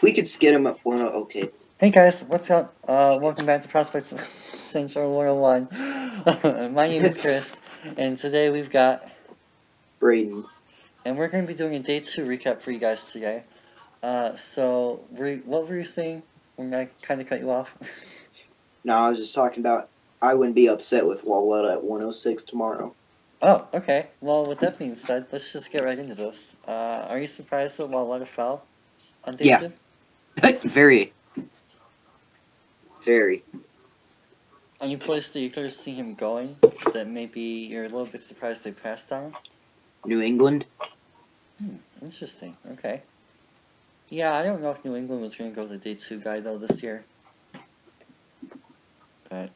we could skid him up one, okay. Hey guys, what's up? Welcome back to Prospects Central 101. My name is Chris, and today we've got, Braden. and we're going to be doing a day 2 recap for you guys today. What were you saying when I kind of cut you off? No, I was just talking about I wouldn't be upset with Walletta at 106 tomorrow. Oh, okay. Well, with that being said, let's just get right into this. Are you surprised that Walletta fell on day Yeah, 2? very, very. Any place that you could have seen him going that maybe you're a little bit surprised they passed on him? New England? Interesting. Okay. Yeah, I don't know if New England was going to go the day 2 guy though this year. But,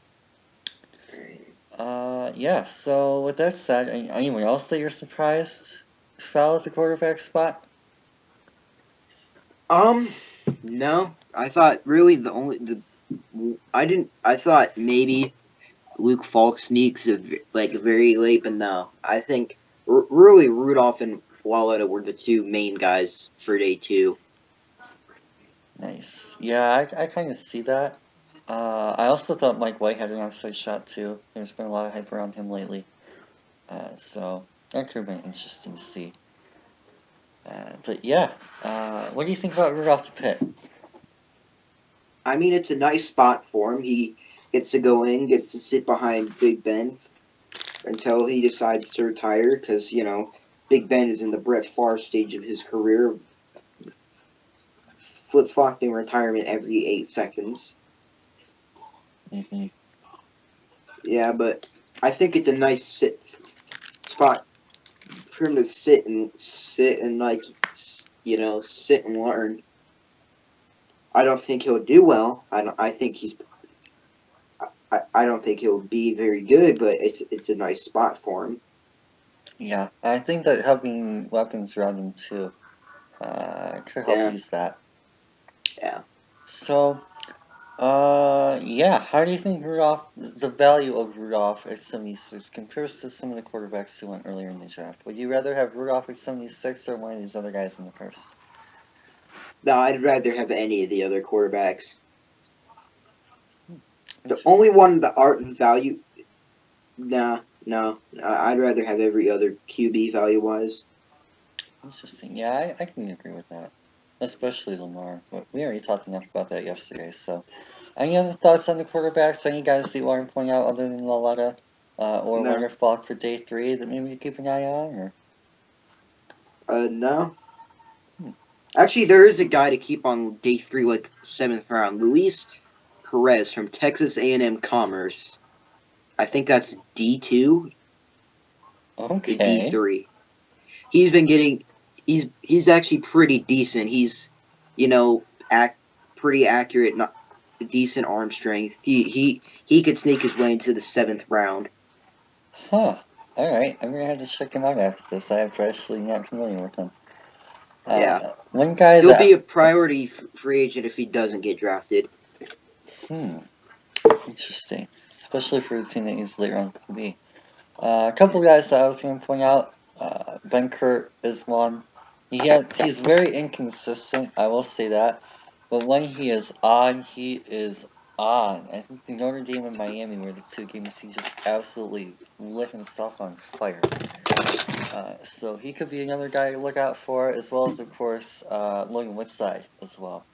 yeah, so with that said, anyone else that you're surprised fell at the quarterback spot? No. I thought really I thought maybe Luke Falk sneaks very late, but no. I think really Rudolph and Walletta were the two main guys for day 2. Nice. Yeah, I kind of see that. I also thought Mike White had an outside shot too. There's been a lot of hype around him lately. So that could have been interesting to see. But yeah, what do you think about Rudolph the Pit? I mean, it's a nice spot for him. He gets to go in, gets to sit behind Big Ben until he decides to retire because, Big Ben is in the Brett Favre stage of his career, flip-flopping retirement every 8 seconds. Mm-hmm. Yeah, but I think it's a nice spot for him to sit and sit and learn. I don't think he'll do well. I don't think he'll be very good, but it's a nice spot for him. Yeah, I think that having weapons around him too could help Yeah, ease that. yeah. So, yeah, how do you think the value of Rudolph at 76 compares to some of the quarterbacks who went earlier in the draft? Would you rather have Rudolph at 76 or one of these other guys in the first? No, I'd rather have any of the other quarterbacks. The only Interesting. one that art value, nah, no. I'd rather have every other QB value wise. Interesting. Yeah, I can agree with that. Especially Lamar. But we already talked enough about that yesterday, so. Any other thoughts on the quarterbacks? Any guys that you want to point out other than Laletta or No, Leonard Falk for day 3 that maybe you keep an eye on? Or no. hmm, Actually, there is a guy to keep on day 3, like 7th round. Luis Perez from Texas A&M Commerce. I think that's D2 or okay. D3. He's been getting. He's actually pretty decent. He's, you know, pretty accurate, not decent arm strength. He could sneak his way into the 7th round. Huh. Alright, I'm gonna have to check him out after this. I am actually not familiar with him. Yeah, One guy he'll be that. a priority free agent if he doesn't get drafted. Hmm, interesting. Especially for a team that needs later on QB. A couple guys that I was going to point out. Ben Kurt is one. He's very inconsistent, I will say that. But when he is on, he is on. I think the Notre Dame and Miami were the 2 games he just absolutely lit himself on fire. So he could be another guy to look out for, as well as, of course, Logan Woodside as well.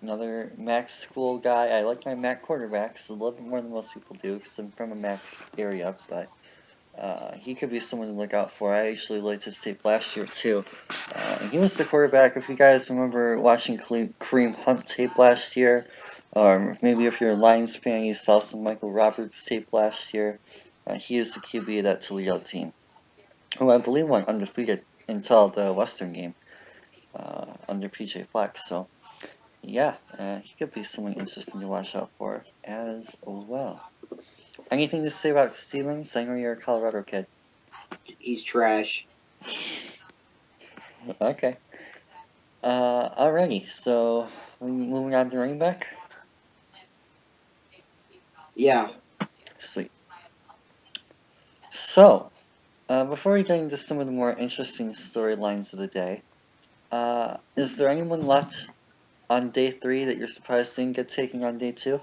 Another MAC school guy. I like my MAC quarterbacks a little bit more than most people do because I'm from a MAC area, but he could be someone to look out for. I actually liked his tape last year too. He was the quarterback. If you guys remember watching Kareem Hunt tape last year, or maybe if you're a Lions fan, you saw some Michael Roberts tape last year. He is the QB of that Toledo team, who I believe went undefeated until the Western game under PJ Fleck. So yeah, he could be someone interesting to watch out for as well. Anything to say about Stevens? I know you're a Colorado kid. He's trash. Okay. Alrighty. So moving on to running back. Yeah, Sweet. So before we get into some of the more interesting storylines of the day, is there anyone left on day 3 that you're surprised didn't get taken on day 2?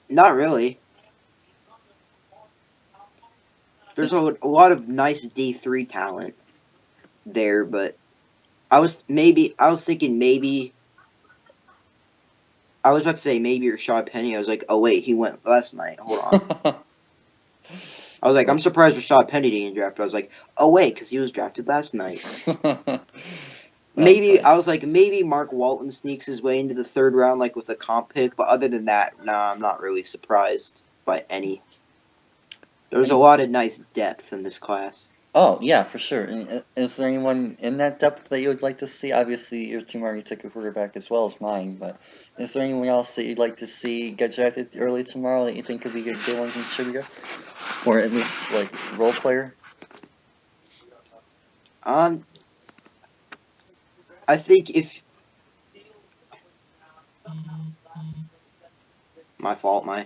Not really. There's a lot of nice D3 talent there, but I was thinking maybe I was about to say maybe Rashad Penny. I was like, oh wait, he went last night. Hold on. I was like, I'm surprised Rashad Penny didn't draft. I was like, oh wait, because he was drafted last night. Maybe I was like, maybe Mark Walton sneaks his way into the 3rd round, like with a comp pick. But other than that, nah, I'm not really surprised by any. There's a lot of nice depth in this class. Oh, yeah, for sure. And is there anyone in that depth that you would like to see? Obviously, your team already took a quarterback as well as mine, but is there anyone else that you'd like to see get drafted early tomorrow that you think could be a day 1 contributor? Or at least, like, role player? I think if my fault, my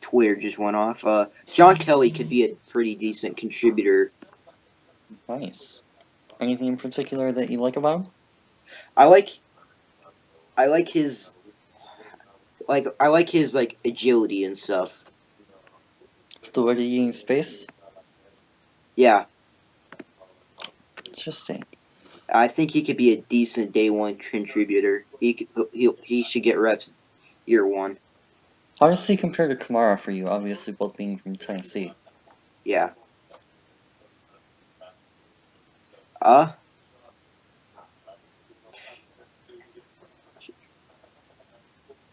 Twitter just went off. John Kelly could be a pretty decent contributor. Nice. Anything in particular that you like about him? I like his like agility and stuff. Fluidity in space? Yeah, Interesting. I think he could be a decent day 1 contributor. He should get reps year 1. How does he compare to Kamara for you? Obviously, both being from Tennessee. Yeah. Do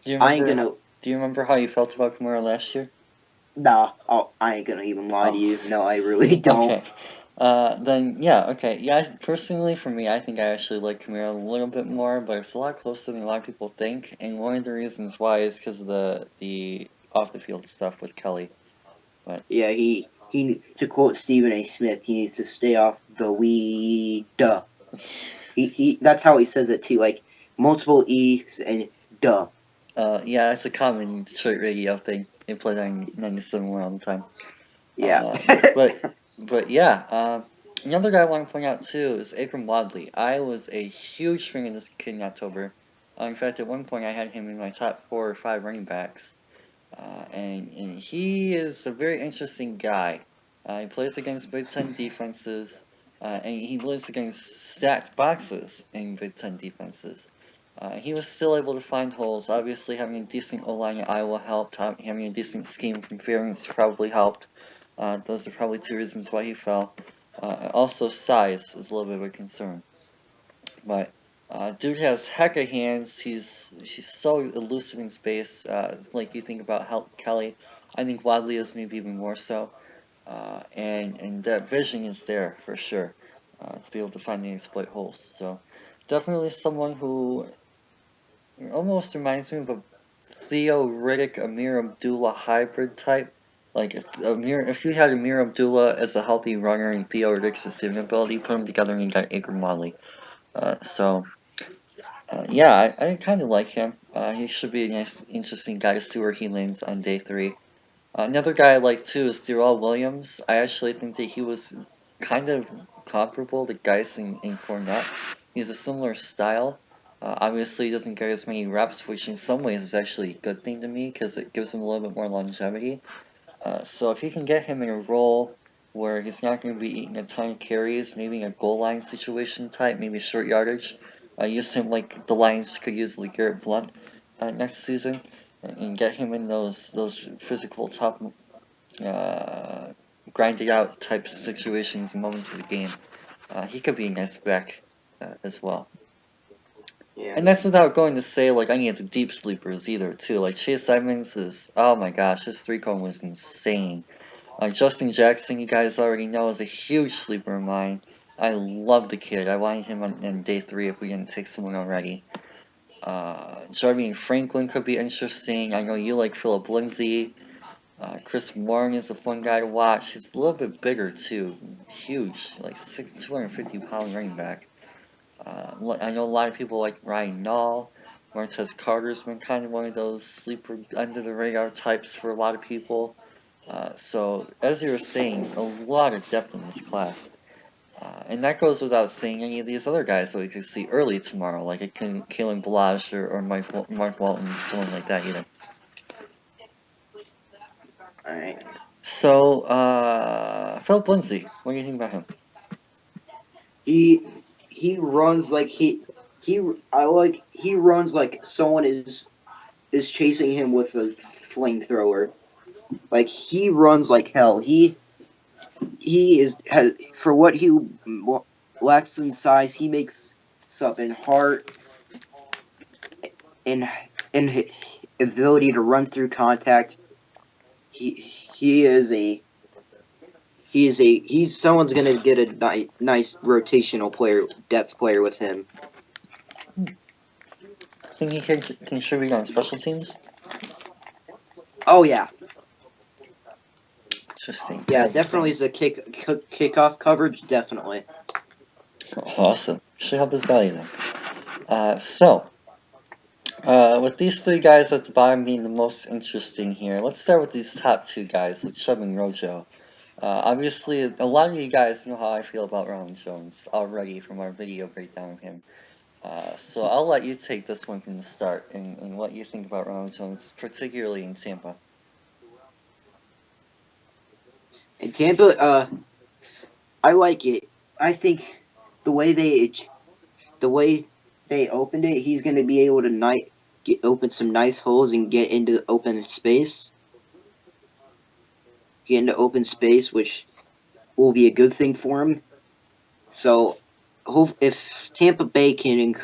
you I ain't remember? gonna. Do you remember how you felt about Kamara last year? Nah, I ain't gonna even lie to you. No, I really don't. Okay. Then yeah, okay. Yeah, personally for me, I think I actually like Kamara a little bit more, but it's a lot closer than a lot of people think. And one of the reasons why is because of the off the field stuff with Kelly. But Yeah, he to quote Stephen A. Smith, he needs to stay off the weed. Duh. He that's how he says it too, like multiple E's and duh. yeah, it's a common Detroit radio thing. They play that in 97 all the time. Yeah. But yeah, another guy I want to point out too is Akram Wadley. I was a huge fan of this kid in October. In fact, at one point I had him in my top 4 or 5 running backs. And he is a very interesting guy. He plays against Big Ten defenses, and he lives against stacked boxes in Big Ten defenses. He was still able to find holes. Obviously, having a decent O-line at Iowa helped. Having a decent scheme from Ferentz probably helped. Those are probably 2 reasons why he fell. Also, size is a little bit of a concern. But dude has hecka hands. He's so elusive in space. It's like you think about Kelly. I think Wadley is maybe even more so. And that vision is there for sure to be able to find and exploit holes. So definitely someone who almost reminds me of a Theo Riddick, Amir Abdullah hybrid type. Like if you had Amir Abdullah as a healthy runner and Theo Riddick's receiving ability, put them together and you got Akram Wadley. Yeah, I kind of like him. He should be a nice, interesting guy to see where he lands on day 3. Another guy I like too is Darrell Williams. I actually think that he was kind of comparable to Geis in Fournette. He's a similar style. Obviously, he doesn't get as many reps, which in some ways is actually a good thing to me because it gives him a little bit more longevity. So if you can get him in a role where he's not going to be eating a ton of carries, maybe in a goal line situation type, maybe short yardage, use him like the Lions could use like Garrett Blunt next season, and get him in those physical top grinded out type situations and moments of the game. He could be a nice back as well. Yeah. And that's without going to say like any of the deep sleepers either too. Like Chase Edmonds is, oh my gosh, his 3-cone was insane. Justin Jackson, you guys already know, is a huge sleeper of mine. I love the kid. I wanted him on day 3 if we didn't take someone already. Jarvie Franklin could be interesting. I know you like Philip Lindsay. Chris Warren is a fun guy to watch. He's a little bit bigger too. Huge, like 250-pound running back. I know a lot of people like Ryan Nall. Martez Carter's been kind of one of those sleeper under the radar types for a lot of people. So, as you were saying, a lot of depth in this class. And that goes without saying any of these other guys that we could see early tomorrow, like a Kalen Balazs or Mark Walton, someone like that even. Alright. So, Philip Lindsay, what do you think about him? He runs like he runs like someone is chasing him with a flamethrower. Like he runs like hell. He has for what he lacks in size, he makes up in heart and in ability to run through contact. He's someone's gonna get a nice rotational player, depth player with him. Think he can contribute on special teams? Oh yeah, Interesting. yeah, definitely is a kickoff coverage, definitely. Awesome. Should help his value then. With these three guys at the bottom being the most interesting here, let's start with these top two guys, with Chubb and Rojo. Obviously, a lot of you guys know how I feel about Ronald Jones already from our video breakdown of him. So I'll let you take this one from the start and what you think about Ronald Jones, particularly in Tampa. In Tampa, I like it. I think the way they opened it, he's going to be able to open some nice holes and get into open space. Get into open space, which will be a good thing for him. So, hope if Tampa Bay can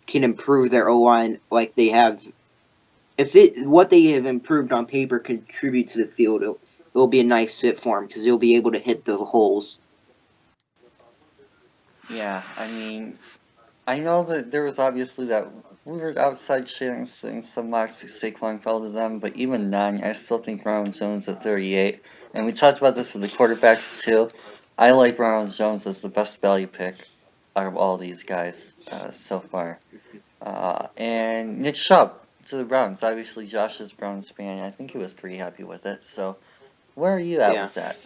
improve their O line like they have, what they have improved on paper contribute to the field, it'll be a nice fit for him because he'll be able to hit the holes. Yeah, I mean, I know that there was obviously that weird outside chance and some mocks that Saquon fell to them, but even then, I still think Ronald Jones at 38. And we talked about this with the quarterbacks too. I like Ronald Jones as the best value pick out of all these guys so far. And Nick Chubb to the Browns. Obviously, Josh's Browns fan. I think he was pretty happy with it. So, where are you at with that?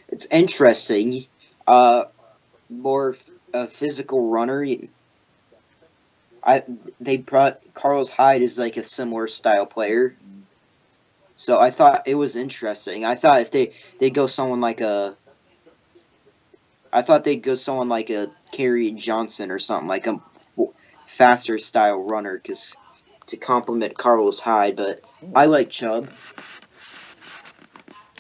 It's interesting. More a physical runner. They brought Carlos Hyde is like a similar style player, so I thought it was interesting. I thought if they go someone like a, I thought they'd go someone like a Kerry Johnson or something like a faster style runner because to complement Carlos Hyde. But I like Chubb.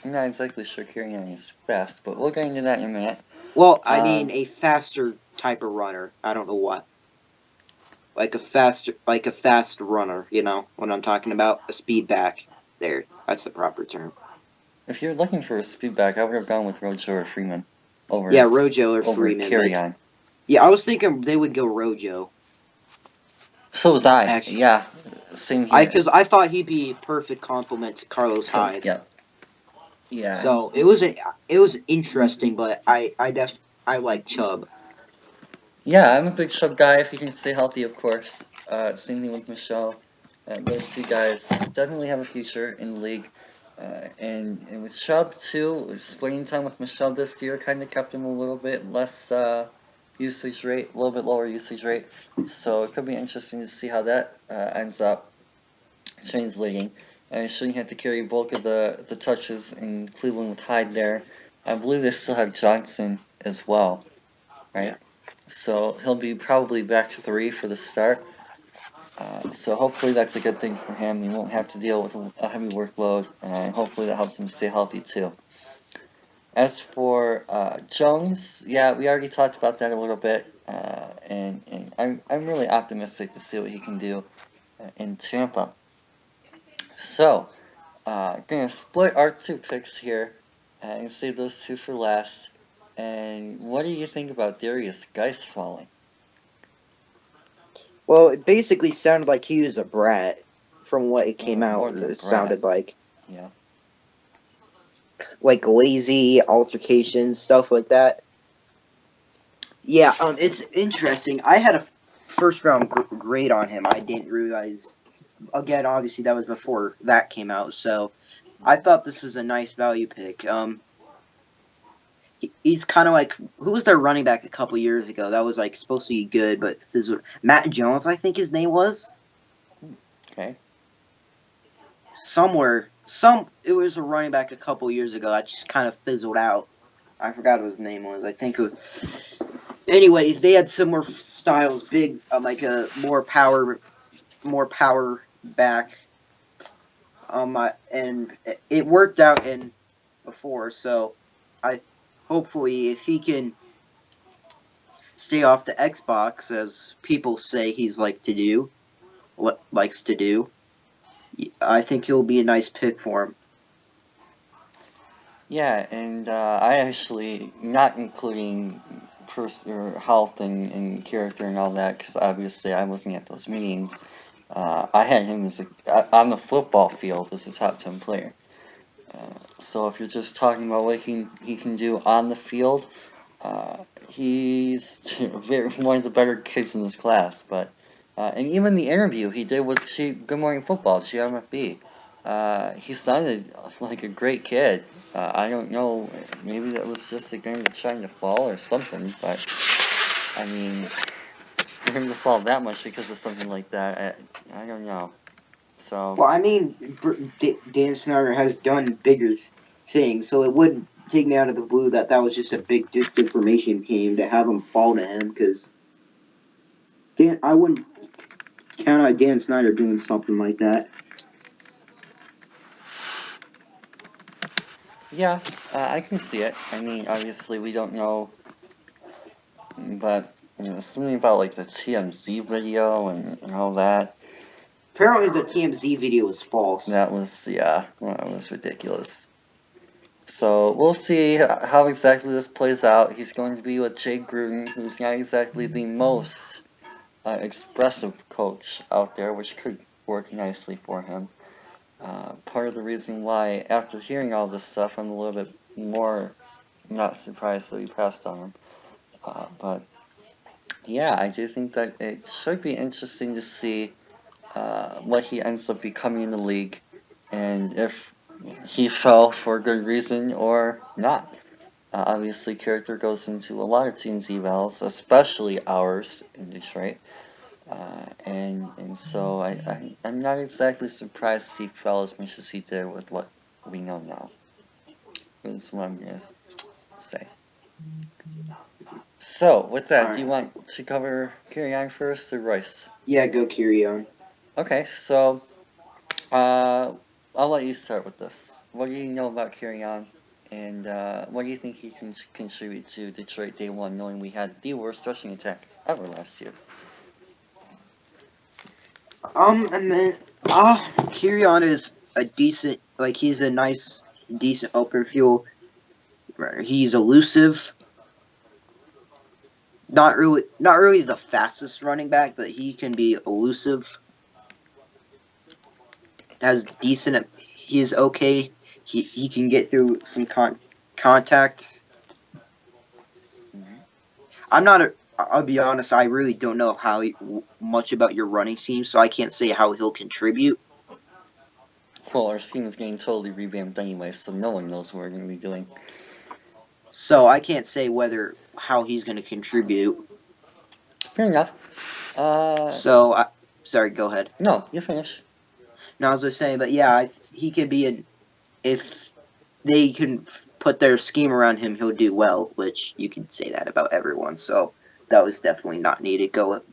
I'm not exactly sure Kerry is fast, but we'll get into that in a minute. Well, I mean a faster type of runner. I don't know what. Like a fast runner, you know what I'm talking about? A speed back. There, that's the proper term. If you're looking for a speed back, I would have gone with Rojo or Freeman over Rojo or Freeman. Carry on. Yeah, I was thinking they would go Rojo. So was I. Actually, yeah, same here. Because I thought he'd be a perfect complement to Carlos Hyde. Yeah. Yeah. So it was interesting, but I like Chubb. Yeah, I'm a big Chubb guy if he can stay healthy, of course. Same thing with Michelle. Those two guys definitely have a future in the league. And with Chubb, too, splitting time with Michelle this year kind of kept him a little bit less usage rate, a little bit lower usage rate. So it could be interesting to see how that ends up translating. And shouldn't have to carry bulk of the touches in Cleveland with Hyde there. I believe they still have Johnson as well, right? Yeah. So he'll be probably back 3 for the start. So hopefully that's a good thing for him. He won't have to deal with a heavy workload, and hopefully that helps him stay healthy too. As for Jones, yeah, we already talked about that a little bit, and I'm really optimistic to see what he can do in Tampa. So, gonna split our 2 picks here and save those 2 for last. And what do you think about Darius Geis falling? Well, it basically sounded like he was a brat from what it came out. It sounded like. Yeah. Like lazy altercations, stuff like that. Yeah, it's interesting. I had a first round grade on him. I didn't realize. Again, obviously that was before that came out, so I thought this is a nice value pick. He's kind of like, who was their running back a couple years ago that was like supposed to be good, but Matt Jones, I think his name was. Okay. It was a running back a couple years ago that just kind of fizzled out. I forgot what his name was. I think it was. Anyways, they had similar styles, big, like a more power back. And it worked out in before, so I hopefully if he can stay off the Xbox, as people say likes to do, I think he'll be a nice pick for him. Yeah, and I actually, not including health and character and all that, because obviously I wasn't at those meetings. I had him as on the football field as a top 10 player. So if you're just talking about what he can do on the field, he's one of the better kids in this class. But and even the interview he did with Good Morning Football, GMFB, he sounded like a great kid. I don't know, maybe that was just a game of trying to fall or something. But I mean, for him to fall that much because of something like that, I don't know. So. Well, I mean, Dan Snyder has done bigger things, so it wouldn't take me out of the blue that was just a big disinformation came to have him fall to him, because I wouldn't count on Dan Snyder doing something like that. Yeah, I can see it. I mean, obviously we don't know, but something about like the TMZ video and all that. Apparently, the TMZ video was false. That was, yeah, well, that was ridiculous. So we'll see how exactly this plays out. He's going to be with Jay Gruden, who's not exactly the most expressive coach out there, which could work nicely for him. Part of the reason why, after hearing all this stuff, I'm a little bit more not surprised that we passed on him. But yeah, I do think that it should be interesting to see what he ends up becoming in the league, and if he fell for a good reason or not. Obviously, character goes into a lot of teams' evals, especially ours in Detroit. And so I'm not exactly surprised he fell as much as he did with what we know now. Is what I'm gonna say. So, with that, do you want to carry on first or Royce? Yeah, go carry on. Okay, so I'll let you start with this. What do you know about carry on, and what do you think he can contribute to Detroit day one, knowing we had the worst rushing attack ever last year? And then, Kirion is a decent, like, he's a nice, decent open field. He's elusive. Not really the fastest running back, but he can be elusive. Has decent, he's okay. He can get through some contact. Mm-hmm. I'll be honest, I really don't know much about your running scheme, so I can't say how he'll contribute. Well, our scheme is getting totally revamped anyway, so no one knows what we're going to be doing. So I can't say how he's going to contribute. Fair enough. Sorry, go ahead. No, you finish. No, I was just saying, but yeah, he could be if they can put their scheme around him, he'll do well, which you can say that about everyone, so that was definitely not needed. Go.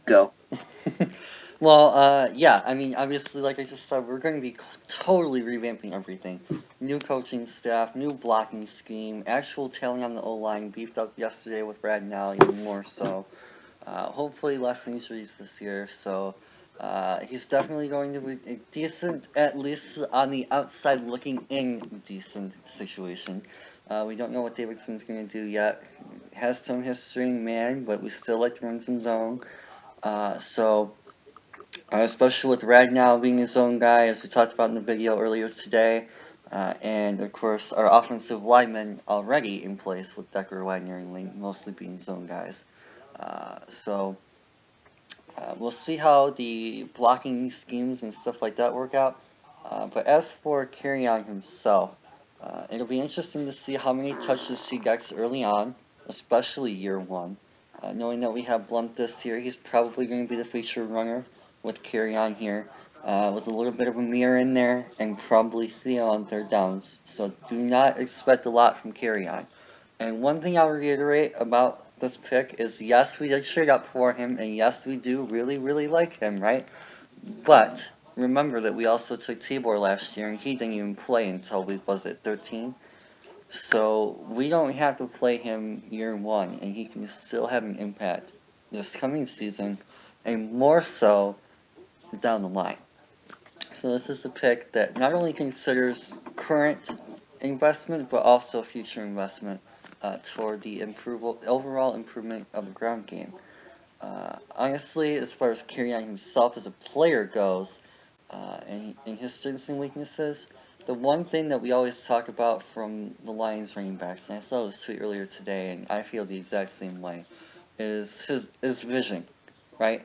Well, yeah, I mean, obviously, like I just said, we're going to be totally revamping everything. New coaching staff, new blocking scheme, actual talent on the O-line, beefed up yesterday with Braden, even more so. Hopefully less injuries this year, so he's definitely going to be a decent, at least on the outside looking in, decent situation. We don't know what Davidson's going to do yet. Has some history in man, but we still like to run some zone. Especially with Ragnow being his own guy, as we talked about in the video earlier today. And of course, our offensive linemen already in place with Decker, Wagner, and Link mostly being zone guys. We'll see how the blocking schemes and stuff like that work out. But as for Carrion himself, It'll be interesting to see how many touches he gets early on, especially year one. Knowing that we have Blunt this year, he's probably going to be the feature runner with carry on here, with a little bit of a mirror in there, and probably Theo on third downs. So do not expect a lot from carry on. And one thing I'll reiterate about this pick is yes, we did trade up for him, and yes, we do really, really like him, right? But remember that we also took Tibor last year, and he didn't even play until was it 13? So we don't have to play him year one, and he can still have an impact this coming season, and more so down the line. So this is a pick that not only considers current investment, but also future investment toward the overall improvement of the ground game. Honestly, as far as Kerryon himself as a player goes, and his strengths and weaknesses, the one thing that we always talk about from the Lions running backs, and I saw this tweet earlier today, and I feel the exact same way, is his vision, right?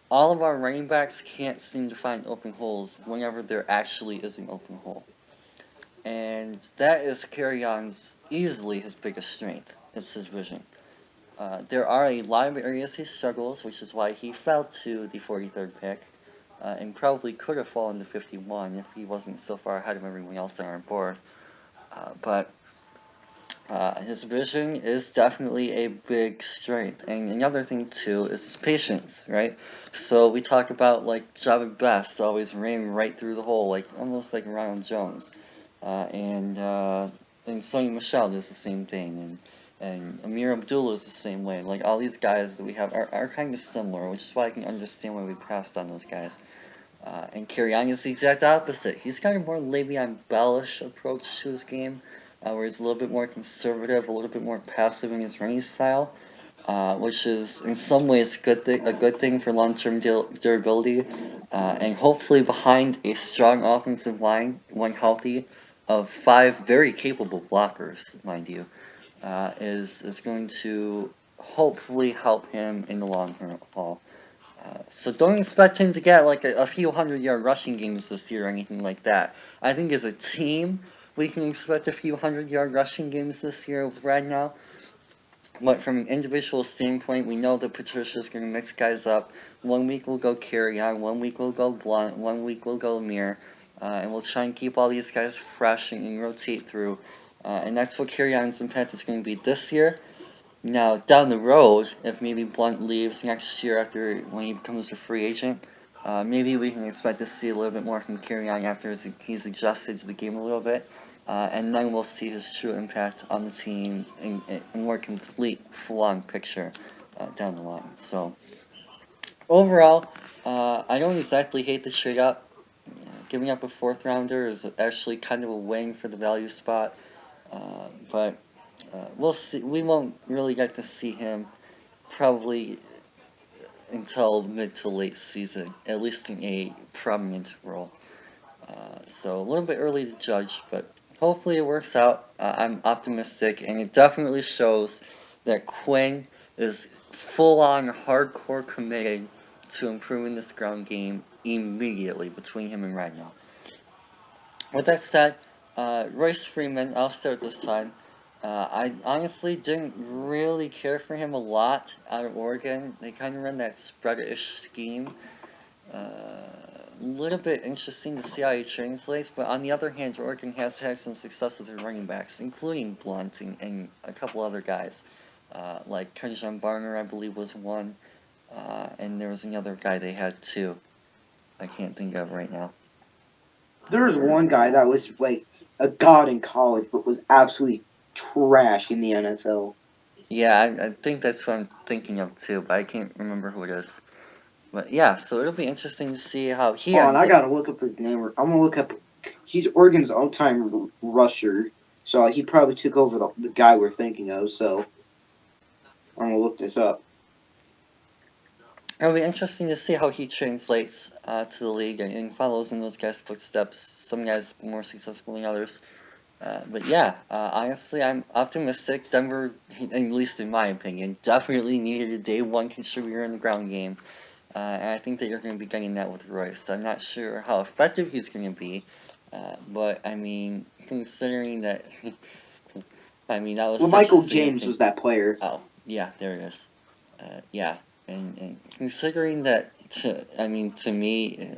All of our running backs can't seem to find open holes whenever there actually is an open hole. And that is Kerryon's easily his biggest strength, is his vision. There are a lot of areas he struggles, which is why he fell to the 43rd pick, and probably could have fallen to 51 if he wasn't so far ahead of everyone else on our board. But his vision is definitely a big strength. And another thing too is his patience, right? So we talk about like Javid Best always ran right through the hole, like almost like Ronald Jones, and Sonny Michel does the same thing, and Amir Abdullah is the same way. Like all these guys that we have are kind of similar, which is why I can understand why we passed on those guys. And Carrion is the exact opposite. He's got a more Le'Veon Bellish approach to his game, where he's a little bit more conservative, a little bit more passive in his running style, which is in some ways a good thing for long-term durability, and hopefully behind a strong offensive line, when healthy, of 5 very capable blockers, mind you, is going to hopefully help him in the long haul. So don't expect him to get like a few 100-yard rushing games this year or anything like that. I think as a team, we can expect a few 100-yard rushing games this year with Ragnar. But from an individual standpoint, we know that Patricia's going to mix guys up. 1 week we'll go Carrion, 1 week we'll go Blunt, 1 week we'll go Amir. And we'll try and keep all these guys fresh and rotate through. And that's what Carrion's impact is going to be this year. Now, down the road, if maybe Blunt leaves next year after when he becomes a free agent, maybe we can expect to see a little bit more from Carrion after he's adjusted to the game a little bit. And then we'll see his true impact on the team in a more complete, full-on picture down the line. So, overall, I don't exactly hate the trade up. Giving up a 4th rounder is actually kind of a win for the value spot. But we'll see. We won't really get to see him probably until mid to late season, at least in a prominent role. So a little bit early to judge, but hopefully it works out. I'm optimistic, and it definitely shows that Quinn is full-on hardcore committed to improving this ground game immediately between him and Ragnar. With that said, Royce Freeman, I'll start this time. I honestly didn't really care for him a lot out of Oregon. They kind of run that spread-ish scheme. A little bit interesting to see how he translates, but on the other hand, Oregon has had some success with their running backs, including Blunt and a couple other guys. Like Kenjon Barner, I believe, was one, and there was another guy they had too. I can't think of right now. There was one guy that was like a god in college, but was absolutely trash in the NFL. Yeah, I think that's what I'm thinking of too, but I can't remember who it is. But yeah, so it'll be interesting to see how he Hold on, ends I up. gotta look up his name. I'm gonna look up. He's Oregon's all-time rusher, so he probably took over the guy we're thinking of. So I'm gonna look this up. It'll be interesting to see how he translates to the league and follows in those guys' footsteps. Some guys more successful than others. But yeah, honestly, I'm optimistic. Denver, at least in my opinion, definitely needed a day one contributor in the ground game. And I think that you're going to be getting that with Royce. I'm not sure how effective he's going to be. But I mean, considering that, I mean that was Well, such a Michael James significant. was that player. Oh, yeah, there it is. Yeah, and considering that, I mean, to me,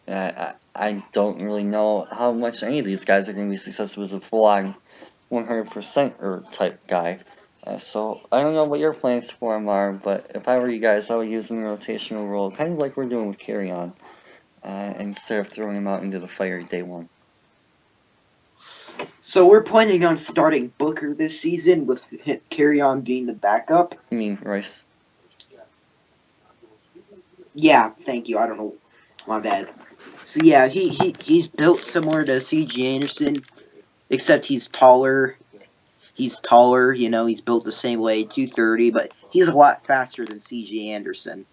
I don't really know how much any of these guys are going to be successful as a full-on 100% or type guy. So I don't know what your plans for him are, but if I were you guys, I would use him in a rotational role, kind of like we're doing with Carry On, instead of throwing him out into the fire day one. So we're planning on starting Booker this season with Carry On being the backup. I mean, Royce. Yeah, thank you. I don't know. My bad. So yeah, he's built similar to C.J. Anderson, except he's taller. He's taller, he's built the same way, 230, but he's a lot faster than C.J. Anderson.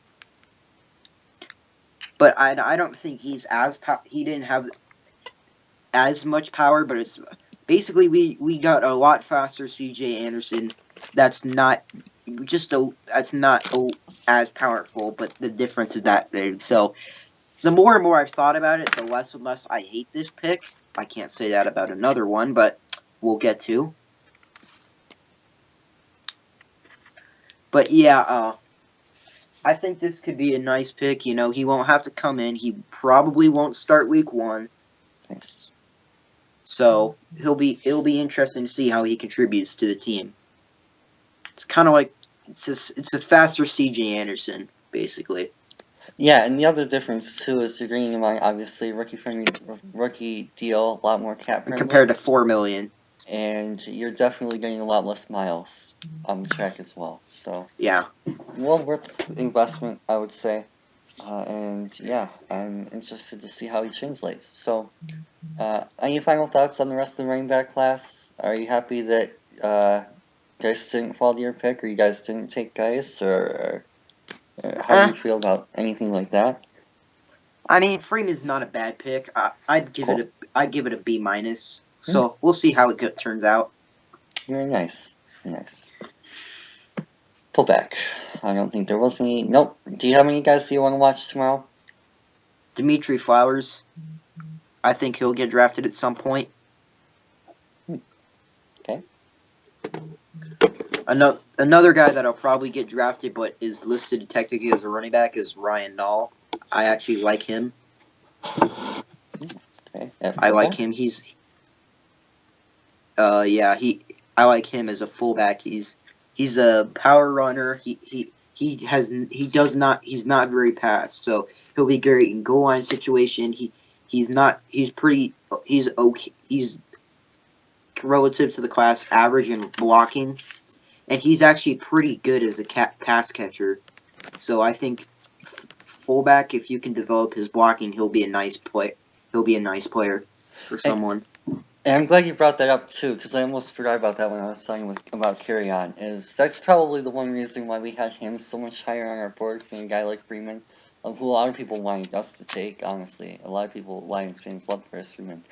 But I don't think he didn't have as much power, but it's basically we got a lot faster C.J. Anderson. That's not as powerful, but the difference is that big. So the more and more I've thought about it, the less and less I hate this pick. I can't say that about another one, but we'll get to. But yeah, I think this could be a nice pick. He won't have to come in. He probably won't start week 1. Nice. So it'll be interesting to see how he contributes to the team. It's kind of like it's a faster C.J. Anderson, basically. Yeah, and the other difference too is you're bringing him on obviously rookie deal, a lot more cap friendly, compared to $4 million. And you're definitely getting a lot less miles on the track as well. So yeah, well worth investment, I would say. And yeah, I'm interested to see how he translates. So, any final thoughts on the rest of the running back class? Are you happy that Geis didn't fall to your pick, or you guys didn't take Geis, or how do you feel about anything like that? I mean, Freeman's not a bad pick. I'd give Cool. it a B minus. So we'll see how it turns out. Very nice. Nice. Pull back. I don't think there was any. Nope. Do you have any guys do you want to watch tomorrow? Dimitri Flowers. I think he'll get drafted at some point. Okay. Another guy that'll probably get drafted but is listed technically as a running back is Ryan Nall. I actually like him. Okay. I like him. I like him as a fullback. He's a power runner. He's not very fast, so he'll be great in goal line situation. He's okay. He's relative to the class average in blocking, and he's actually pretty good as a pass catcher. So I think fullback, if you can develop his blocking, he'll be a nice play. He'll be a nice player for someone. And I'm glad you brought that up too, because I almost forgot about that when I was talking about Carry On. That's probably the one reason why we had him so much higher on our boards than a guy like Freeman, who a lot of people wanted us to take. Honestly, a lot of people, Lions fans, love Chris Freeman,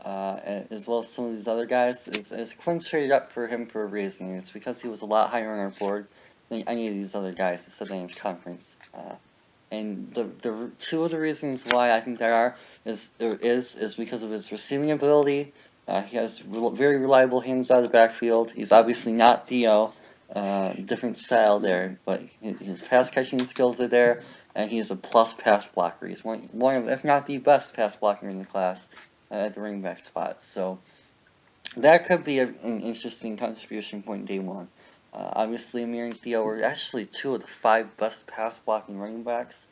as well as some of these other guys. Is Quinn traded up for him for a reason. It's because he was a lot higher on our board than any of these other guys that said in his conference. And the two of the reasons why I think there is because of his receiving ability. He has very reliable hands out of the backfield. He's obviously not Theo, different style there, but his pass catching skills are there, and he is a plus pass blocker. He's one of, if not the best pass blocker in the class at the running back spot. So that could be an interesting contribution point day one. Obviously, Amir and Theo were actually 2 of the 5 best pass blocking running backs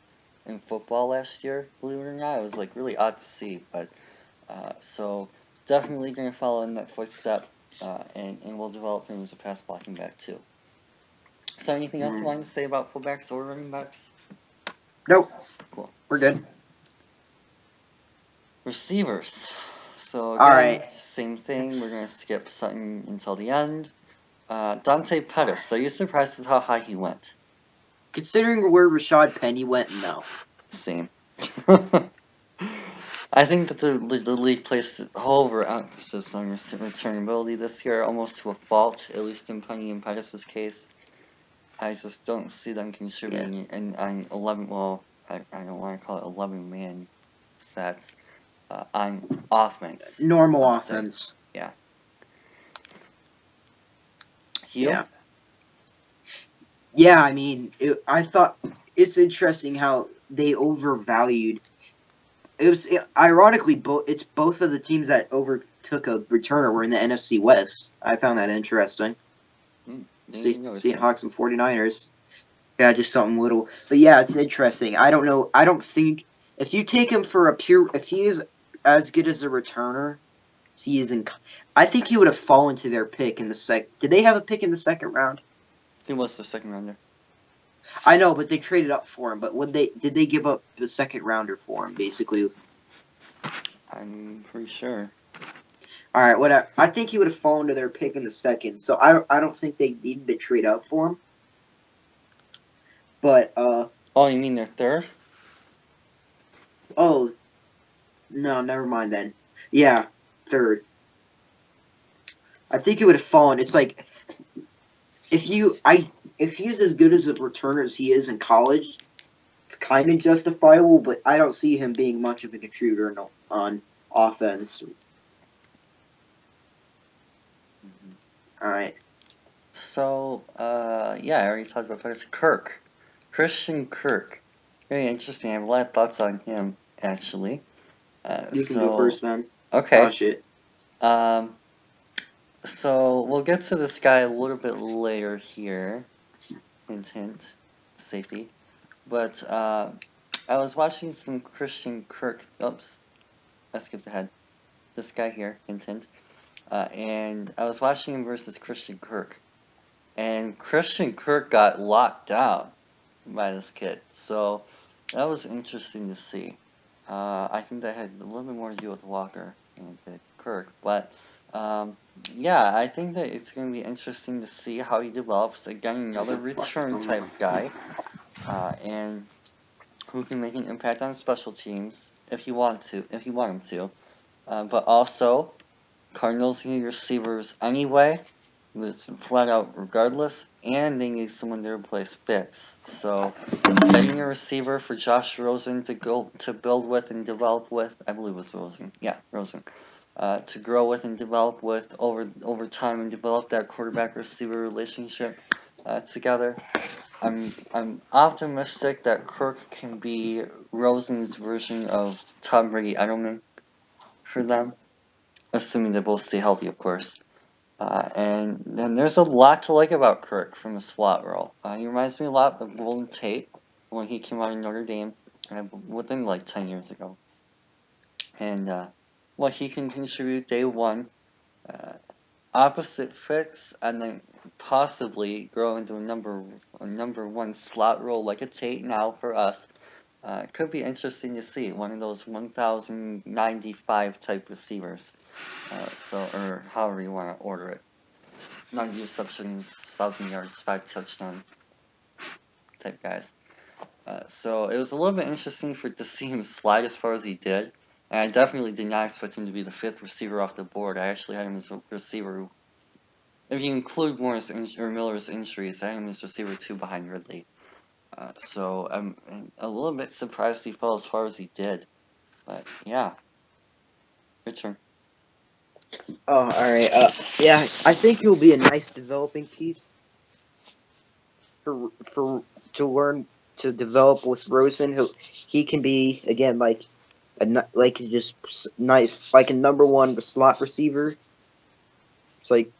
in football last year. Believe it or not, it was like really odd to see, but so definitely going to follow in that footstep, and we'll develop him as a pass blocking back too. So, anything else you wanted to say about fullbacks or running backs? Nope. Cool. We're good. Receivers. So again, Alright. Same thing. We're going to skip Sutton until the end. Dante Pettis. Are you surprised with how high he went? Considering where Rashad Penny went, no. Same. I think that the league placed a whole overemphasis on returnability this year, almost to a fault, at least in Penny and Pettis' case. I just don't see them contributing in 11, well, I don't want to call it 11-man sets. on offense. Normal I'll say. offense. Yeah. You? Yeah. Yeah, I mean, I thought it's interesting how they overvalued. Ironically, it's both of the teams that overtook a returner were in the NFC West. I found that interesting. Seahawks and 49ers. Yeah, just something little. But yeah, it's interesting. I don't know. I don't think if you take him for if he is as good as a returner, he is in. I think he would have fallen to their pick in the Did they have a pick in the second round? He was the second rounder. I know, but they traded up for him. But did they give up the second rounder for him? Basically, I'm pretty sure. all right. Whatever. I think he would have fallen to their pick in the second. So I don't think they needed to trade up for him. But Oh, you mean their third? Oh, no, never mind then. Yeah, third. I think it would have fallen. It's like if he's as good as a returner as he is in college, it's kind of justifiable. But I don't see him being much of a contributor on offense. All right. So, yeah, I already talked about players. Kirk. Christian Kirk. Very interesting. I have a lot of thoughts on him, actually. You can go first then. Okay. Oh, shit. So, we'll get to this guy a little bit later here. Hint, hint. Safety. But, I was watching some Christian Kirk. Oops. I skipped ahead. This guy here, hint, hint. And I was watching him versus Christian Kirk. And Christian Kirk got locked down by this kid. So that was interesting to see. I think that had a little bit more to do with Walker and Kirk. But yeah, I think that it's going to be interesting to see how he develops. Again, another return type guy. And who can make an impact on special teams if you want him to. But also, Cardinals need receivers anyway. It's flat out regardless, and they need someone to replace Fitz. So, getting a receiver for Josh Rosen to build with and develop with, I believe it was Rosen. Yeah, Rosen. To grow with and develop with over time and develop that quarterback receiver relationship together. I'm optimistic that Kirk can be Rosen's version of Tom Brady Edelman for them, assuming they both stay healthy, of course. And then there's a lot to like about Kirk from the slot role. He reminds me a lot of Golden Tate when he came out of Notre Dame within like 10 years ago. And what he can contribute day one, opposite Fitz, and then possibly grow into a number one slot role like a Tate now for us. It could be interesting to see one of those 1,095 type receivers. Or however you want to order it. 90 receptions, 1,000 yards, 5 touchdown type guys. So it was a little bit interesting to see him slide as far as he did. And I definitely did not expect him to be the 5th receiver off the board. I actually had him as a receiver. If you include Miller's injuries, I had him as receiver 2 behind Ridley. So I'm a little bit surprised he fell as far as he did. But yeah. Your turn. Oh, all right. Yeah, I think he'll be a nice developing piece for to learn to develop with Rosen. He can be again like just nice like a number one slot receiver. It's like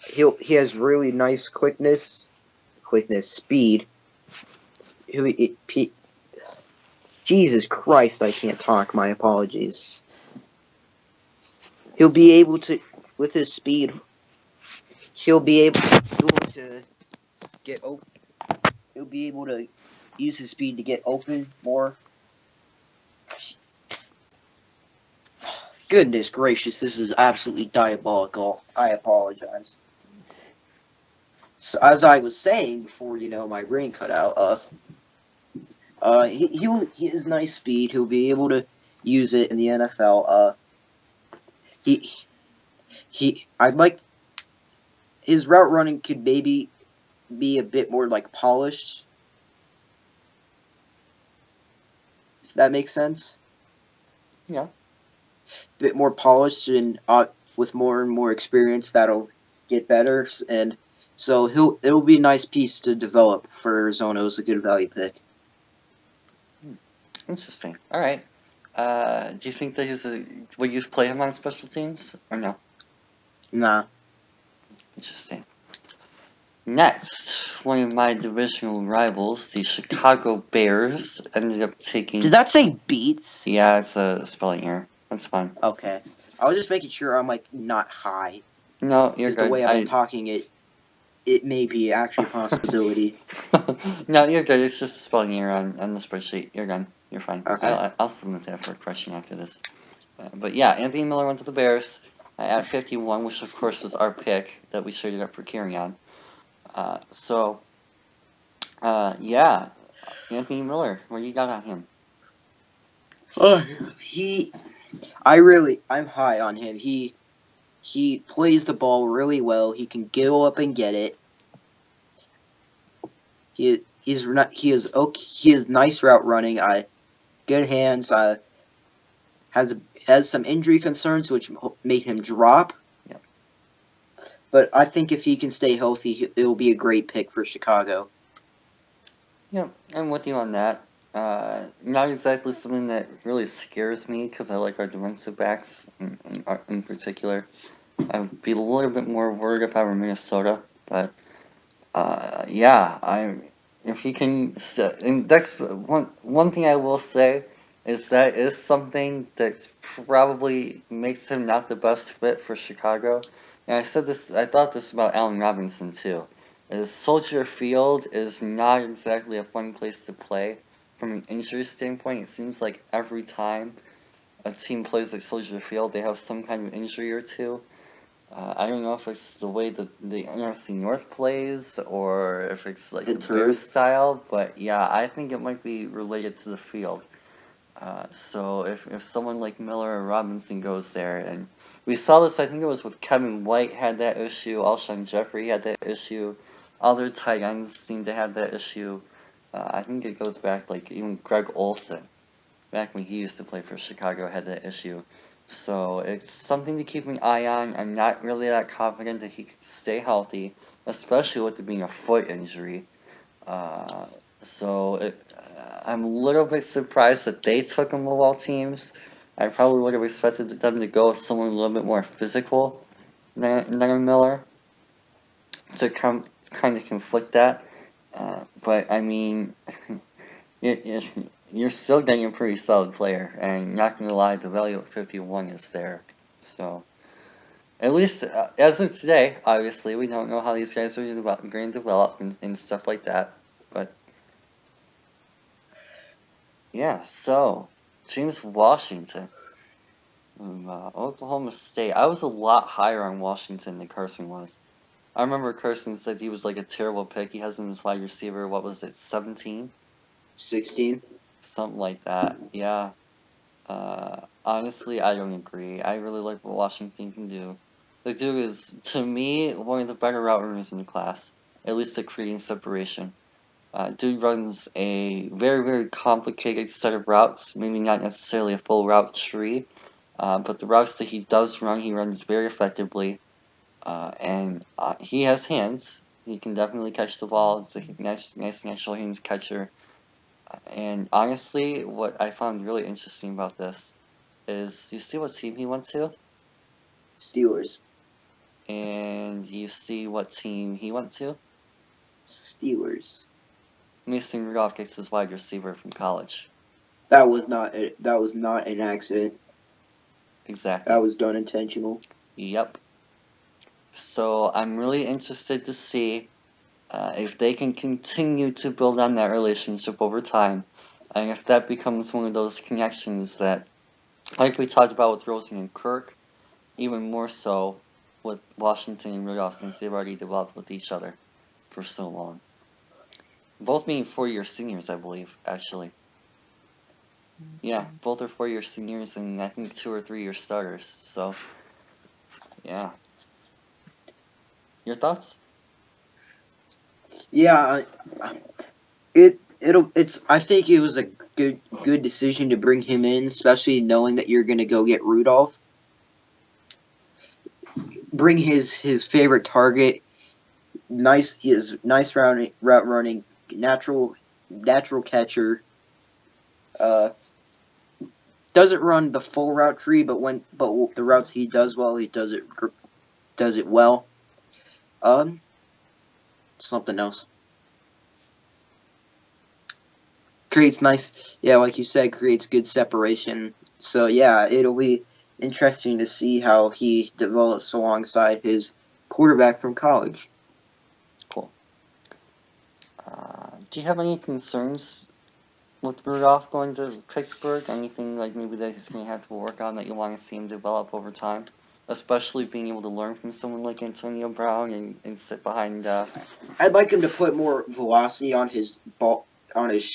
he has really nice speed. Jesus Christ, I can't talk. My apologies. He'll be able to, with his speed, he'll be able to get open. He'll be able to use his speed to get open more. Goodness gracious, this is absolutely diabolical. I apologize. So as I was saying before, my brain cut out. He has nice speed. He'll be able to use it in the NFL. I'd like his route running could maybe be a bit more like polished. If that makes sense. Yeah. bit more polished and with more and more experience, that'll get better. And so it'll be a nice piece to develop for Arizona. It was a good value pick. Interesting. All right. Do you think that would you play him on special teams or no? Nah. Interesting. Next, one of my divisional rivals, the Chicago Bears, ended up taking. Did that say beats? Yeah, it's a spelling error. That's fine. Okay. I was just making sure I'm like not high. No, you're Just good. the way I've been talking, it may be actually a possibility. No, you're good. It's just a spelling error on the spreadsheet. You're good. You're fine. Okay. I'll submit that for correction after this. But yeah, Anthony Miller went to the Bears at 51, which of course was our pick that we traded up for Carrion. Yeah, Anthony Miller, what you got on him? I'm high on him. He plays the ball really well. He can go up and get it. He is nice route running. Good hands. Has some injury concerns which made him drop. Yep. But I think if he can stay healthy, it will be a great pick for Chicago. Yeah, I'm with you on that. Not exactly something that really scares me because I like our defensive backs in particular. I'd be a little bit more worried if I were Minnesota, but yeah, if he can, and that's one thing I will say is that is something that's probably makes him not the best fit for Chicago. And I thought this about Allen Robinson too. Is Soldier Field is not exactly a fun place to play from an injury standpoint. It seems like every time a team plays like Soldier Field, they have some kind of injury or two. I don't know if it's the way that the NFC North plays or if it's like the Bears style, but yeah, I think it might be related to the field. So if someone like Miller or Robinson goes there, and we saw this, I think it was with Kevin White had that issue, Alshon Jeffrey had that issue, other tight ends seem to have that issue. I think it goes back like even Greg Olsen, back when he used to play for Chicago, had that issue. So it's something to keep an eye on. I'm not really that confident that he can stay healthy, especially with it being a foot injury. I'm a little bit surprised that they took him of all teams. I probably would have expected them to go with someone a little bit more physical than a Miller to kind of conflict that. But I mean, you're still getting a pretty solid player, and not gonna lie, the value of 51 is there. So, at least as of today, obviously, we don't know how these guys are going to develop and stuff like that. But yeah, so James Washington from Oklahoma State. I was a lot higher on Washington than Carson was. I remember Carson said he was like a terrible pick. He has him as wide receiver. What was it, 17? 16? Something like that. Yeah. Honestly, I don't agree. I really like what Washington can do. The dude is, to me, one of the better route runners in the class, at least at creating separation. Dude runs a very, very complicated set of routes, maybe not necessarily a full route tree, but the routes that he does run, he runs very effectively, and he has hands. He can definitely catch the ball. It's a nice natural hands catcher. And honestly, what I found really interesting about this is you see what team he went to? Steelers. And you see what team he went to? Steelers. Mason Rudolph gets his wide receiver from college. That was not an accident. Exactly. That was done intentional. Yep. So I'm really interested to see if they can continue to build on that relationship over time, and if that becomes one of those connections that, like we talked about with Rosen and Kirk, even more so with Washington and Rudolph, since they've already developed with each other for so long. Both being 4-year seniors, I believe, actually. Yeah, both are 4-year seniors and I think 2 or 3-year starters. So, yeah. Your thoughts? Yeah, I think it was a good decision to bring him in, especially knowing that you're gonna go get Rudolph. Bring his favorite target. His nice route running, natural catcher. Uh, doesn't run the full route tree, but the routes he does well, he does it well. Something else. Creates nice, yeah, like you said, creates good separation. So yeah, it'll be interesting to see how he develops alongside his quarterback from college. Cool. Do you have any concerns with Rudolph going to Pittsburgh? Anything like maybe that he's going to have to work on that you want to see him develop over time? Especially being able to learn from someone like Antonio Brown and sit behind. I'd like him to put more velocity on his ball, on his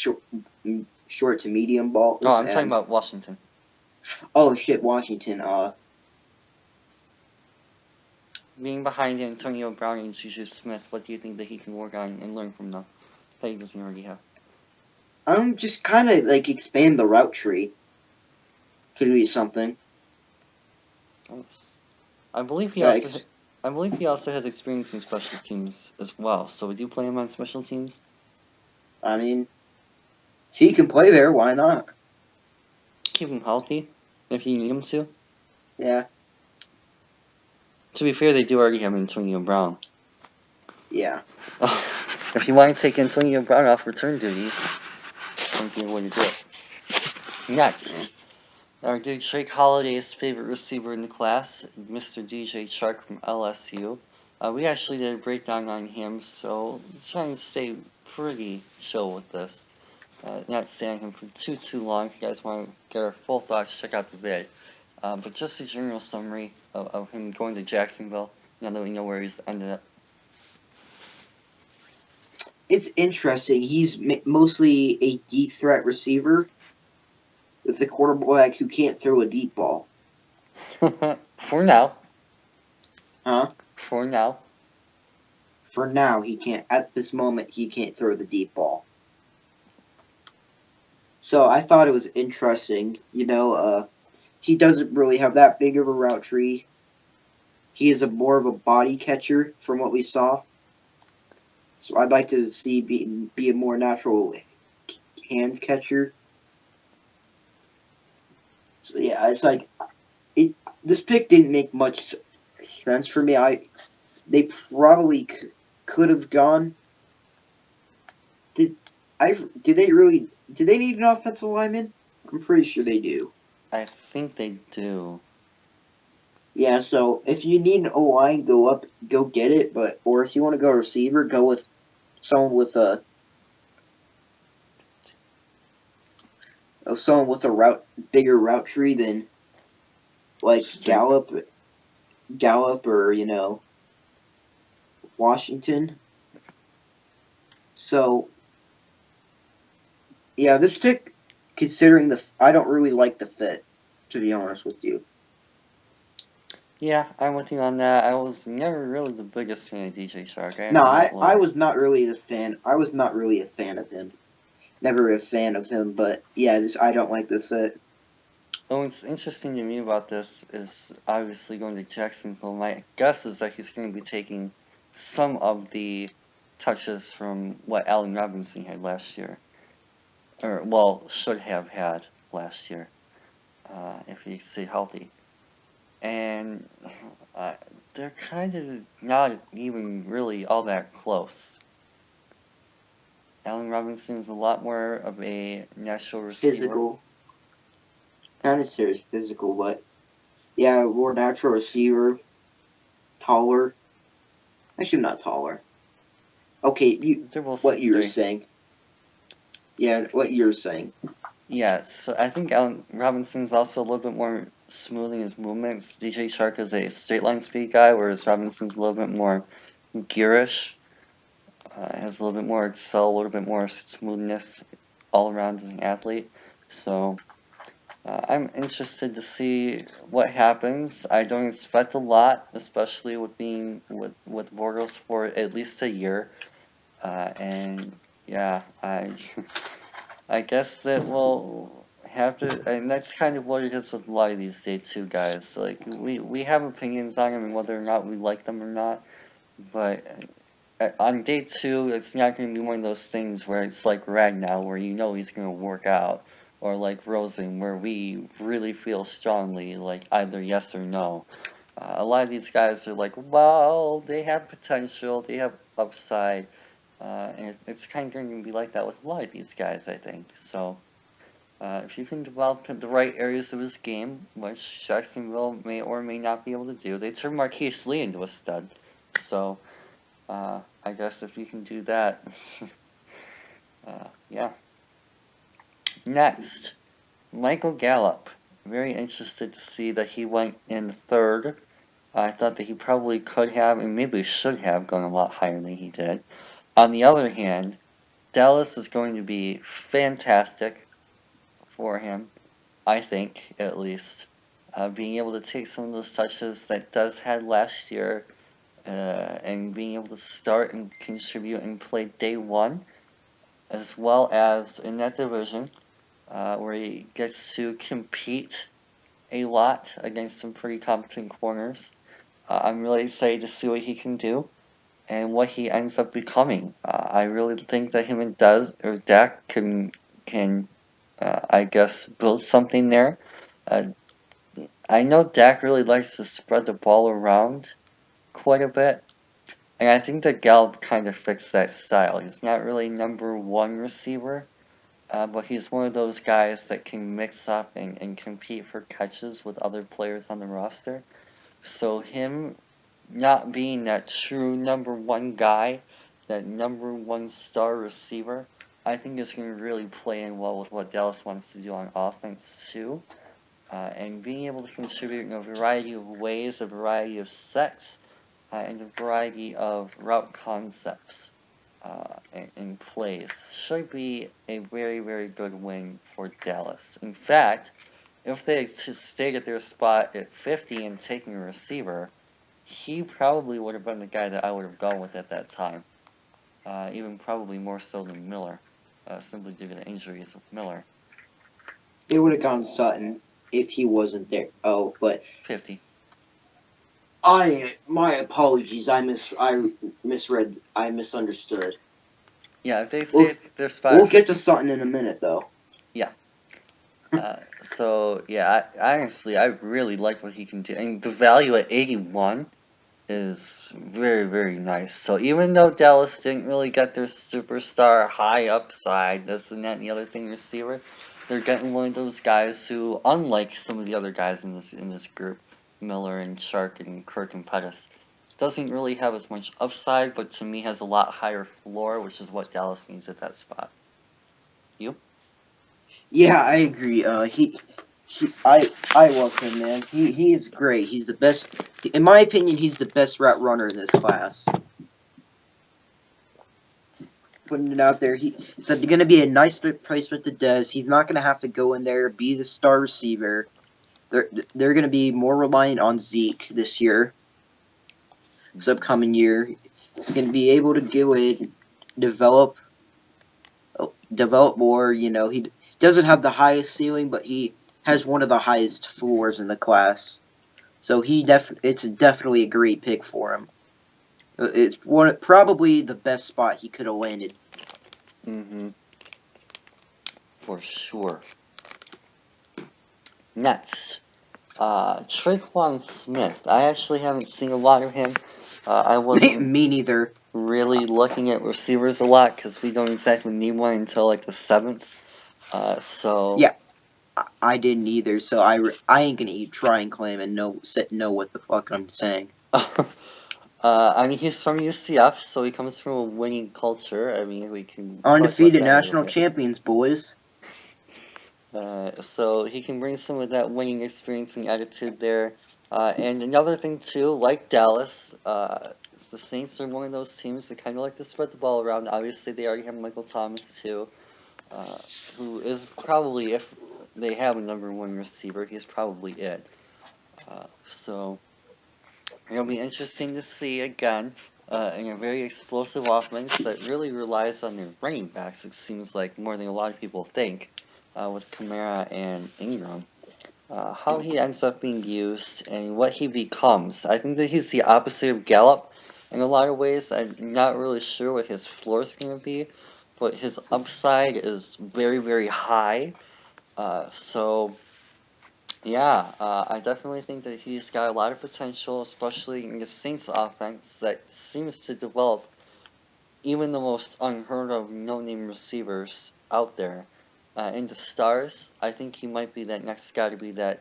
short to medium balls. Oh, I'm talking about Washington. Oh shit, Washington. Being behind Antonio Brown and Juju Smith, what do you think that he can work on and learn from them that he doesn't already have? Just kind of like expand the route tree. Could be something. Yes. I believe he also has experience in special teams as well. So would you play him on special teams? I mean, if he can play there, why not? Keep him healthy if you need him to. Yeah. To be fair, they do already have Antonio Brown. Yeah. If you want to take Antonio Brown off return duty, might be a way to do it. Next, our dude Drake Holiday's favorite receiver in the class, Mr. DJ Chark from LSU. We actually did a breakdown on him, so I'm trying to stay pretty chill with this. Not staying on him for too long. If you guys want to get our full thoughts, check out the vid. But just a general summary of him going to Jacksonville, now that we know where he's ended up. It's interesting. He's mostly a deep threat receiver with a quarterback who can't throw a deep ball. For now. Huh? For now. For now, he can't. At this moment, he can't throw the deep ball. So I thought it was interesting. He doesn't really have that big of a route tree. He is more of a body catcher from what we saw. So I'd like to see be a more natural hands catcher. So yeah, it's like this pick didn't make much sense for me. They probably could have gone. Did they need an offensive lineman? I'm pretty sure they do. I think they do. Yeah, so if you need an O-line, go get it. Or if you want to go receiver, go with someone with a bigger route tree than like Gallup or Washington. So yeah, this pick, considering I don't really like the fit, to be honest with you. Yeah, I'm with you on that. I was never really the biggest fan of DJ Shark. I was not really the fan. I was not really a fan of him. Never a fan of him, but yeah, I don't like the fit. What's interesting to me about this is obviously going to Jacksonville. My guess is that he's going to be taking some of the touches from what Allen Robinson had last year. Or, well, should have had last year, if he stayed healthy. And they're kind of not even really all that close. Allen Robinson is a lot more of a natural receiver. Physical. Not necessarily physical, but yeah, more natural receiver. Taller. Actually, not taller. Okay, what you were saying. Yeah, what you were saying. Yeah, so I think Allen Robinson's also a little bit more smooth in his movements. DJ Shark is a straight line speed guy, whereas Robinson's a little bit more gearish. Has a little bit more excel, a little bit more smoothness all around as an athlete. So I'm interested to see what happens. I don't expect a lot, especially with being with Bortles for at least a year. And Yeah, I guess that we'll have to, and that's kind of what it is with a lot of these day two guys. Like we have opinions on them and whether or not we like them or not, but on day two, it's not going to be one of those things where it's like Ragnar, where you know he's going to work out, or like Rosen, where we really feel strongly, like either yes or no. A lot of these guys are like, well, they have potential, they have upside, and it's kind of going to be like that with a lot of these guys, I think. So, if you can develop the right areas of his game, which Jacksonville may or may not be able to do, they turned Marquise Lee into a stud. So, I guess if you can do that, yeah. Next, Michael Gallup. Very interested to see that he went in third. I thought that he probably could have and maybe should have gone a lot higher than he did. On the other hand, Dallas is going to be fantastic for him, I think, at least. Being able to take some of those touches that Dez had last year and being able to start and contribute and play day one, as well as in that division where he gets to compete a lot against some pretty competent corners. I'm really excited to see what he can do and what he ends up becoming. I really think that him and Dak can I guess build something there. Uh, I know Dak really likes to spread the ball around quite a bit, and I think that Gallup kind of fits that style. He's not really number one receiver, but he's one of those guys that can mix up and compete for catches with other players on the roster. So him not being that true number one guy, that number one star receiver, I think is going to really play in well with what Dallas wants to do on offense too. And being able to contribute in a variety of ways, a variety of sets, and a variety of route concepts and plays should be a very, very good win for Dallas. In fact, if they just stayed at their spot at 50 and taking a receiver, he probably would have been the guy that I would have gone with at that time. Even probably more so than Miller, simply due to the injuries of Miller. It would have gone Sutton if he wasn't there. Oh, but 50. my apologies. I misread. I misunderstood. Yeah, if they We'll stay at their spot we'll at get to 50. Sutton in a minute though. Yeah. So yeah, honestly, I really like what he can do, and the value at 81 is very, very nice. So even though Dallas didn't really get their superstar high upside, this and that and the other thing receiver, they're getting one of those guys who, unlike some of the other guys in this group, Miller and Shark and Kirk and Pettis, doesn't really have as much upside, but to me has a lot higher floor, which is what Dallas needs at that spot. You? Yeah, I agree. I love him, man. He is great. He's the best. In my opinion, he's the best route runner in this class. Putting it out there, it's going to be a nice replacement to Dez. He's not going to have to go in there be the star receiver. They're going to be more reliant on Zeke this year. This upcoming year, he's going to be able to go in, develop more. You know, he doesn't have the highest ceiling, but he has one of the highest floors in the class. So it's definitely a great pick for him. It's probably the best spot he could have landed. Mm-hmm. For sure. Next, Traquan Smith. I actually haven't seen a lot of him. I wasn't Me neither. really looking at receivers a lot because we don't exactly need one until like the 7th. So Yeah, I didn't either. So I ain't gonna try and claim and know what the fuck I'm saying. I mean, he's from UCF, so he comes from a winning culture. I mean, we can talk about Undefeated that a little national bit. champions, boys. So he can bring some of that winning experience and attitude there. And another thing too, like Dallas, the Saints are one of those teams that kind of like to spread the ball around. Obviously, they already have Michael Thomas too, uh, who is probably, if they have a number one receiver, he's probably it. So it'll be interesting to see again in a very explosive offense that really relies on their running backs, it seems like, more than a lot of people think, with Kamara and Ingram. How he ends up being used and what he becomes. I think that he's the opposite of Gallup in a lot of ways. I'm not really sure what his floor is going to be, but his upside is very, very high. So yeah, I definitely think that he's got a lot of potential, especially in the Saints offense that seems to develop even the most unheard of no-name receivers out there. In the stars, I think he might be that next guy to be that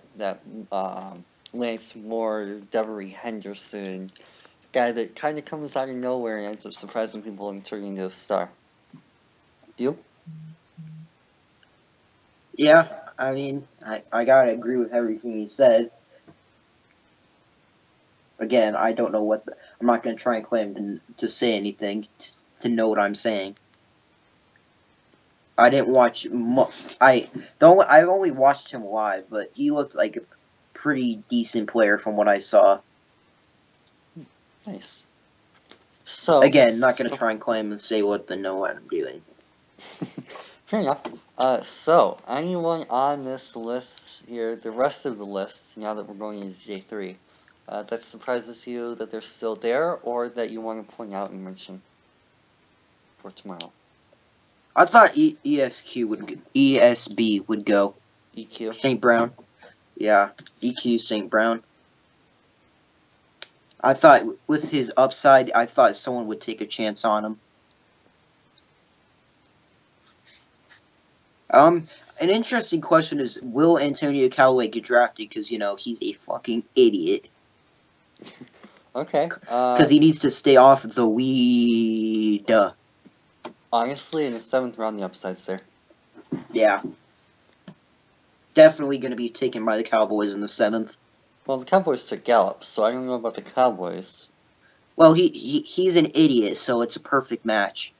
Lance Moore, Devery Henderson guy that kind of comes out of nowhere and ends up surprising people and turning into a star. You? Yeah, I mean, I gotta agree with everything he said. Again, I don't know what I'm not gonna try and claim to say anything to know what I'm saying. I didn't watch. I've only watched him live, but he looked like a pretty decent player from what I saw. Nice. So Again, not gonna try and claim and say what I'm doing. fair enough. So anyone on this list here, the rest of the list, now that we're going into J3, that surprises you that they're still there, or that you want to point out and mention for tomorrow? I thought ESB would go. EQ. St. Brown. Yeah, EQ St. Brown. I thought with his upside, I thought someone would take a chance on him. An interesting question is, will Antonio Callaway get drafted? Because, he's a fucking idiot. Okay. Because he needs to stay off the weed. Honestly, in the 7th round, the upside's there. Yeah. Definitely going to be taken by the Cowboys in the 7th. Well, the Cowboys took Gallup, so I don't know about the Cowboys. Well, he's an idiot, so it's a perfect match.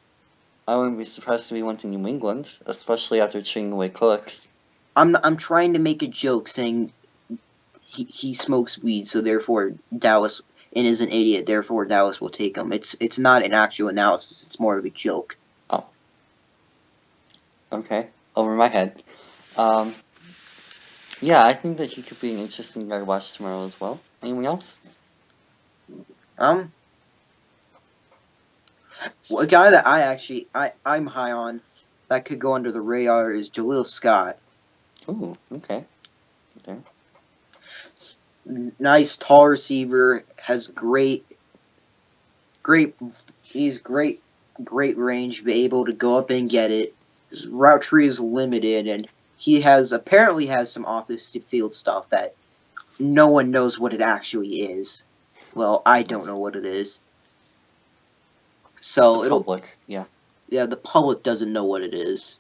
I wouldn't be surprised if he went to New England, especially after trading away Cooks. I'm trying to make a joke saying he smokes weed, so therefore Dallas and is an idiot, therefore Dallas will take him. It's not an actual analysis, it's more of a joke. Oh. Okay. Over my head. Yeah, I think that he could be an interesting guy to watch tomorrow as well. Anyone else? A guy that I'm high on that could go under the radar is Jaleel Scott. Ooh, okay. Nice tall receiver, has great range, be able to go up and get it. His route tree is limited, and he apparently has some office to field stuff that no one knows what it actually is. Well, I don't know what it is. So the public, yeah. Yeah, the public doesn't know what it is.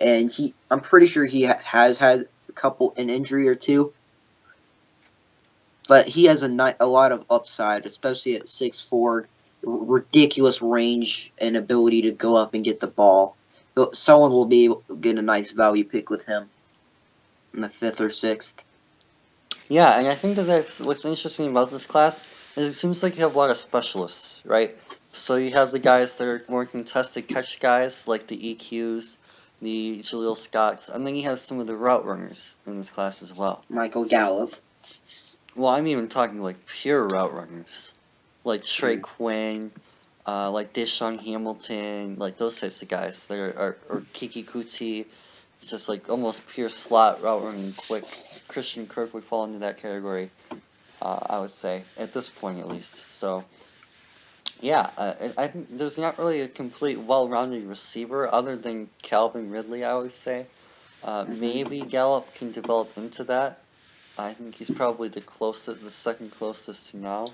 And I'm pretty sure he has had an injury or two. But he has a lot of upside, especially at 6'4", ridiculous range and ability to go up and get the ball. Someone will be able to get a nice value pick with him in the 5th or 6th. Yeah, and I think that's what's interesting about this class is it seems like you have a lot of specialists, right? So you have the guys that are more contested catch guys, like the EQs, the Jaleel Scotts, and then you have some of the route runners in this class as well. Michael Gallup. Well, I'm even talking like pure route runners, like Trey Quinn, like Deshaun Hamilton, like those types of guys. Or Kiki Kuti, just like almost pure slot route running quick. Christian Kirk would fall into that category, I would say, at this point at least. So, yeah, I think there's not really a complete well-rounded receiver other than Calvin Ridley, I would say. Maybe Gallup can develop into that. I think he's probably the second closest now.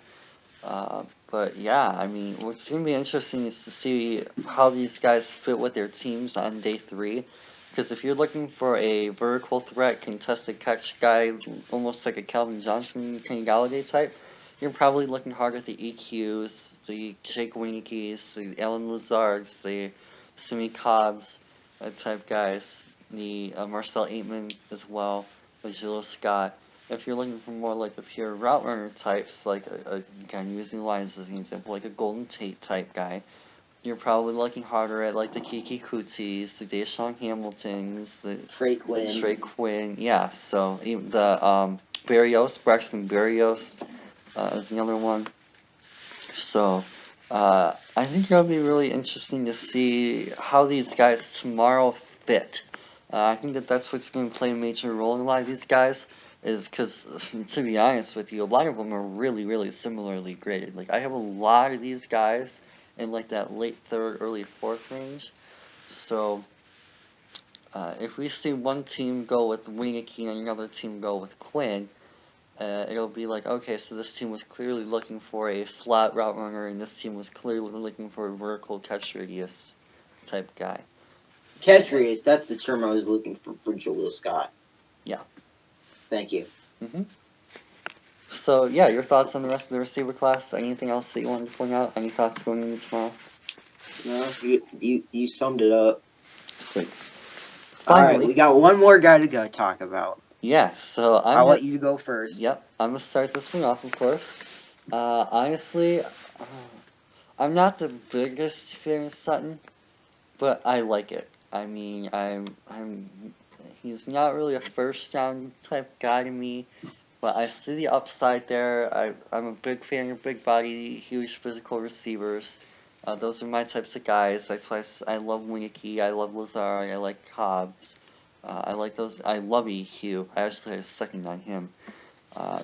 But yeah, I mean, what's going to be interesting is to see how these guys fit with their teams on day 3. Because if you're looking for a vertical threat, contested catch guy, almost like a Calvin Johnson, Kenny Galladay type, you're probably looking hard at the EQs, the Jake Wienekes, the Alan Lazards, the Simi Cobbs type guys, the Marcel Aitman as well, the Jaleel Scott. If you're looking for more like the pure route runner types, like again using the Lions as an example, like a Golden Tate type guy, you're probably looking harder at like the Kiki Kutis, the Deshaun Hamiltons, the Trey Quinn, yeah. So even the Barrios, Braxton Barrios, is another one. So I think it'll be really interesting to see how these guys tomorrow fit. I think that that's what's going to play a major role in a lot of these guys. Is because, to be honest with you, a lot of them are really, really similarly graded. Like, I have a lot of these guys in, like, that late third, early fourth range. So, if we see one team go with Winicky and another team go with Quinn, it'll be like, okay, so this team was clearly looking for a slot route runner, and this team was clearly looking for a vertical catch radius type guy. Catch radius, that's the term I was looking for Jaleel Scott. Yeah. Thank you. So, yeah, your thoughts on the rest of the receiver class? Anything else that you wanted to point out? Any thoughts going into tomorrow? No, you summed it up. Sweet. Alright, we got one more guy to go talk about. Yeah, so I'll let you go first. Yep, I'm going to start this one off, of course. Honestly, I'm not the biggest fan of Sutton, but I like it. I mean, he's not really a first round type guy to me, but I see the upside there. I'm a big fan of big body, huge physical receivers. Those are my types of guys. That's why I love Winicky, I love Lazard, I like Cobbs. I like those. I love EQ. I actually had a second on him.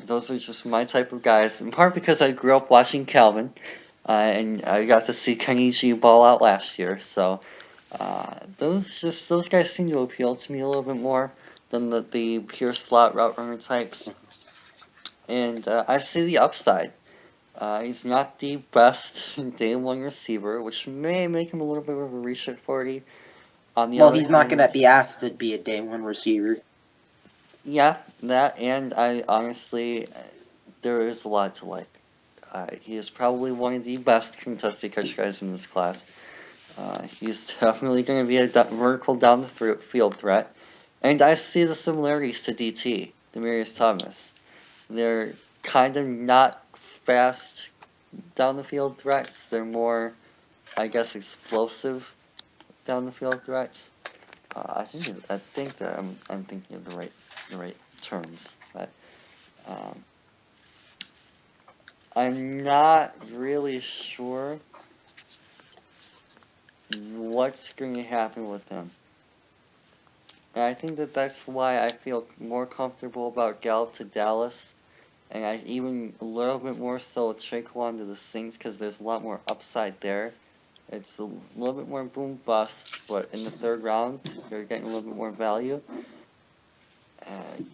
Those are just my type of guys, in part because I grew up watching Calvin, and I got to see Kenny G ball out last year, so those guys seem to appeal to me a little bit more than the pure slot route runner types. And I see the upside. He's not the best day one receiver, which may make him a little bit of a reach at 40. Well, he's not going to be asked to be a day one receiver. Yeah, that, and I honestly, there is a lot to like. He is probably one of the best contested catch guys in this class. He's definitely going to be a vertical down the field threat. And I see the similarities to DT, Demarius Thomas. They're kind of not fast down the field threats. They're more, I guess, explosive down the field threats. I think that I'm thinking of the right terms, but I'm not really sure what's going to happen with him. And I think that that's why I feel more comfortable about Gallup to Dallas, and I even a little bit more so Traquan to the Saints because there's a lot more upside there. It's a little bit more boom bust, but in the third round, you're getting a little bit more value.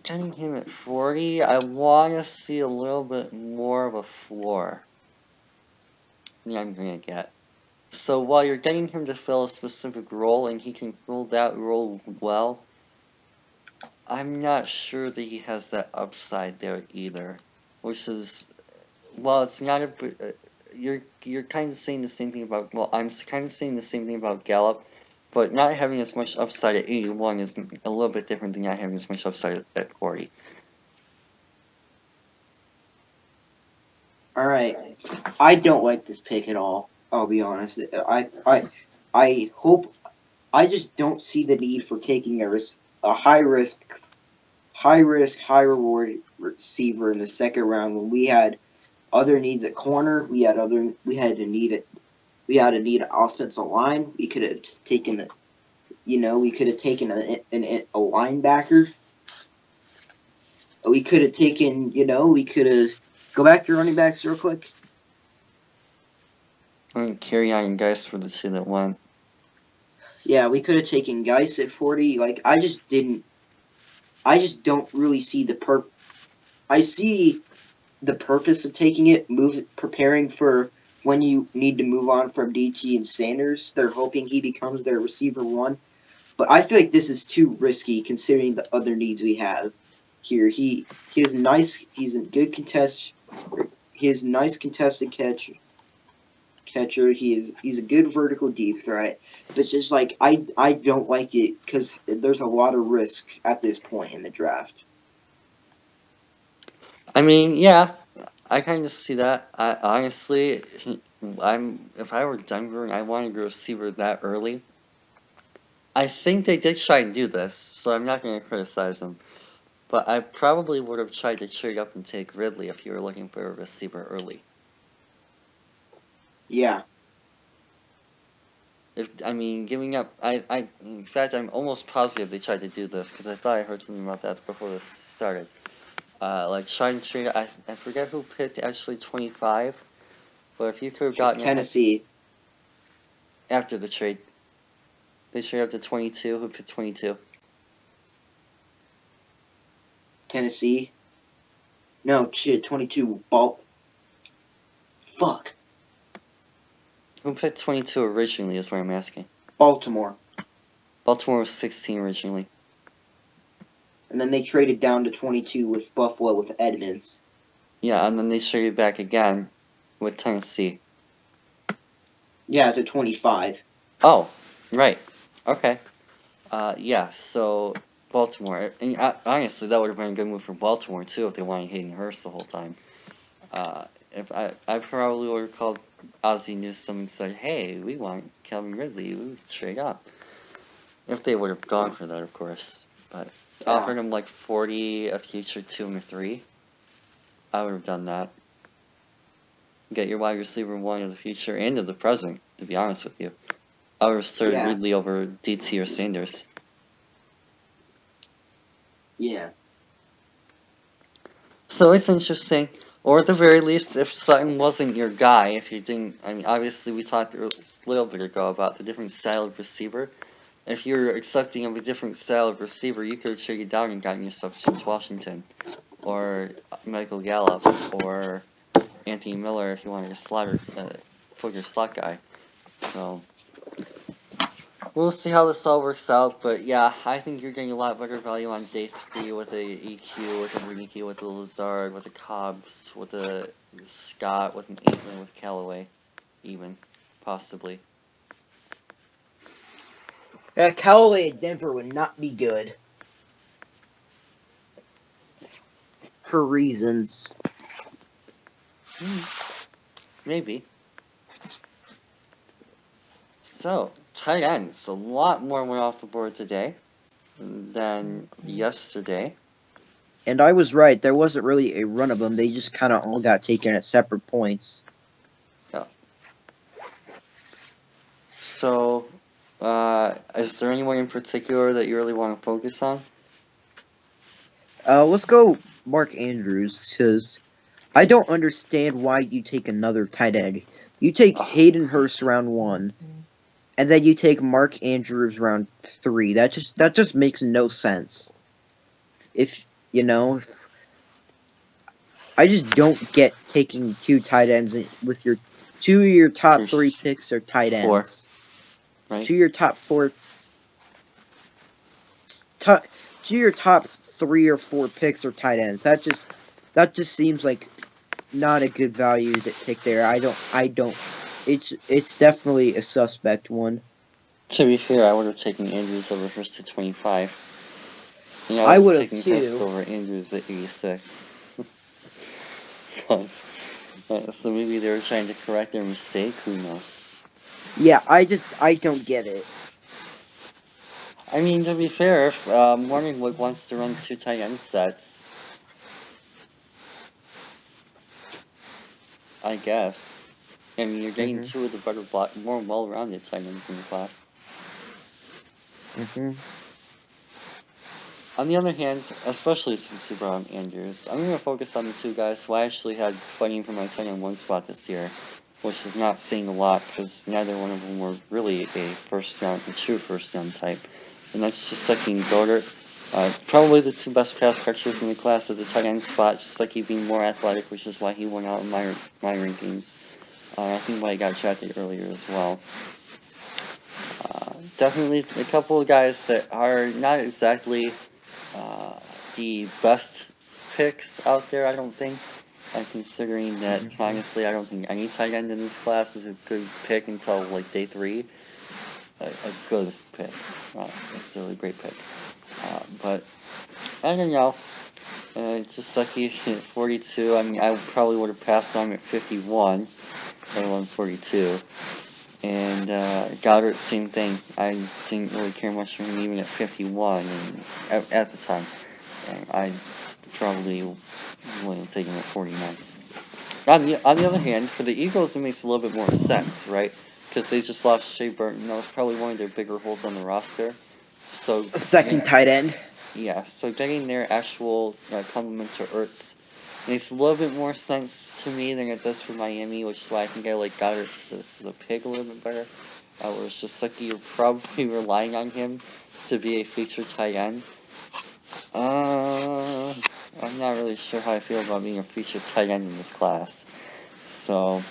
Getting him at 40, I want to see a little bit more of a floor than I'm going to get. So while you're getting him to fill a specific role, and he can fill that role well, I'm not sure that he has that upside there either. Which is, well, it's not a. You're kind of saying the same thing about. Well, I'm kind of saying the same thing about Gallup, but not having as much upside at 81 is a little bit different than not having as much upside at 40. All right, I don't like this pick at all. I'll be honest. I hope. I just don't see the need for taking a high risk, high reward receiver in the second round when we had other needs at corner. We had to need an offensive line. We could have taken a linebacker. We could have taken, go back to running backs real quick. I'm going to carry on guys for the two that won. Yeah, we could have taken Geis at 40. Like, I just don't really see I see the purpose of taking it, preparing for when you need to move on from DT and Sanders. They're hoping he becomes their receiver one. But I feel like this is too risky considering the other needs we have here. He's a good contest. He has nice contested catcher. He's a good vertical deep threat. But it's just like I don't like it because there's a lot of risk at this point in the draft. I mean, yeah, I kind of see that. I honestly, if I were Denver and I wanted a receiver that early, I think they did try and do this, so I'm not going to criticize them. But I probably would have tried to trade up and take Ridley if you were looking for a receiver early. Yeah. I mean, giving up, in fact, I'm almost positive they tried to do this because I thought I heard something about that before this started. Like trying to trade, I forget who picked actually 25, but if you could have gotten Tennessee. After the trade, they traded up to 22. Who picked 22? Tennessee. No, shit, 22. Fuck. Who picked 22 originally is what I'm asking. Baltimore. Baltimore was 16 originally. And then they traded down to 22 with Buffalo with Edmonds. Yeah, and then they traded back again with Tennessee. Yeah, to 25. Oh, right. Okay. Yeah, so Baltimore. And honestly, that would have been a good move for Baltimore, too, if they wanted Hayden Hurst the whole time. If I probably would have called Ozzie Newsome and said, hey, we want Calvin Ridley, we would trade up. If they would have gone for that, of course. But offered him like 40, a future 2 and a 3. I would have done that. Get your wide receiver 1 of the future and of the present, to be honest with you. I would have started Ridley over DT or Sanders. Yeah. So it's interesting. Or at the very least, if Sutton wasn't your guy, if you didn't, I mean, obviously we talked a little bit ago about the different style of receiver. If you're accepting of a different style of receiver, you could have traded down and gotten yourself James Washington, or Michael Gallup, or Anthony Miller if you wanted a footer slot guy. So we'll see how this all works out, but yeah, I think you're getting a lot better value on day 3 with a EQ, with a Renicky, with a Lazard, with a Cobbs, with a Scott, with an Aikman, with Callaway, even, possibly. Yeah, Callaway at Denver would not be good. For reasons. Maybe. So, tight ends. A lot more went off the board today than yesterday. And I was right. There wasn't really a run of them. They just kind of all got taken at separate points. So, is there anyone in particular that you really want to focus on? Let's go Mark Andrews, because I don't understand why you take another tight end. You take Hayden Hurst round 1, and then you take Mark Andrews round 3. That just makes no sense. If you know, I just don't get taking 2 tight ends with your 2 of your top 3 picks are tight ends. 4, right? 2 of your top 4. 2 of your top 3 or 4 picks are tight ends. That just seems like not a good value to pick there. I don't. It's definitely a suspect one. To be fair, I would have taken Andrews over Hurst at 25. And I would have taken too. Hurst over Andrews at 86. So maybe they were trying to correct their mistake. Who knows? Yeah, I don't get it. I mean, to be fair, if Morningwood wants to run 2 tight end sets, I guess. I mean, you're getting 2 of the better, more well-rounded tight ends in the class. On the other hand, especially since you brought on Andrews, I'm going to focus on the 2 guys who I actually had fighting for my tight end 1 spot this year, which is not saying a lot because neither one of them were really a true first-round type. And that's just Giuseppe Goddard. Probably the 2 best pass catchers in the class at the tight end spot, just like he being more athletic, which is why he went out in my rankings. I think why he got drafted earlier as well. Definitely a couple of guys that are not exactly the best picks out there, I don't think. Considering that, honestly, I don't think any tight end in this class is a good pick until, like, day 3. A good pick. It's a really great pick. But, I don't know. Jaceki at 42. I mean, I probably would have passed on him at 51, let alone 42. And Goddard, same thing. I didn't really care much for him even at 51 and at the time. And I probably wouldn't have taken him at 49. On the other hand, for the Eagles, it makes a little bit more sense, right? Because they just lost Shea Burton. That was probably one of their bigger holes on the roster. So A second tight end. Yeah, so getting their actual complement to Ertz makes a little bit more sense to me than it does for Miami, which is why I think I like Goddard the pick a little bit better. Where it's just like you're probably relying on him to be a featured tight end. I'm not really sure how I feel about being a featured tight end in this class. So,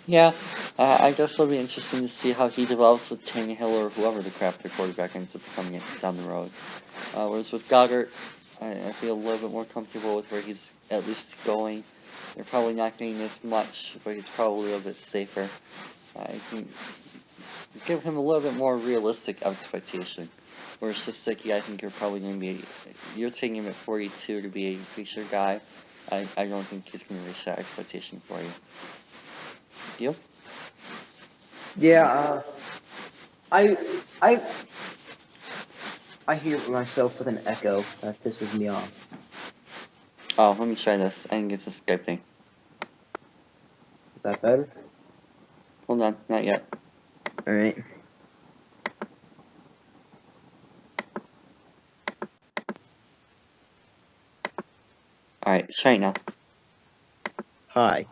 yeah, I guess it'll be interesting to see how he develops with Tannehill or whoever the crap their quarterback ends up becoming down the road. Whereas with Goddard, I feel a little bit more comfortable with where he's at least going. They're probably not getting as much, but he's probably a little bit safer. I can give him a little bit more realistic expectation. Whereas Sisiki, I think you're probably going to be, you're taking him at 42 to be a feature guy. I don't think he's going to reach that expectation for you. Deal? Yeah, I hear myself with an echo. That pisses me off. Oh, let me try this. I think it's a Skype thing. Is that better? Hold on, not yet. Alright. Alright, try it now. Hi.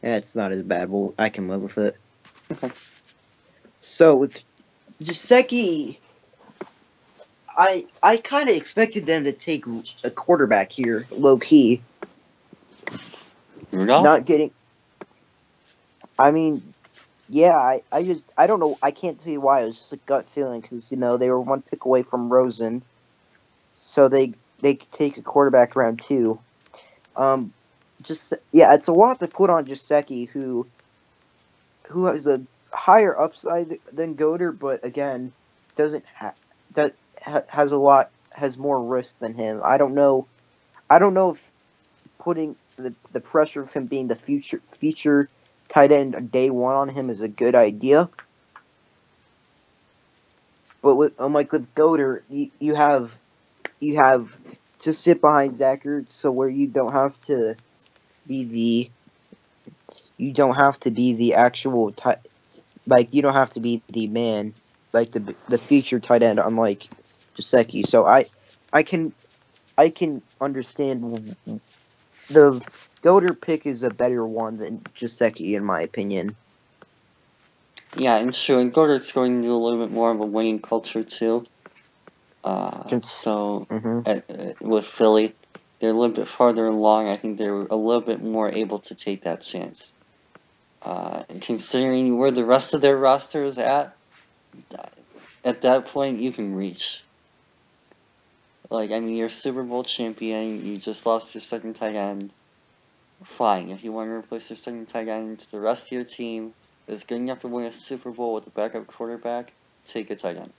Yeah, it's not as bad. Well, I can live with it. Okay. So, with Jaceki, I kind of expected them to take a quarterback here, low key. Rudolph? Not getting. I mean, yeah, I don't know. I can't tell you why. It was just a gut feeling because they were one pick away from Rosen, so they could take a quarterback round 2. It's a lot to put on Jaceki, who has a higher upside than Goder, but again, doesn't has more risk than him. I don't know if putting the pressure of him being the feature tight end day one on him is a good idea. But with Goder, you have to sit behind Zach Ertz, so where you don't have to be the actual you don't have to be the man, like the feature tight end, unlike Jaceki. So I can understand the Goder pick is a better one than Jaceki, in my opinion. Yeah, and sure, and Goddard's going to do a little bit more of a winning culture too. With Philly, they're a little bit farther along. I think they're a little bit more able to take that chance. Considering where the rest of their roster is at that point, you can reach. You're Super Bowl champion, you just lost your second tight end. Fine, if you want to replace your second tight end, the rest of your team is good enough to win a Super Bowl with a backup quarterback, take a tight end.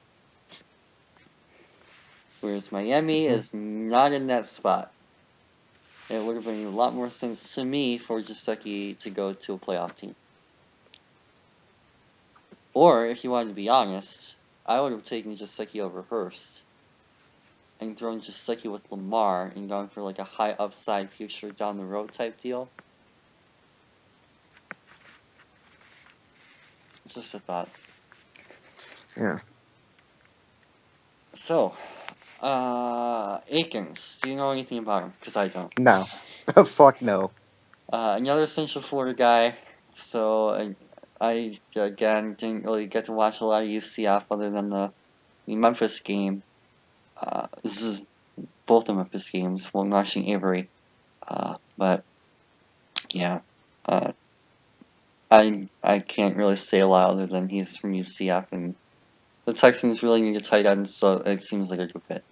Whereas Miami is not in that spot. It would have made a lot more sense to me for Jaceki to go to a playoff team. Or, if you wanted to be honest, I would have taken Jaceki over Hurst and thrown Jaceki with Lamar and gone for a high upside future down the road type deal. Just a thought. Yeah. So, Akins, do you know anything about him? Because I don't. No. Fuck no. Another Central Florida guy. So, I again, didn't really get to watch a lot of UCF other than the Memphis game. Both the Memphis games while watching Avery. But, yeah. I can't really say a lot other than he's from UCF, and the Texans really need a tight end, so it seems like a good fit.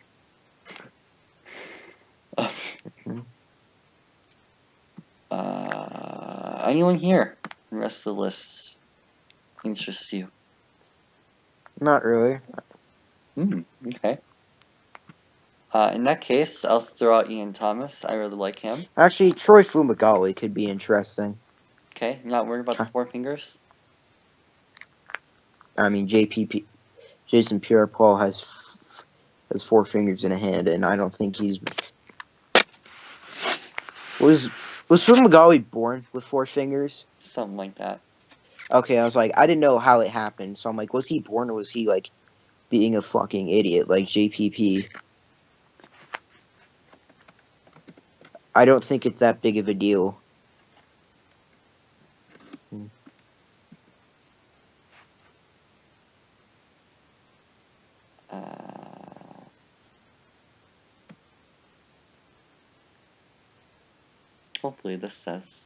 Anyone here? The rest of the list interests you? Not really. Okay. In that case, I'll throw out Ian Thomas. I really like him. Actually, Troy Fumagalli could be interesting. Okay, not worried about the four fingers. I mean, Jason Pierre-Paul has 4 fingers in a hand, and I don't think he's was Fumagalli born with 4 fingers? Something like that. Okay, I was like, I didn't know how it happened, so I'm like, was he born or was he like being a fucking idiot like JPP? I don't think it's that big of a deal. Hopefully this says.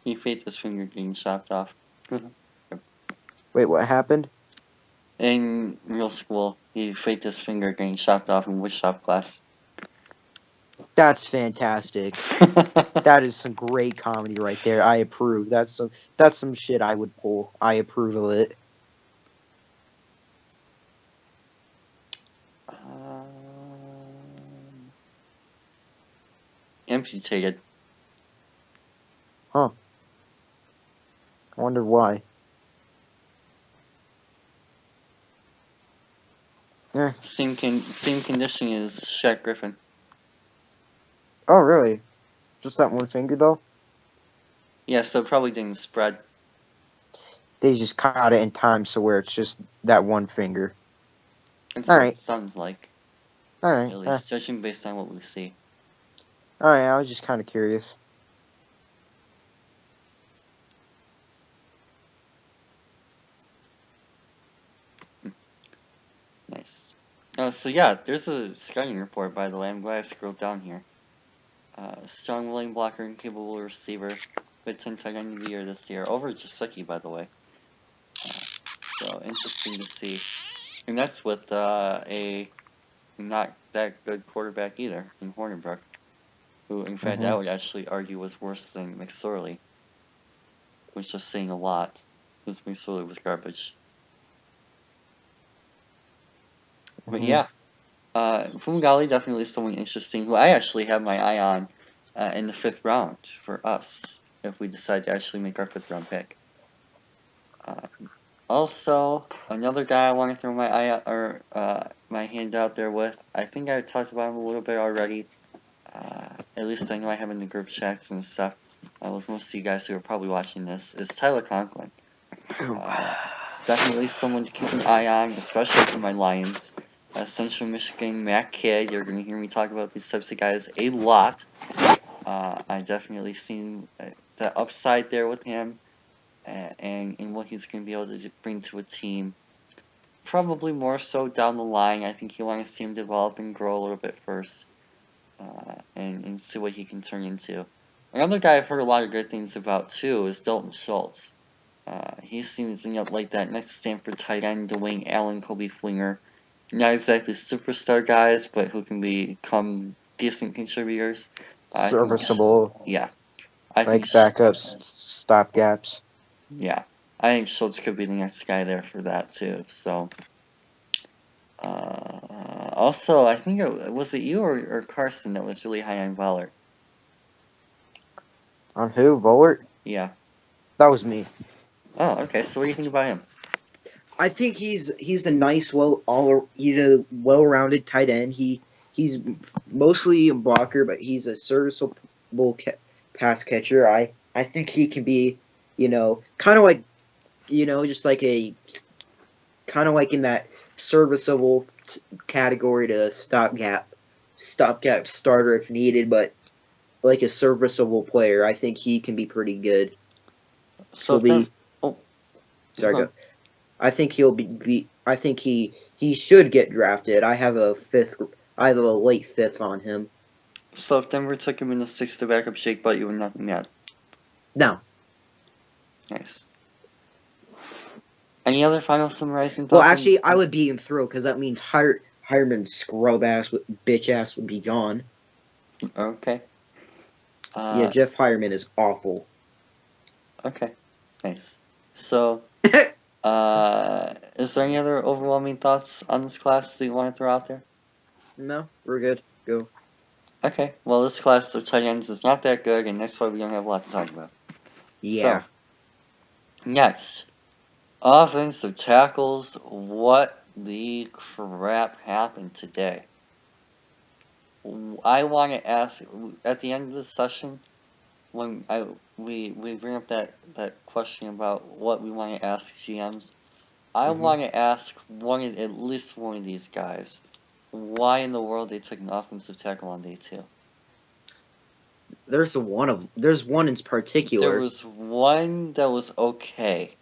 He faked his finger getting chopped off. Wait, what happened? In real school, he faked his finger getting chopped off in woodshop class. That's fantastic. That is some great comedy right there. I approve. That's some shit I would pull. I approve of it. Amputated. Huh. I wonder why. Same condition as Shaq Griffin. Oh, really? Just that one finger, though? Yeah, so it probably didn't spread. They just caught it in time so where it's just that one finger. That's All what right. it sounds like. All right. At least, judging based on what we see. All right. I was just kind of curious. Nice. So yeah, there's a scouting report, by the way. I'm glad I scrolled down here. Strong, willing blocker, and capable receiver. With 10 tight end of the year this year. Over Jasicki, by the way. So interesting to see. And that's with a not that good quarterback either in Hornibrook. Who, in fact, I would actually argue was worse than McSorley. Which is saying a lot. Because McSorley was garbage. But yeah. Fumagalli definitely someone interesting who I actually have my eye on in the 5th round for us if we decide to actually make our 5th round pick. Also, another guy I want to throw my eye out, or my hand out there with. I think I talked about him a little bit already. At least I know I have in the group chats and stuff. With most of you guys who are probably watching this, is Tyler Conklin. Definitely someone to keep an eye on, especially for my Lions. Central Michigan, Mac Kidd, you're going to hear me talk about these types of guys a lot. I definitely seen the upside there with him and what he's going to be able to bring to a team. Probably more so down the line. I think he wants to see him develop and grow a little bit first and see what he can turn into. Another guy I've heard a lot of good things about too is Dalton Schultz. He seems like that next Stanford tight end, Dwayne Allen, Kobe Flinger. Not exactly superstar guys, but who can become decent contributors. Serviceable. Yeah. Like backups, stopgaps. Yeah. I think Schultz could be the next guy there for that too. So. Also, I think was it you or Carson that was really high on Vollert? On who? Vollert? Yeah. That was me. Oh, okay. So what do you think about him? I think he's a nice, he's a well-rounded tight end. He's mostly a blocker, but he's a serviceable pass catcher. I think he can be, kind of like, just like a kind of like in that serviceable category to stopgap starter if needed, but like a serviceable player. I think he can be pretty good. So Sorry, go. I think he'll be. I think he should get drafted. I have a late 5th on him. So if Denver took him in the 6th to back up Jake Butt, you would not be mad? No. Nice. Any other final summarizing thoughts? Well, actually, I would be thrilled because that means Hireman's scrub ass, bitch ass would be gone. Okay. Yeah, Jeff Hireman is awful. Okay, nice. So, is there any other overwhelming thoughts on this class that you want to throw out there? No, we're good. Go. Okay, well, this class of tight ends is not that good, and that's why we don't have a lot to talk about. Yeah. So, next, offensive tackles. What the crap happened today? I want to ask at the end of the session when we bring up that question about what we want to ask GMs. I want to ask at least one of these guys why in the world they took an offensive tackle on day 2. There's one in particular. There was one that was okay.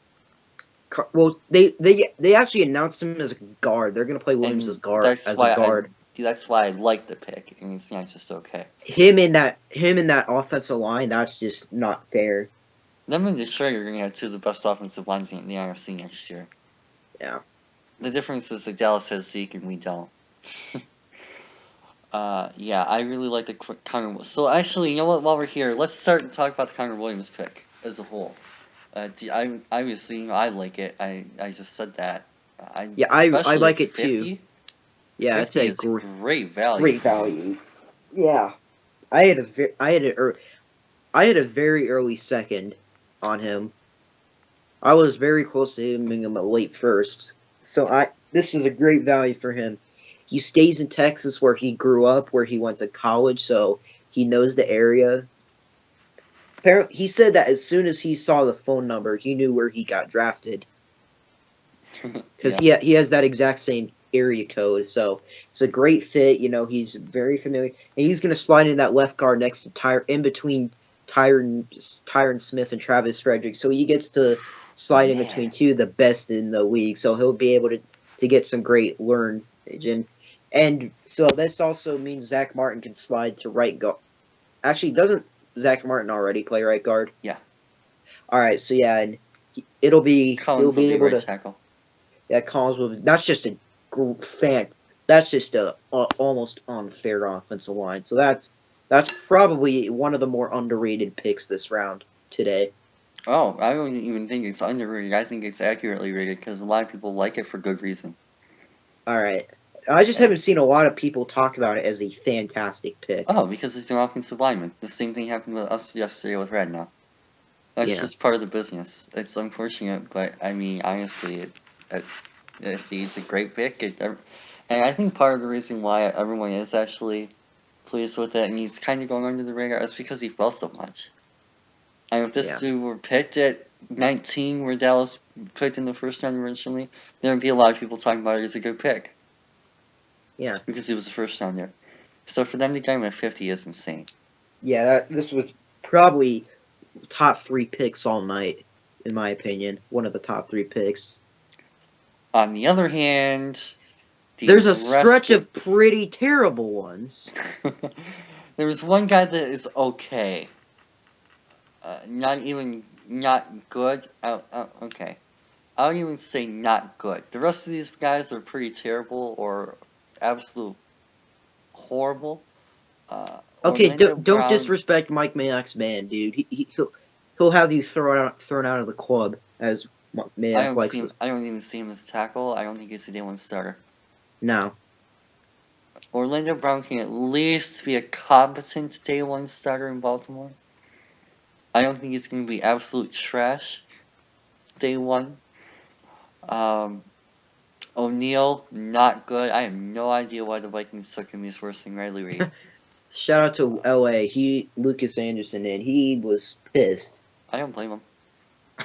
Well, they actually announced him as a guard. They're gonna play Williams as guard. That's why I like the pick, and it's not just okay. Him in that offensive line, that's just not fair. Them and Detroit are gonna have two of the best offensive lines in the NFC next year. Yeah. The difference is that Dallas has Zeke and we don't. Yeah, I really like the Connor. So actually, you know what? While we're here, let's start and talk about the Connor Williams pick as a whole. Obviously, I like it. I just said that. I like it 50, too. Yeah, it's a great value. Great value. Yeah, I had a very early second on him. I was very close to him being a late first. So this is a great value for him. He stays in Texas where he grew up, where he went to college, so he knows the area. Apparently, he said that as soon as he saw the phone number, he knew where he got drafted. Because he has that exact same area code, so it's a great fit. You know, he's very familiar, and he's going to slide in that left guard next to in between Tyron Smith and Travis Frederick, so he gets to slide in between two of the best in the league. So he'll be able to get some great learn, and so this also means Zach Martin can slide to right guard. Actually, doesn't Zach Martin already play right guard? Yeah. All right, so yeah, and he'll be able to tackle. Yeah, Collins will. That's just a fan. That's just a almost unfair offensive line. So that's probably one of the more underrated picks this round today. Oh, I don't even think it's underrated. I think it's accurately rated because a lot of people like it for good reason. All right. I just haven't seen a lot of people talk about it as a fantastic pick. Oh, because it's an offensive lineman. The same thing happened with us yesterday with Radnow. That's just part of the business. It's unfortunate, but I mean, honestly, it's a great pick. And I think part of the reason why everyone is actually pleased with it and he's kind of going under the radar is because he fell so much. And if this dude were picked at 19, where Dallas picked in the first round originally, there would be a lot of people talking about it as a good pick. Yeah. Because he was the first rounder. So for them to get him at 50 is insane. Yeah, this was probably top 3 picks all night, in my opinion. One of the top 3 picks. On the other hand, there's a stretch of pretty terrible ones. There's one guy that is okay. Not good. Okay. I don't even say not good. The rest of these guys are pretty terrible or absolute horrible. Okay, don't disrespect Mike Mayock's man, dude. He'll have you thrown out of the club, as Mayock likes. I don't even see him as a tackle. I don't think he's a day 1 starter. No. Orlando Brown can at least be a competent day 1 starter in Baltimore. I don't think he's going to be absolute trash day 1. O'Neal, not good. I have no idea why the Vikings took him. He's worse than Riley Reid. Shout out to LA. Lucas Anderson, and he was pissed. I don't blame him.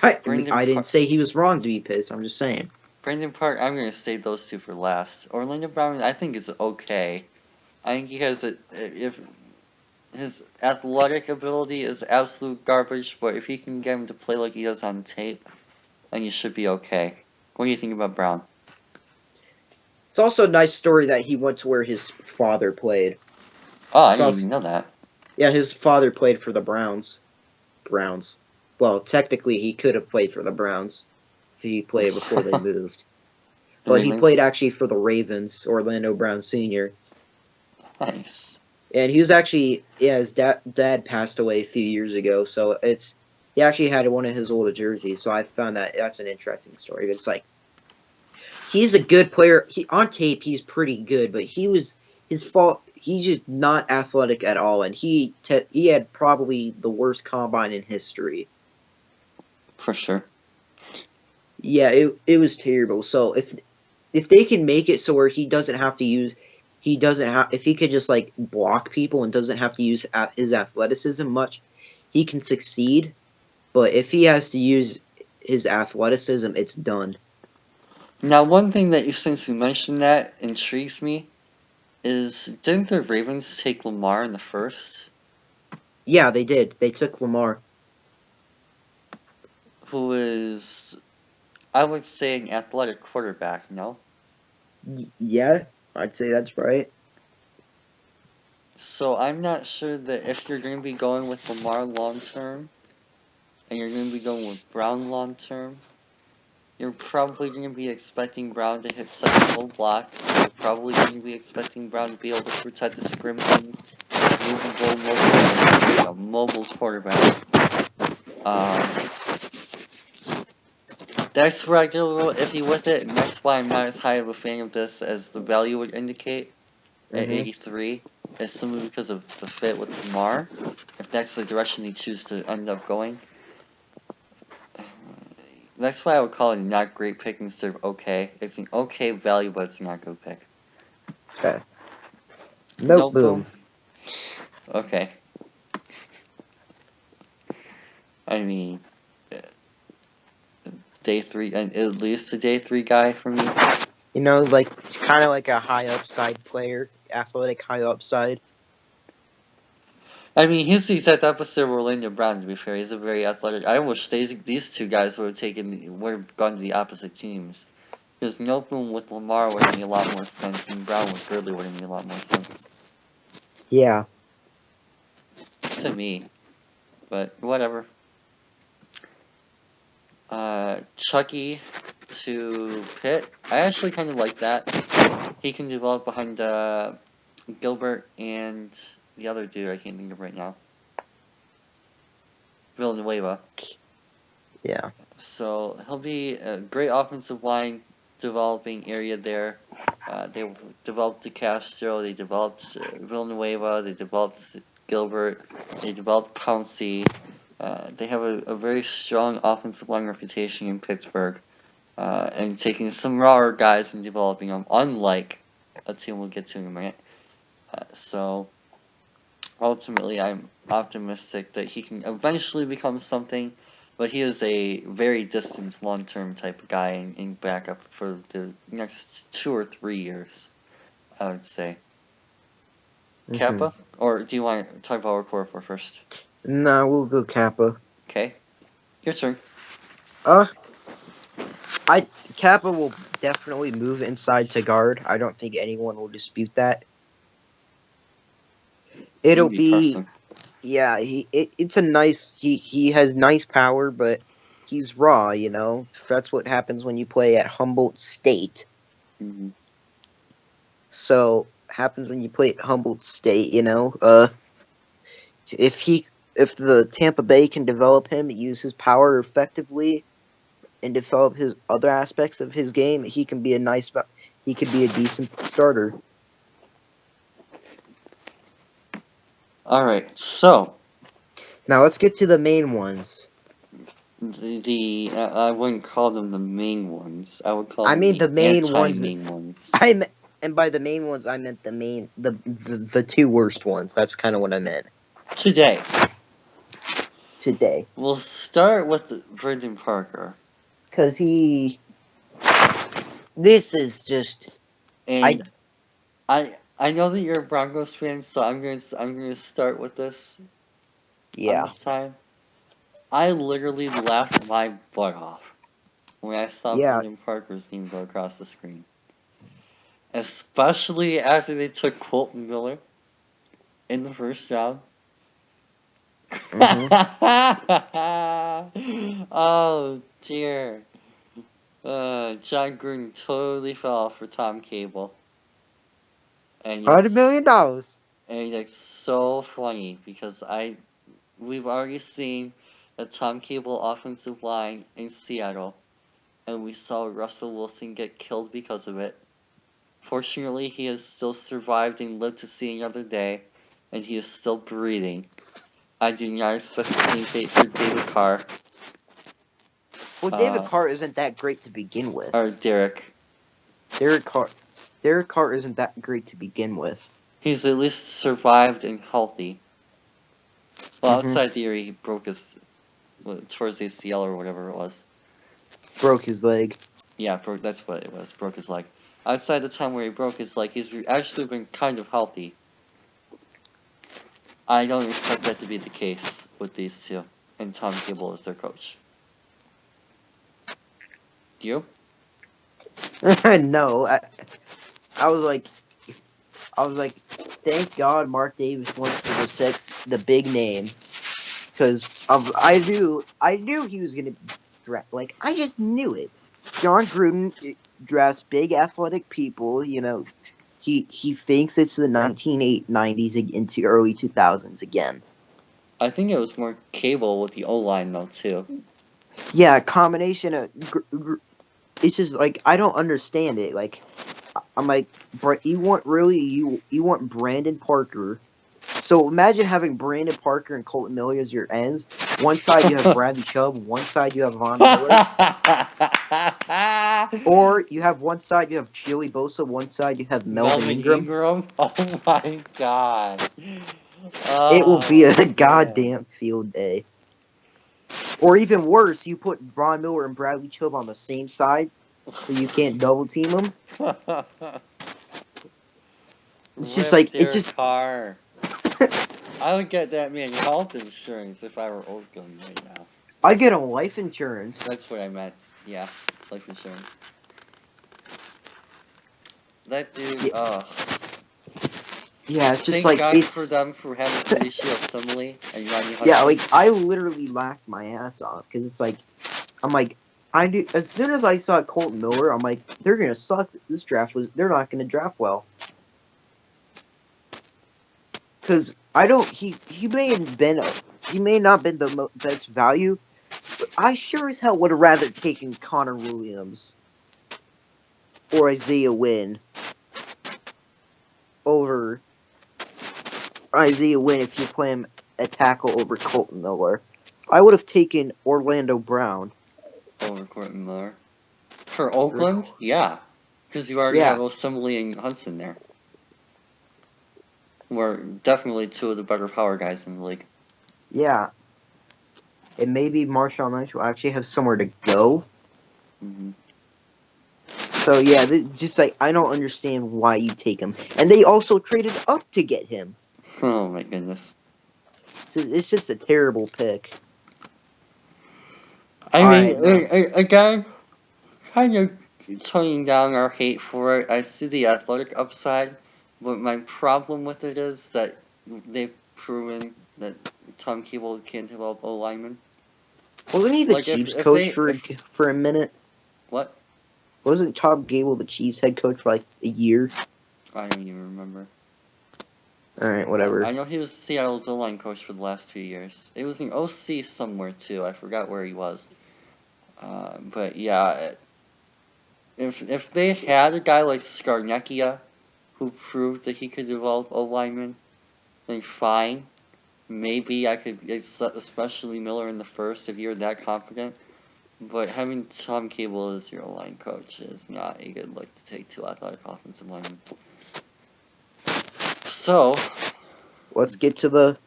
I didn't say he was wrong to be pissed. I'm just saying. Brandon Park, I'm going to save those two for last. Orlando Brown, I think is okay. I think he has if his athletic ability is absolute garbage, but if he can get him to play like he does on tape, then he should be okay. What do you think about Brown? It's also a nice story that he went to where his father played. Oh, I didn't even know that. Yeah, his father played for the Browns. Well, technically, he could have played for the Browns if he played before they moved. But he played actually for the Ravens, Orlando Brown Sr. Nice. And he was actually, yeah, his dad passed away a few years ago, so he actually had one of his older jerseys. So I found that's an interesting story. But it's like he's a good player. He on tape he's pretty good, but his fault. He's just not athletic at all, and he had probably the worst combine in history. For sure. Yeah, it was terrible. So if they can make it so where he doesn't have to use he doesn't have if he could just like block people and doesn't have to use his athleticism much, he can succeed. But if he has to use his athleticism, it's done. Now, one thing that since you mentioned that intrigues me is didn't the Ravens take Lamar in the first? Yeah, they did. They took Lamar, Who is, I would say, an athletic quarterback, no? Yeah, I'd say that's right. So I'm not sure that if you're going to be going with Lamar long term, and you're going to be going with Brown long term, you're probably going to be expecting Brown to hit such low blocks. You're probably going to be expecting Brown to be able to protect the scrimmaging, mobile quarterback. That's where I get a little iffy with it, and that's why I'm not as high of a fan of this as the value would indicate at 83. It's simply because of the fit with Lamar, if that's the direction they choose to end up going. That's why I would call it a not great pick instead of okay. It's an okay value, but it's not a good pick. Okay. Nope, Boom. Okay. I mean, day 3, and at least a day 3 guy for me. You know, like kind of like a high upside player, athletic high upside. I mean, he's the exact opposite of Orlando Brown, to be fair. He's a very athletic. I wish these two guys would have gone to the opposite teams. Because Noteboom with Lamar would have made a lot more sense, and Brown with Gurley would have made a lot more sense. Yeah. To me. But, whatever. Chucky to Pitt. I actually kind of like that. He can develop behind Gilbert and the other dude I can't think of right now. Villanueva. Yeah. So he'll be a great offensive line developing area there. They developed DeCastro, they developed Villanueva, they developed Gilbert, they developed Pouncey. They have a very strong offensive line reputation in Pittsburgh, and taking some rawer guys and developing them, unlike a team we'll get to in a minute. So ultimately, I'm optimistic that he can eventually become something, but he is a very distant long-term type of guy in backup for the next 2 or 3 years, I would say. Kappa? Or do you want to talk about Okorafor first? No, we'll go Kappa. Okay. Your turn. Kappa will definitely move inside to guard. I don't think anyone will dispute that. It'll be Person. yeah, it's a nice he has nice power, but he's raw, you know. That's what happens when you play at Humboldt State. Mm-hmm. So happens when you play at Humboldt State, you know. If the Tampa Bay can develop him, use his power effectively, and develop his other aspects of his game, he could be a decent starter. All right. So Now let's get to the main ones. I wouldn't call them the main ones. I would call them the main ones. anti-main ones. And by the main ones, I meant the two worst ones. That's kind of what I meant. Today. We'll start with Braden Parker. Because this is just. And I know that you're a Broncos fan, so I'm gonna start with this. Yeah. This time. I literally laughed my butt off when I saw Braden Parker's name go across the screen. Especially after they took Colton Miller in the first round. Oh dear. John Gruden totally fell for Tom Cable. And $100 million. And it's so funny because we've already seen the Tom Cable offensive line in Seattle, and we saw Russell Wilson get killed because of it. Fortunately, he has still survived and lived to see another day, and he is still breathing. I do not expect the same fate for David Carr. Well, David Carr isn't that great to begin with. Or Derek. Derek Carr isn't that great to begin with. He's at least survived and healthy. Well, outside the year, he broke his towards the ACL or whatever it was. Broke his leg. Yeah, that's what it was. Broke his leg. Outside the time where he broke his leg, he's actually been kind of healthy. I don't expect that to be the case with these two, and Tom Cable is their coach. Do you? No, I was like, thank God Mark Davis went for the big name, because I knew he was gonna draft. Like, I just knew it. John Gruden drafts big athletic people. You know, he thinks it's the 1990s into early 2000s again. I think it was more Cable with the O-line though too. Yeah, a combination of. It's just like I don't understand it. Like, I'm like, you want Brandon Parker. So imagine having Brandon Parker and Colton Miller as your ends. One side you have Bradley Chubb, one side you have Von Miller. Or you have one side you have Joey Bosa, one side you have Melvin Ingram. Oh my god. It will be a goddamn field day. Or even worse, you put Von Miller and Bradley Chubb on the same side, so you can't double team them. It's just like it just. Carr. I would get that man health insurance if I were Oakland right now. I get him life insurance. That's what I meant. Yeah, life insurance. That dude. Yeah, it's just Thank like God it's for them for having Felicio Simile and Rodney Hudson. Yeah, like I literally laughed my ass off because it's like I'm like I knew as soon as I saw Colton Miller, I'm like they're gonna suck. This draft they're not gonna draft well because I don't. He may not been the best value, but I sure as hell would have rather taken Connor Williams or Isaiah Wynn over Isaiah Wynn if you play him a tackle over Colton Miller. I would have taken Orlando Brown over Colton Miller for Oakland. Yeah, because you already have Osemele and Hudson there. We're definitely two of the better power guys in the league. Yeah, and maybe Marshawn Lynch will actually have somewhere to go. So yeah, just like I don't understand why you take him, and they also traded up to get him. Oh my goodness! So it's just a terrible pick. I mean, again, kind of toning down our hate for it. I see the athletic upside, but my problem with it is that they've proven that Tom Cable can't develop O linemen. Wasn't he the Chiefs coach for a minute? What? Wasn't Tom Cable the Chiefs head coach for like a year? I don't even remember. Alright, whatever. I know he was Seattle's O-line coach for the last few years. It was an OC somewhere too. I forgot where he was. But yeah, if they had a guy like Scarnecchia who proved that he could develop O-linemen, then fine. Maybe I could, especially Miller in the first, if you're that confident. But having Tom Cable as your O-line coach is not a good look to take two athletic offensive linemen. So, let's get to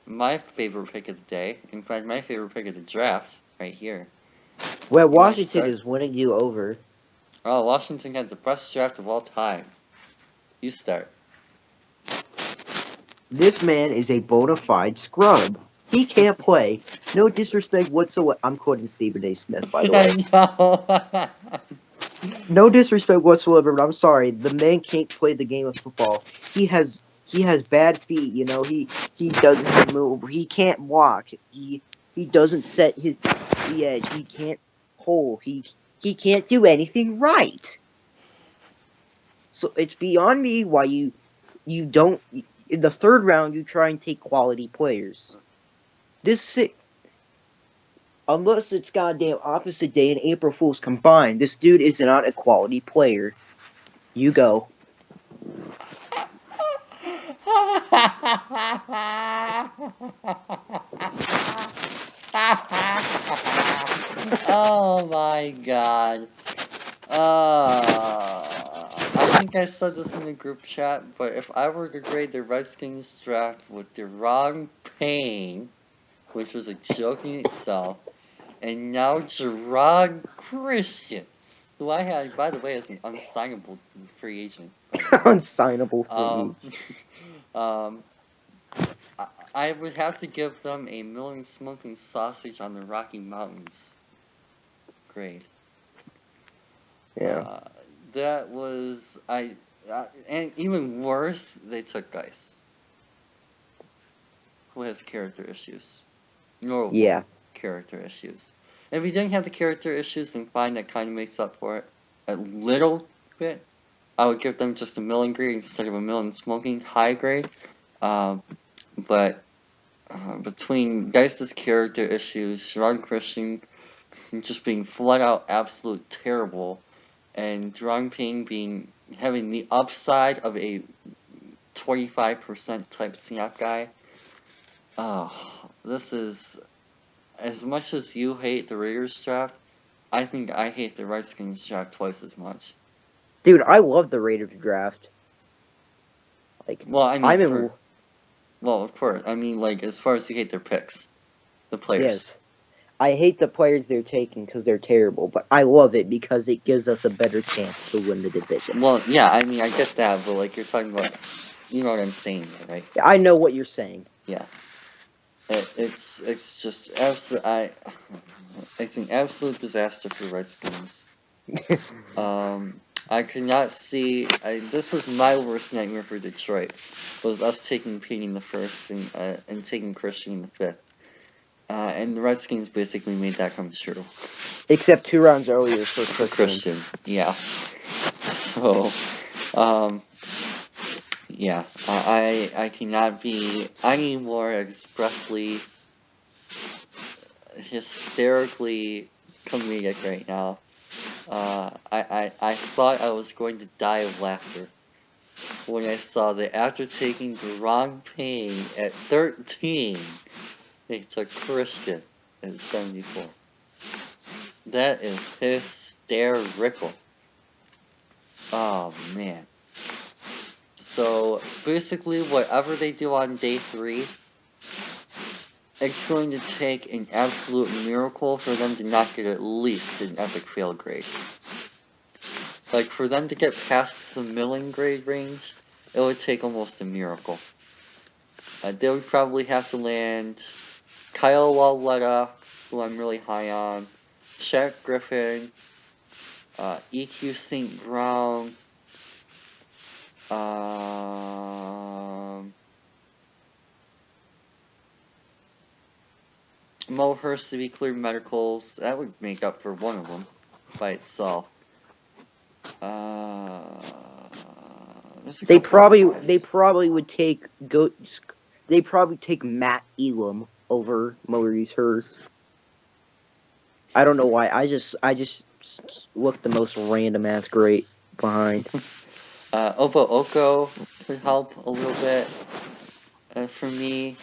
my favorite pick of the day. In fact, my favorite pick of the draft, right here. Well, Washington is winning you over. Oh, Washington had the best draft of all time. You start. This man is a bona fide scrub. He can't play. No disrespect whatsoever. I'm quoting Stephen A. Smith, by the way. No disrespect whatsoever, but I'm sorry. The man can't play the game of football. He has bad feet. You know, he doesn't move. He can't walk. He doesn't set the edge. He can't pull. He can't do anything right. So it's beyond me why you don't. In the third round, you try and take quality players. Unless it's goddamn opposite day and April Fools combined, this dude is not a quality player. You go. Oh my god. I think I said this in the group chat, but if I were to grade the Redskins draft with the wrong pain, which was a joke in itself, and now Gerard Christian, who I had, by the way, as an unsignable free agent. Unsignable for you. I would have to give them a million smoking sausage on the Rocky Mountains grade. Yeah. That was and even worse, they took Geis, who has character issues. Notable Yeah. character issues. If he didn't have the character issues, then fine, that kind of makes up for it a little bit. I would give them just a million grade instead of a million smoking high grade. But between Geis's character issues, Gerard Christian just being flat out absolute terrible, and Durang Ping having the upside of a 25% type snap guy. This is, as much as you hate the Raiders draft, I think I hate the Redskins draft twice as much. Dude, I love the Raiders draft. Well, I mean, well, of course. I mean, like, as far as you hate their picks, the players. Yes. I hate the players they're taking because they're terrible, but I love it because it gives us a better chance to win the division. Well, yeah, I mean, I get that, but, like, you're talking about, you know what I'm saying, right? I know what you're saying. Yeah. It's just it's an absolute disaster for Redskins. I could not see. This was my worst nightmare for Detroit. Was us taking Payne in the first and taking Christian in the fifth. And the Redskins basically made that come true. Except 2 rounds earlier for Christian. Yeah. So, yeah, I cannot be any more expressly hysterically comedic right now. I thought I was going to die of laughter when I saw that after taking the wrong Payne at 13, they took Christian at 74. That is hysterical. Oh man. So basically, whatever they do on day 3, it's going to take an absolute miracle for them to not get at least an epic fail grade. Like, for them to get past the milling grade range, it would take almost a miracle. They would probably have to land Kyle Lauletta, who I'm really high on, Shaq Griffin, EQ St. Brown, Mo Hurst to be cleared medicals. That would make up for one of them by itself. They probably would take Matt Elam over Maurice Hurst. I don't know why. I just looked the most random ass great behind. Opo Oko could help a little bit for me.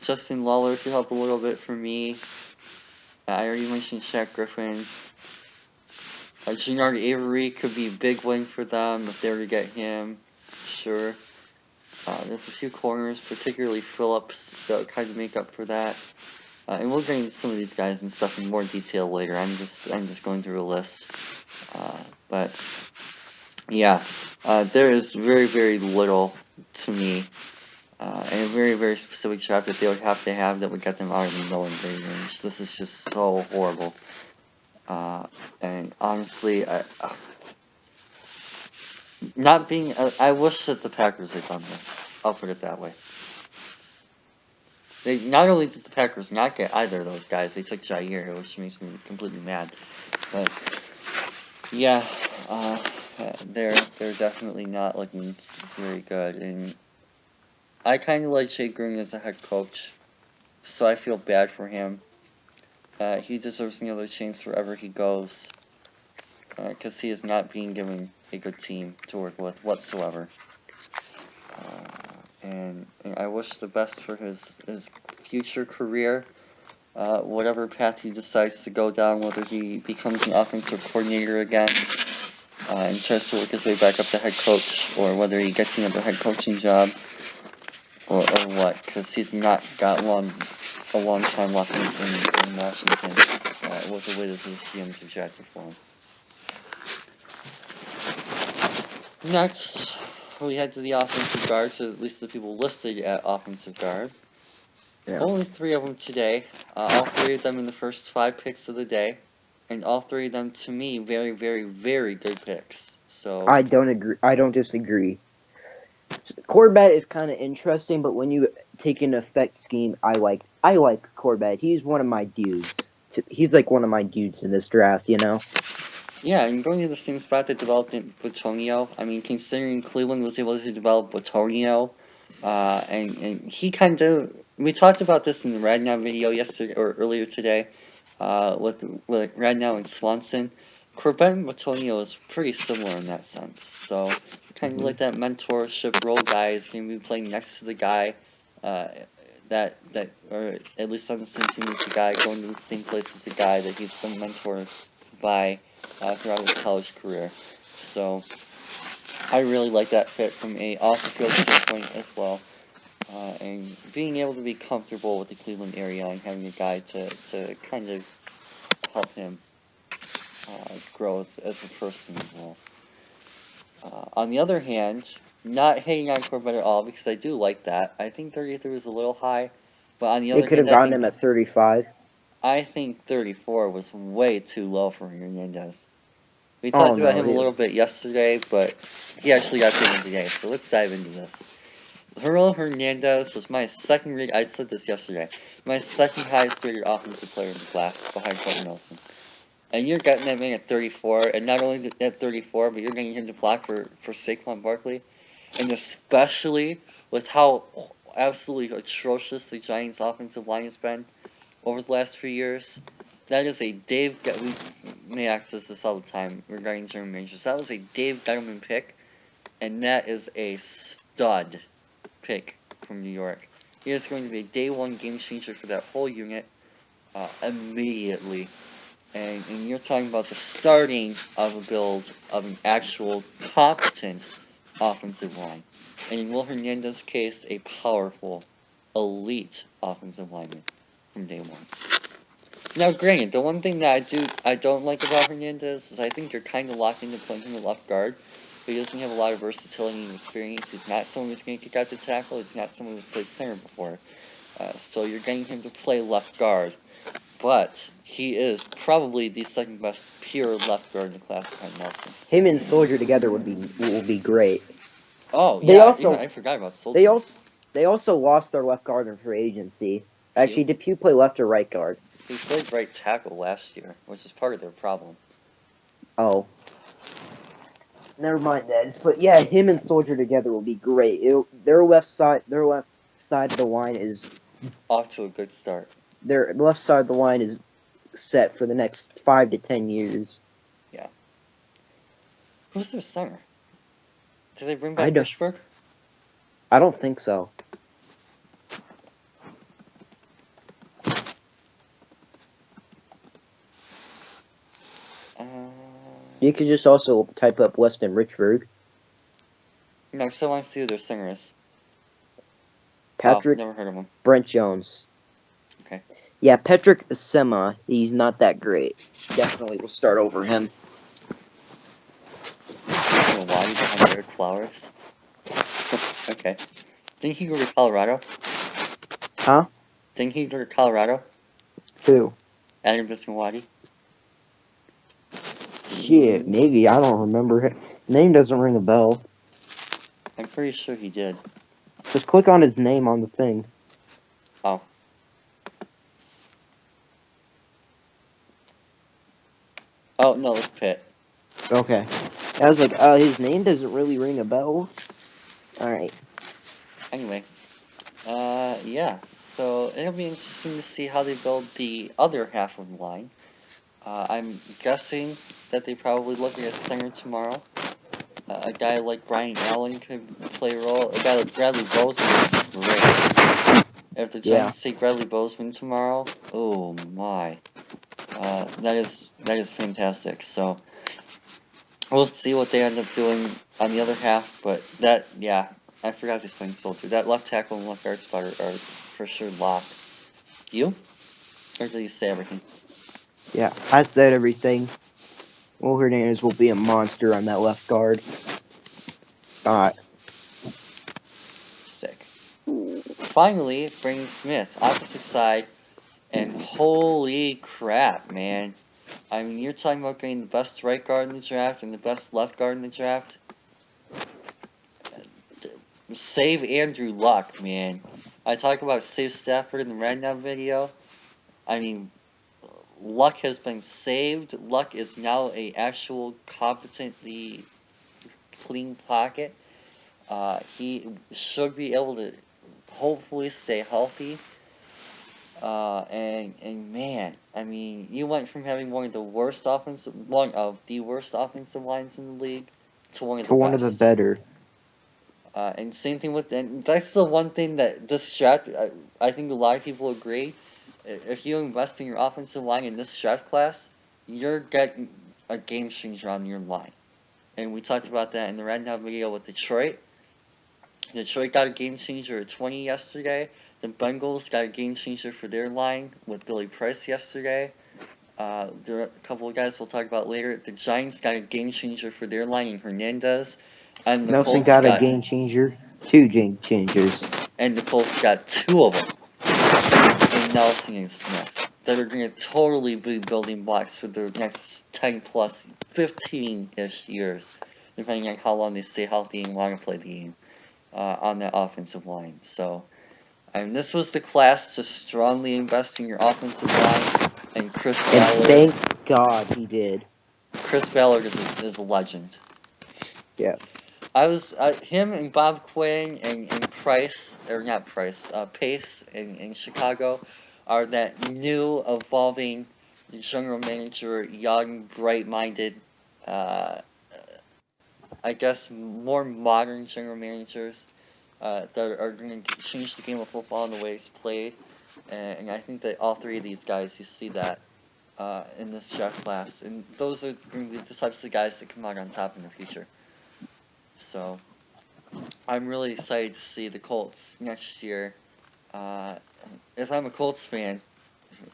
Justin Lawler could help a little bit for me. I already mentioned Shaq Griffin. Gennard Avery could be a big win for them if they were to get him. Sure. There's a few corners, particularly Phillips, that would kind of make up for that. And we'll get into some of these guys and stuff in more detail later. I'm just going through a list. But yeah, there is very, very little to me, and a very, very specific draft that they would have to have that would get them out of the milling grade range. This is just so horrible. And honestly, I wish that the Packers had done this. I'll put it that way. They not only did the Packers not get either of those guys, they took Jair, which makes me completely mad. But yeah, they're definitely not looking very good. And I kind of like Jay Green as a head coach, so I feel bad for him. He deserves another chance wherever he goes, because he is not being given a good team to work with whatsoever. And I wish the best for his future career, whatever path he decides to go down, whether he becomes an offensive coordinator again and tries to work his way back up to head coach, or whether he gets another head coaching job, or what, because he's not got a long time left in Washington with the way that his GM's projected for him. Next, we head to the offensive guards, so at least the people listed at offensive guard. Yeah. Only 3 of them today. All 3 of them in the first 5 picks of the day. And all 3 of them, to me, very, very, very good picks. So I don't agree. I don't disagree. Corbett is kind of interesting, but when you take an effect scheme, I like Corbett. He's one of my dudes. He's like one of my dudes in this draft, you know. yeah, and going to the same spot that developed Batonio. I mean, considering Cleveland was able to develop Batonio, and he kind of, we talked about this in the Radnow video yesterday or earlier today, with Radnow and Swanson. Corbett and Batonio is pretty similar in that sense. So kind of like that mentorship role guy is going to be playing next to the guy, that or at least on the same team as the guy, going to the same place as the guy that he's been mentored by throughout his college career. So I really like that fit from a off-the-field standpoint as well. And being able to be comfortable with the Cleveland area and having a guy to kind of help him grow as a person as well. On the other hand, not hating on Corbett at all, because I do like that. I think 33 was a little high, but on the other They could hand, have gotten him at 35. I think 34 was way too low for Hernandez. We talked about him a little bit yesterday, but he actually got taken today, so let's dive into this. Harold Hernandez was my second rated, I said this yesterday, my second highest rated offensive player in the class, behind Quentin Nelson. And you're getting that man at 34, and not only at 34, but you're getting him to block for Saquon Barkley. And especially with how absolutely atrocious the Giants' offensive line has been over the last few years. That is a Dave, we may access this all the time regarding German majors. That was a Dave Gettleman pick, and that is a stud pick from New York. He is going to be a day 1 game changer for that whole unit immediately. And you're talking about the starting of a build of an actual competent offensive line. And in Will Hernandez's case, a powerful, elite offensive lineman from day 1. Now, granted, the one thing that I don't like about Hernandez is I think you're kind of locked into playing him at left guard, but he doesn't have a lot of versatility and experience. He's not someone who's going to kick out the tackle. He's not someone who's played center before. So you're getting him to play left guard. But he is probably the second best pure left guard in the class behind Nelson. Him and Soldier together will be great. Oh, yeah, I forgot about Soldier. They also lost their left guard in free agency. Actually, did Pugh play left or right guard? He played right tackle last year, which is part of their problem. Oh. Never mind then. But yeah, him and Soldier together will be great. Their left side of the line is off to a good start. Their left side of the line is set for the next 5 to 10 years. Yeah. Who's their center? Did they bring back Fishburg? I don't think so. You could just also type up Weston Richburg. No, so I want to see who their singer is. Patrick. Never heard of him. Brent Jones. Okay. Yeah, Patrick Sema. He's not that great. Definitely will start over him. Why behind Eric Flowers? Okay. Didn't he go to Colorado? Huh? Didn't he go to Colorado? Who? Adam Bismawadi? Shit, maybe. I don't remember. His name doesn't ring a bell. I'm pretty sure he did. Just click on his name on the thing. Oh. Oh, no, it's Pitt. Okay. I was like, his name doesn't really ring a bell. Alright. Anyway, Yeah. So it'll be interesting to see how they build the other half of the line. I'm guessing that they probably look at a center tomorrow. A guy like Brian Allen could play a role. A guy like Bradley Bozeman would be great. If the Yeah. Giants take Bradley Bozeman tomorrow, oh my, that is fantastic. So we'll see what they end up doing on the other half. But that, yeah, I forgot to sign Soldier. That left tackle and left guard spot are for sure locked. You? Or did you say everything? Yeah, I said everything. Will Hernandez will be a monster on that left guard. Sick. Finally, Braden Smith, opposite side, and holy crap, man. I mean, you're talking about getting the best right guard in the draft and the best left guard in the draft. Save Andrew Luck, man. I talk about Save Stafford in the Radnow video. I mean, Luck has been saved. Luck is now a actual competently clean pocket. He should be able to hopefully stay healthy. And man, I mean, you went from having one of the worst offensive lines in the league to one of the one best. of the better. And same thing and that's the one thing that this draft, I think a lot of people agree. If you invest in your offensive line in this draft class, you're getting a game changer on your line. And we talked about that in the Radnow video with Detroit. Detroit got a game changer at 20 yesterday. The Bengals got a game changer for their line with Billy Price yesterday. There are a couple of guys we'll talk about later. The Giants got a game changer for their line in Hernandez. And the Nelson Colts got a game changer. 2 game changers. And the Colts got 2 of them. In Nelson and Smith. That are going to totally be building blocks for the next 10 plus 15-ish years. Depending on how long they stay healthy and want to play the game. On that offensive line. So, I mean, this was the class to strongly invest in your offensive line, and Chris Ballard. And thank God he did. Chris Ballard is a legend. Yeah. Him and Bob Quinn and Price, or not Price, Pace in Chicago are that new, evolving general manager, young, bright-minded, I guess more modern general managers that are going to change the game of football and the way it's played. And I think that all 3 of these guys, you see that in this draft class. And those are going to be the types of guys that come out on top in the future. So, I'm really excited to see the Colts next year. If I'm a Colts fan,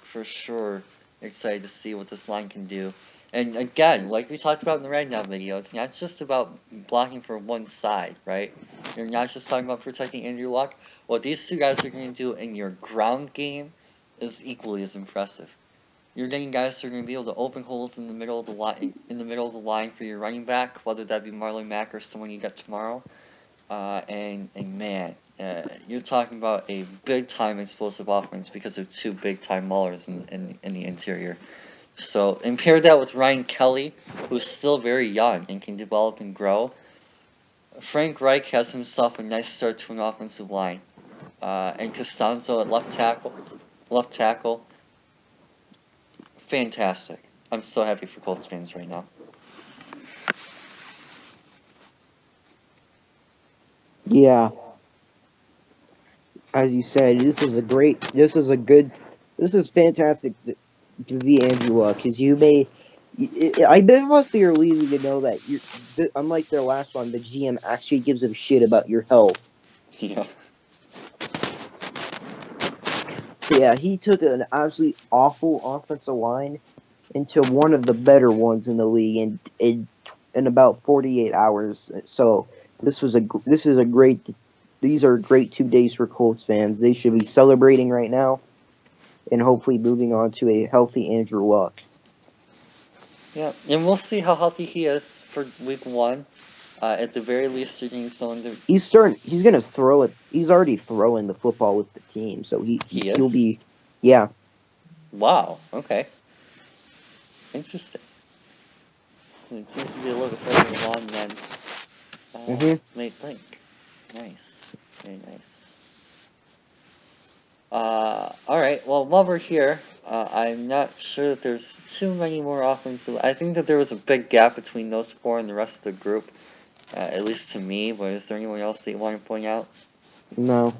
for sure excited to see what this line can do. And again, like we talked about in the Radnow video, it's not just about blocking for one side, right? You're not just talking about protecting Andrew Luck. What these 2 guys are going to do in your ground game is equally as impressive. You're getting guys who are going to be able to open holes in the middle of the line for your running back, whether that be Marlon Mack or someone you get tomorrow. And man, you're talking about a big-time explosive offense because of 2 big-time maulers in the interior. So, and pair that with Ryan Kelly, who's still very young and can develop and grow. Frank Reich has himself a nice start to an offensive line. And Costanzo at left tackle. Fantastic. I'm so happy for Colts fans right now. Yeah. As you said, this is fantastic to be Andrew Luck, because I bet most of your league to know that unlike their last one, the GM actually gives a shit about your health. Yeah. Yeah, he took an absolutely awful offensive line into one of the better ones in the league in about 48 hours. So these are great 2 days for Colts fans. They should be celebrating right now, and hopefully moving on to a healthy Andrew Luck. Yeah, and we'll see how healthy he is for week 1. At the very least, you're getting someone to... He's gonna throw it. He's already throwing the football with the team, so he'll be. Yeah. Wow. Okay. Interesting. It seems to be a little bit further along than may think. Nice. Very nice. Alright, well, while we're here, I'm not sure that there's too many more offensive. I think that there was a big gap between those four and the rest of the group, at least to me, but is there anyone else that you want to point out? No.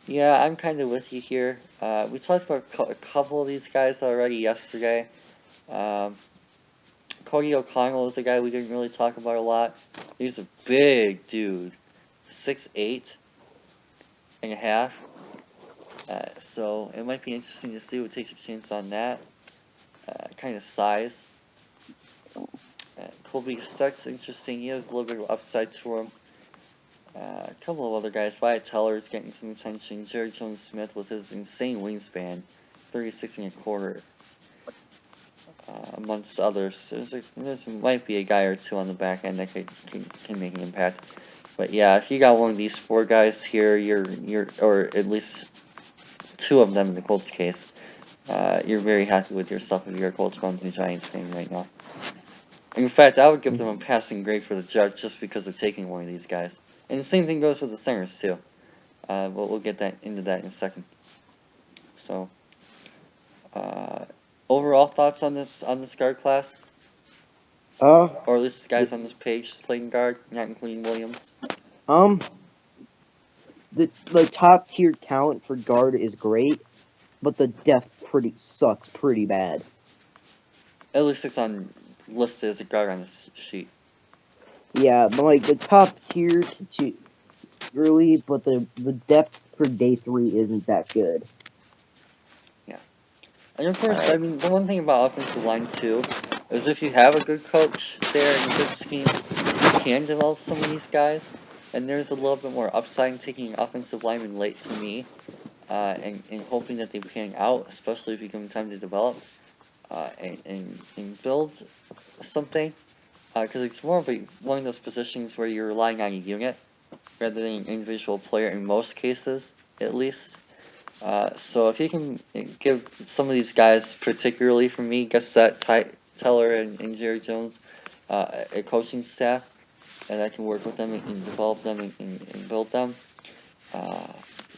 Yeah, I'm kind of with you here. We talked about a couple of these guys already yesterday. Um, Cody O'Connell is a guy we didn't really talk about a lot. He's a big dude, 6'8.5". So it might be interesting to see who takes a chance on that kind of size. Colby Stuck's interesting. He has a little bit of upside to him. A couple of other guys. Wyatt Teller is getting some attention. Jerry Jones-Smith with his insane wingspan, 36 and a quarter. Amongst others, there might be a guy or two on the back end that can make an impact. But yeah, if you got one of these four guys here, or at least two of them in the Colts case, you're very happy with yourself if you're a Colts, Browns, and Giants fan right now. In fact, I would give them a passing grade for the Jets just because of taking one of these guys. And the same thing goes with the centers too. But we'll get into that in a second. So, overall thoughts on this guard class, or at least the guys on this page playing guard, not including Williams. The top tier talent for guard is great, but the depth sucks pretty bad. At least it's listed as a guard on this sheet. Yeah, but like the top tier to really, but the depth for day 3 isn't that good. Yeah, and of course, I mean the one thing about offensive line too is if you have a good coach there and a good scheme, you can develop some of these guys. And there's a little bit more upside in taking an offensive lineman late to me, and hoping that they pan out, especially if you give them time to develop, and build something. Because it's more of one of those positions where you're relying on a unit rather than an individual player in most cases, at least. So if you can give some of these guys, particularly for me, Teller and Jerry Jones, a coaching staff, and I can work with them and develop them and build them,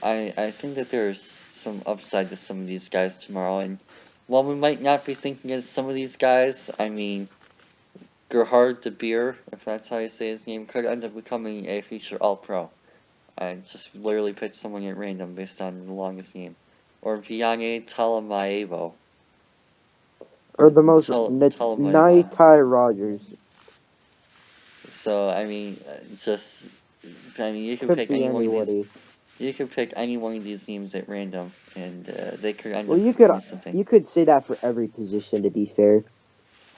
I think that there's some upside to some of these guys tomorrow. And while we might not be thinking of some of these guys, I mean, Gerhard de Beer, if that's how you say his name, could end up becoming a future All-Pro. I just literally picked someone at random based on the longest name. Or Vianney Talamaevo. Or the most Ty Rogers. So I mean, you could pick any one of these. You could pick any one of these names at random, and they could end up doing something. You could say that for every position, to be fair.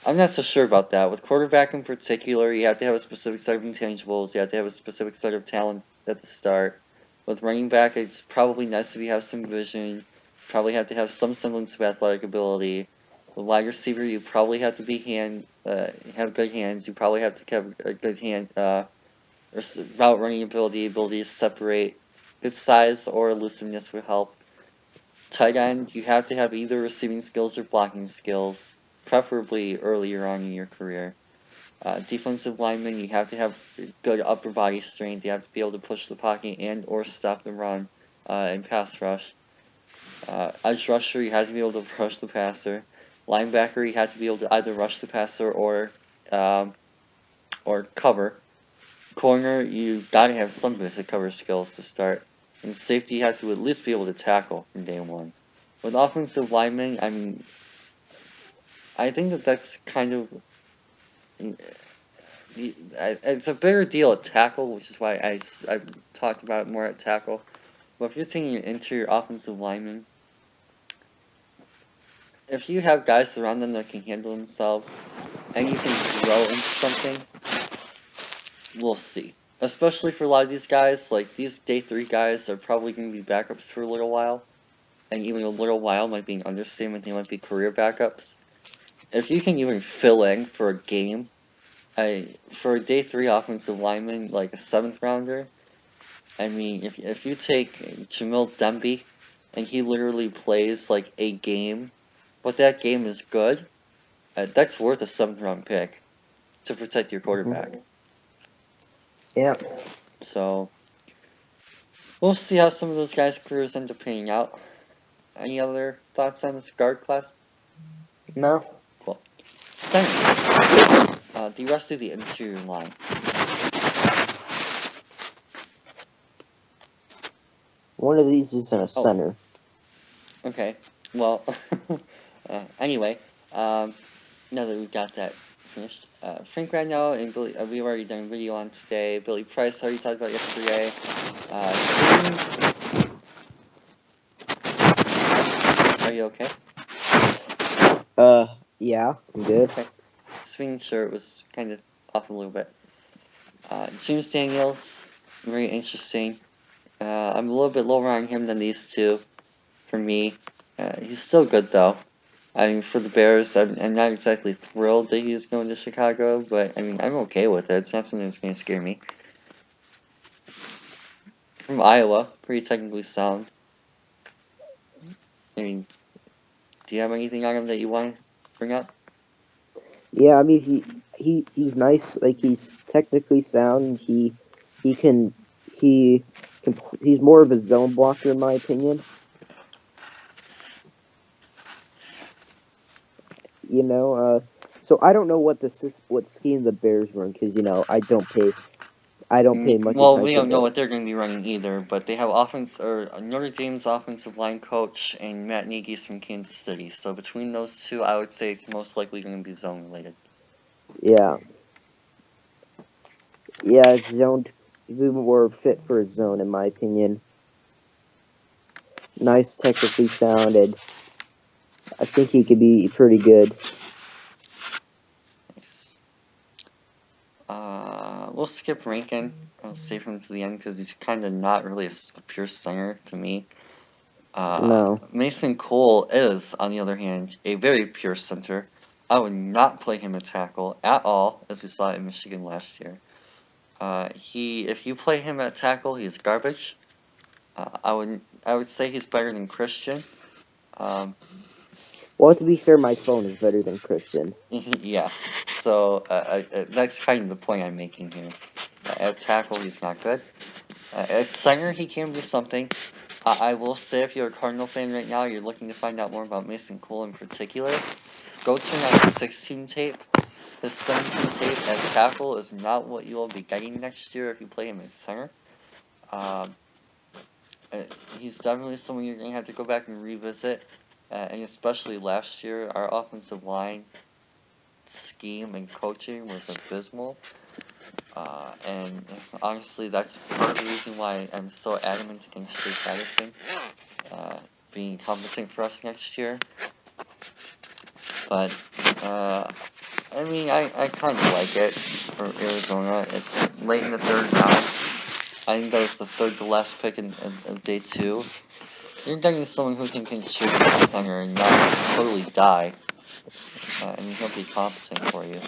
I'm not so sure about that. With quarterback in particular, you have to have a specific set of intangibles. You have to have a specific set of talent at the start. With running back, it's probably nice if you have some vision. Probably have to have some semblance of athletic ability. With wide receiver, you probably have to have good hands. You probably have to have a good route running ability to separate. Good size or elusiveness would help. Tight end, you have to have either receiving skills or blocking skills, preferably earlier on in your career. Defensive lineman, you have to have good upper body strength. You have to be able to push the pocket and or stop the run and pass rush. Edge rusher, you have to be able to rush the passer. Linebacker, you have to be able to either rush the passer or cover. Corner, you gotta have some basic cover skills to start. And safety, you have to at least be able to tackle from day one. With offensive linemen, I mean, I think that's kind of it's a bigger deal at tackle, which is why I've talked about it more at tackle. But if you're taking an interior offensive lineman, if you have guys around them that can handle themselves, and you can grow into something, we'll see. Especially for a lot of these guys, like these day 3 guys are probably going to be backups for a little while. And even a little while might be an understatement, they might be career backups. If you can even fill in for a game, for a day 3 offensive lineman, like a 7th rounder, I mean, if you take Jamil Demby, and he literally plays like a game, but that game is good, that's worth a 7th round pick to protect your quarterback. Yeah. So, we'll see how some of those guys' careers end up panning out. Any other thoughts on this guard class? No. Center. The rest of the interior line. One of these isn't a center. Okay. Well, anyway, now that we've got that finished, Frank Ragnow and Billy, we've already done a video on today. Billy Price, already talked about yesterday. Are you okay? Yeah, I'm good. Okay. Swinging shirt was kind of off a little bit. James Daniels, very interesting. I'm a little bit lower on him than these two, for me. He's still good, though. I mean, for the Bears, I'm not exactly thrilled that he's going to Chicago, but, I mean, I'm okay with it. It's not something that's going to scare me. From Iowa, pretty technically sound. I mean, do you have anything on him that you want to bring up? Yeah, I mean he's nice. Like, he's technically sound. He's more of a zone blocker in my opinion. You know, so I don't know what scheme the Bears run, because I don't pay much Well, attention. we don't know to what they're going to be running either, but they have Notre Dame's offensive line coach and Matt Nagy's from Kansas City. So between those two, I would say it's most likely going to be zone related. Yeah. Yeah, zoned. Be more fit for a zone, in my opinion. Nice, technically sounded. I think he could be pretty good. Nice. We'll skip Rankin. I'll save him to the end because he's kind of not really a pure center to me. No. Mason Cole is, on the other hand, a very pure center. I would not play him at tackle at all, as we saw in Michigan last year. If you play him at tackle, he's garbage. I would say he's better than Christian. Well, to be fair, my phone is better than Christian. Yeah, so that's kind of the point I'm making here. At tackle, he's not good. At center, he can do something. I will say, if you're a Cardinal fan right now, you're looking to find out more about Mason Cole in particular, go turn on his 16 tape. His 17 tape at tackle is not what you will be getting next year if you play him at center. He's definitely someone you're going to have to go back and revisit. And especially last year, our offensive line scheme and coaching was abysmal. And honestly, that's part of the reason why I'm so adamant against Jake Patterson being competent for us next year. But, I mean, I kind of like it for Arizona. It's late in the third round. I think that was the third to last pick of day 2. You're getting someone who can contribute to center and not totally die. And he'll be competent for you.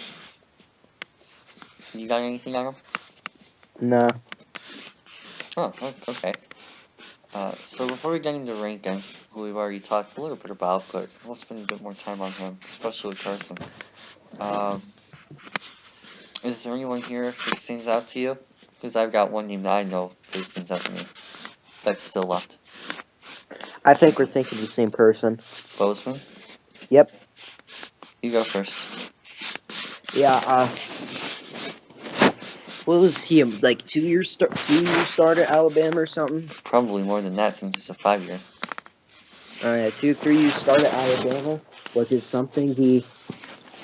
You got anything on him? No. Oh, okay. So before we get into Rankin, who we've already talked a little bit about, but we'll spend a bit more time on him, especially with Carson. Is there anyone here who stands out to you? Because I've got one name that I know who stands out to me. That's still left. I think we're thinking the same person. Bozeman? Yep. You go first. Yeah, what was he, like 2 years start at Alabama or something? Probably more than that since it's a 5-year. Yeah, 3 years start at Alabama, which is something. He's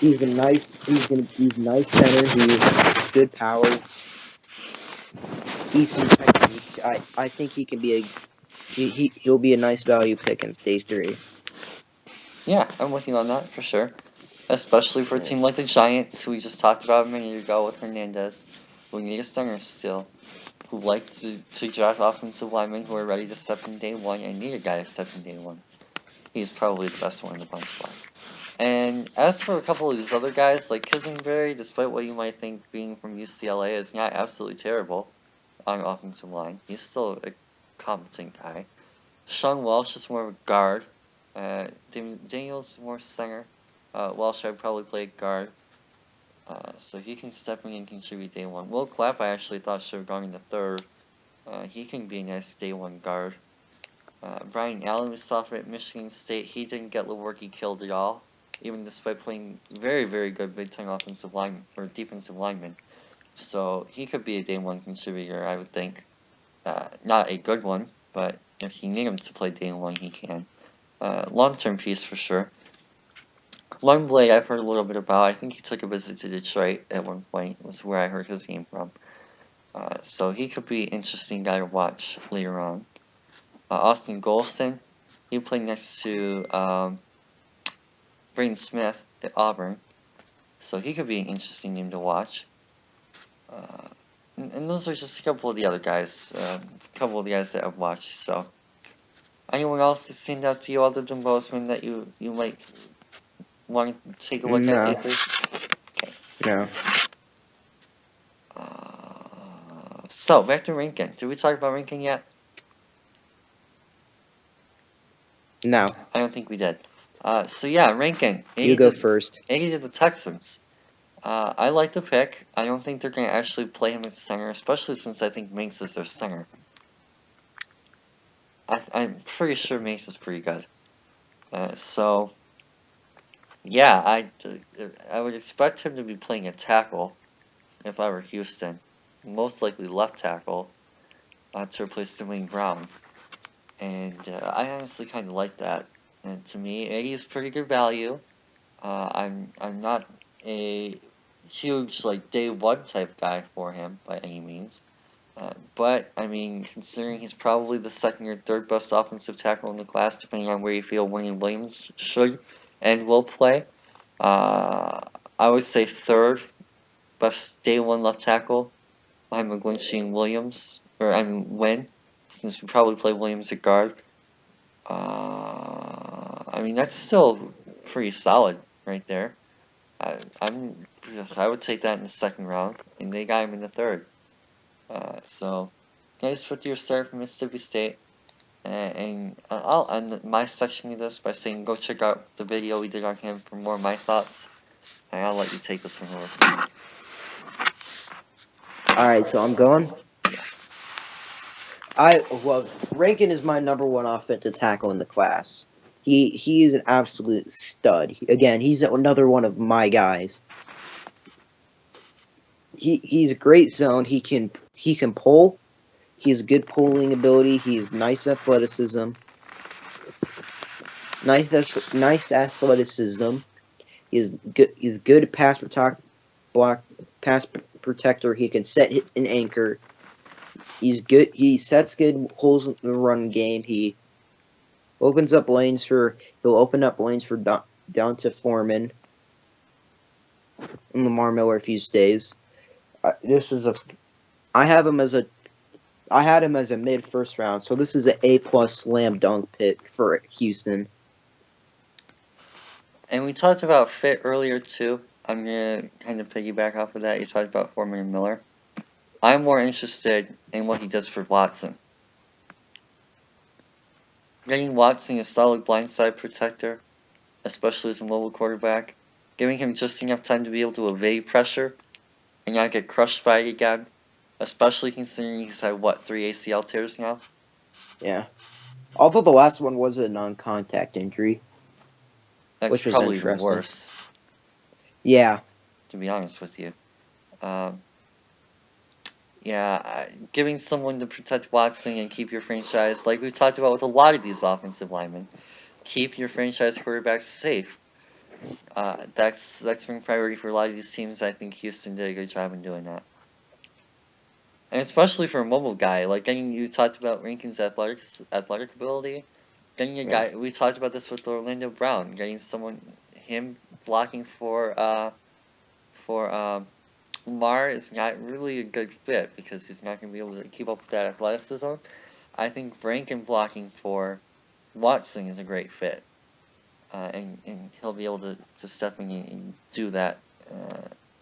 a nice center. He's good power, decent technique. I think he can be he'll be a nice value pick in day 3. Yeah, I'm with you on that for sure. Especially for a team like the Giants, who we just talked about a minute ago with Hernandez, who need a center still, who like to draft offensive linemen who are ready to step in day 1 and need a guy to step in day 1. He's probably the best one in the bunch. And as for a couple of these other guys, like Kisenberry, despite what you might think being from UCLA, is not absolutely terrible on offensive line. He's still a competent guy. Sean Welsh is more of a guard. Daniels more center. Welsh I'd probably play guard. So he can step in and contribute day 1. Will Clapp I actually thought should have gone in the 3rd. He can be a nice day one guard. Brian Allen was sophomore at Michigan State. He didn't get Lewerke killed at all, even despite playing very, very good big-time offensive line or defensive lineman. So he could be a day one contributor, I would think. Not a good one, but if you need him to play day one, he can. Long-term piece for sure. Lundblade, I've heard a little bit about. I think he took a visit to Detroit at one point. Was where I heard his name from. So he could be an interesting guy to watch later on. Austin Golston, he played next to Braden Smith at Auburn, so he could be an interesting name to watch. And those are just a couple of the other guys, a couple of the guys that I've watched. So, anyone else that stand out to you other than Bozeman that you might want to take a look No. at, Avery? No. So, back to Rankin. Did we talk about Rankin yet? No. I don't think we did. So yeah, Rankin. You go first. 80 to the Texans. I like the pick. I don't think they're going to actually play him at center, especially since I think Mace is their center. I'm pretty sure Mace is pretty good. So, yeah, I would expect him to be playing a tackle if I were Houston. Most likely left tackle to replace Dwayne Brown. And I honestly kind of like that. And to me, 80 is pretty good value. I'm not a huge like day one type guy for him by any means, but I mean considering he's probably the second or third best offensive tackle in the class, depending on where you feel William Williams should and will play. I would say third best day one left tackle behind McGlinchey and Williams, or I mean Wynn, since we probably play Williams at guard. I mean that's still pretty solid right there. I would take that in the second round, and they got him in the third. So nice with your start from Mississippi State. And I'll end my section of this by saying go check out the video we did on him for more of my thoughts. And I'll let you take this one over. Alright, so I'm going. Rankin is my number one offensive tackle in the class. He is an absolute stud. Again, he's another one of my guys. He's a great zone. He can pull. He has good pulling ability. He has nice athleticism. Nice athleticism. He's good pass protector. He can set an anchor. He's good. He sets good holes in the run game. He'll open up lanes for down to Foreman and Lamar Miller if he stays. I had him as a mid first round, so this is an A+ slam dunk pick for Houston. And we talked about fit earlier too. I'm gonna kind of piggyback off of that. You talked about Foreman and Miller. I'm more interested in what he does for Watson. Getting Watson a solid blindside protector, especially as a mobile quarterback, giving him just enough time to be able to evade pressure and not get crushed by it again, especially considering he's had, 3 ACL tears now? Yeah. Although the last one was a non-contact injury. That's which was probably interesting. worse. Yeah. To be honest with you. Giving someone to protect Watson and keep your franchise, like we talked about with a lot of these offensive linemen, keep your franchise quarterbacks safe. That's been priority for a lot of these teams. I think Houston did a good job in doing that. And especially for a mobile guy, like you talked about Rankin's athletic ability. Getting a guy, we talked about this with Orlando Brown, getting him blocking for Lamar is not really a good fit because he's not going to be able to keep up with that athleticism. I think Rankin blocking for Watson is a great fit. And he'll be able to step in and do that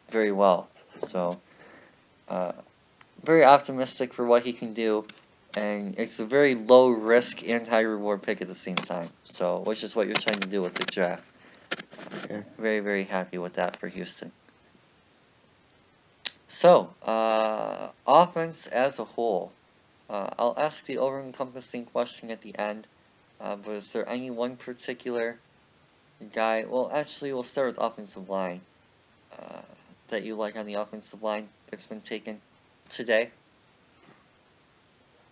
very well. So, very optimistic for what he can do. And it's a very low risk and high reward pick at the same time. So, which is what you're trying to do with the draft. Yeah. Very, very happy with that for Houston. So, offense as a whole. I'll ask the over-encompassing question at the end, but is there any one particular guy? Well, actually, we'll start with offensive line that you like on the offensive line that's been taken today.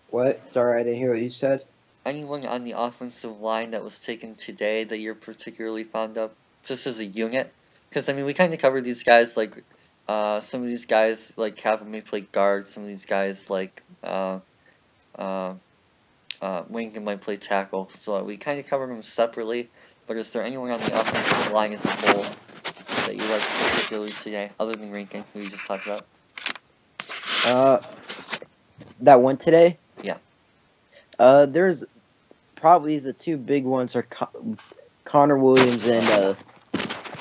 What? Sorry, I didn't hear what you said. Anyone on the offensive line that was taken today that you're particularly fond of, just as a unit? Because, I mean, we kind of covered these guys, like, some of these guys, like, Calvin may play guard, some of these guys, like, Wington might play tackle, so we kind of covered them separately, but is there anyone on the offensive line as a whole that you like particularly today, other than Rankin, who you just talked about? That one today? Yeah. There's probably the two big ones are Connor Williams